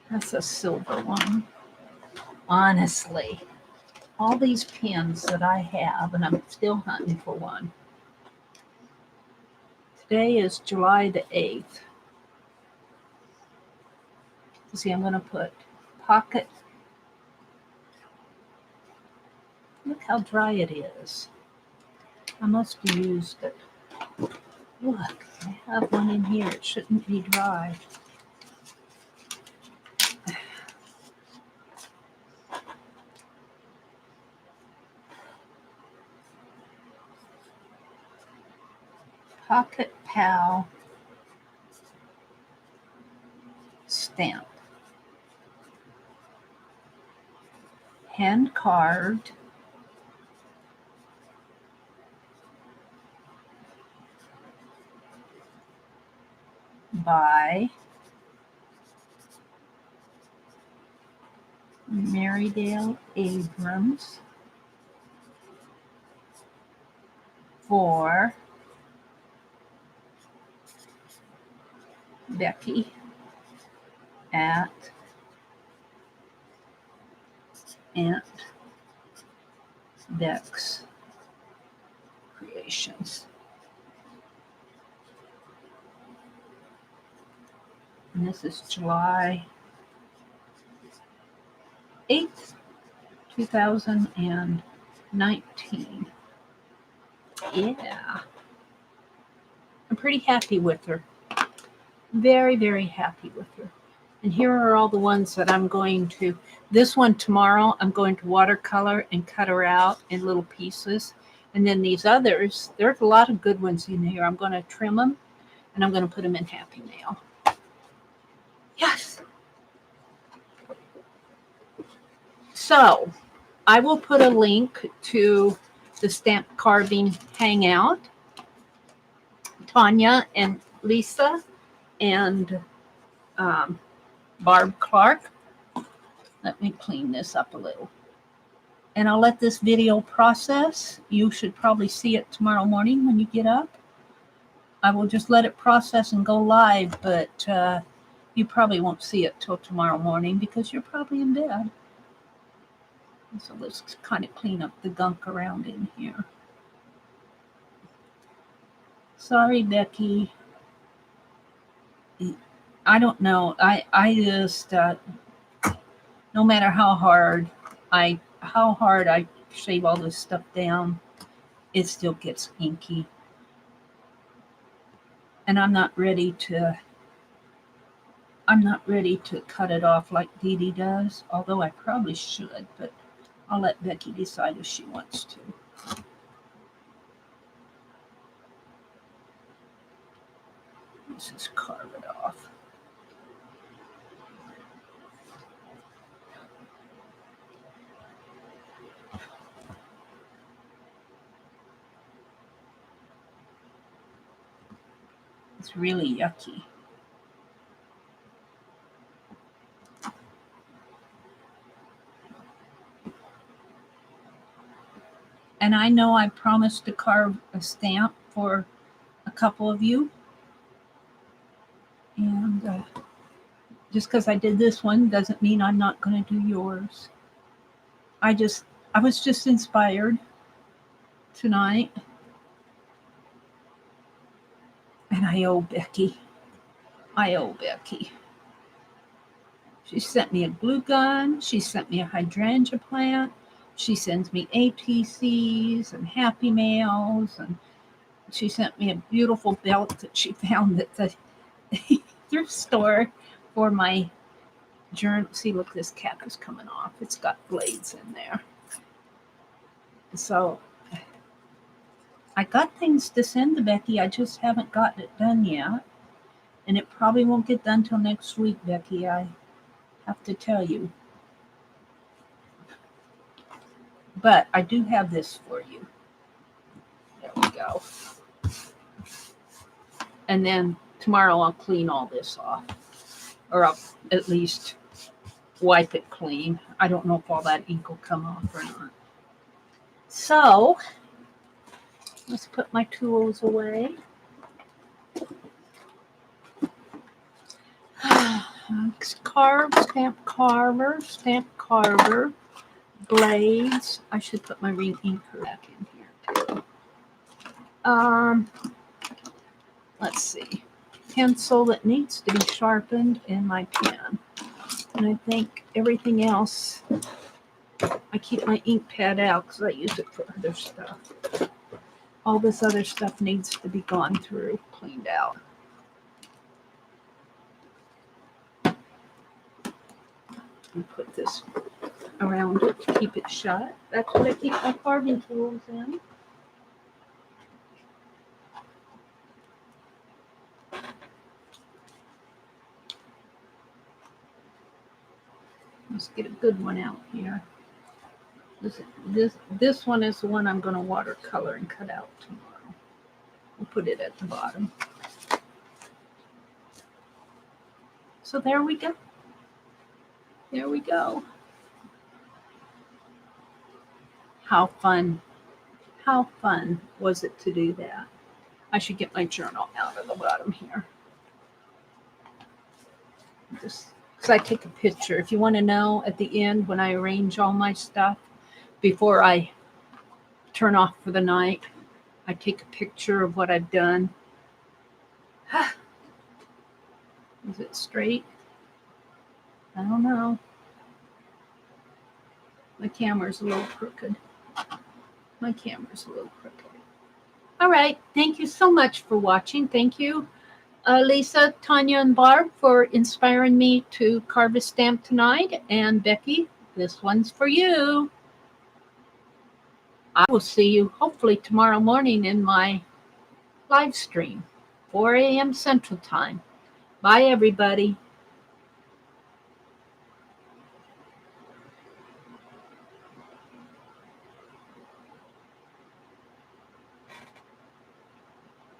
That's a silver one. Honestly, all these pens that I have, and I'm still hunting for one. Today is July the 8th. See, I'm going to put pocket. Look how dry it is. I must have used it. Look, I have one in here. It shouldn't be dry. Pocket Pal stamp. Hand carved. By Meridel Abrams for Becky at Aunt Beck's Creations. And this is July 8th, 2019. Yeah. I'm pretty happy with her. Very, very happy with her. And here are all the ones that I'm going to, this one tomorrow, I'm going to watercolor and cut her out in little pieces. And then these others, there's a lot of good ones in here. I'm going to trim them and I'm going to put them in Happy Mail. Yes. So I will put a link to the stamp carving hangout. Tanya and Lisa and Barb Clark. Let me clean this up a little. And I'll let this video process. You should probably see it tomorrow morning when you get up. I will just let it process and go live, but you probably won't see it till tomorrow morning because you're probably in bed. So let's kind of clean up the gunk around in here. Sorry, Becky. I don't know. I just no matter how hard I shave all this stuff down, it still gets inky. And I'm not ready to cut it off like Dee Dee does, although I probably should, but I'll let Becky decide if she wants to. Let's just carve it off. It's really yucky. And I know I promised to carve a stamp for a couple of you. And just because I did this one doesn't mean I'm not going to do yours. I was just inspired tonight. And I owe Becky. She sent me a glue gun. She sent me a hydrangea plant. She sends me ATCs and Happy Mails. And she sent me a beautiful belt that she found at the thrift store for my journal. See, look, this cap is coming off. It's got blades in there. So I got things to send to Becky. I just haven't gotten it done yet. And it probably won't get done till next week, Becky. I have to tell you. But I do have this for you. There we go. And then tomorrow I'll clean all this off. Or I'll at least wipe it clean. I don't know if all that ink will come off or not. So, let's put my tools away. Stamp carver, blades. I should put my ring inker back in here too. Let's see. Pencil that needs to be sharpened and my pen. And I think everything else, I keep my ink pad out because I use it for other stuff. All this other stuff needs to be gone through, cleaned out. And put this around it to keep it shut. That's what I keep my carving tools in. Let's get a good one out here. This one is the one I'm going to watercolor and cut out tomorrow. We'll put it at the bottom. So there we go. There we go. How fun was it to do that? I should get my journal out of the bottom here. Just because I take a picture. If you want to know at the end when I arrange all my stuff, before I turn off for the night, I take a picture of what I've done. Is it straight? I don't know. My camera's a little crooked. All right. Thank you so much for watching. Thank you, Lisa, Tanya, and Barb for inspiring me to carve a stamp tonight. And Becky, this one's for you. I will see you hopefully tomorrow morning in my live stream, 4 a.m. Central Time. Bye, everybody.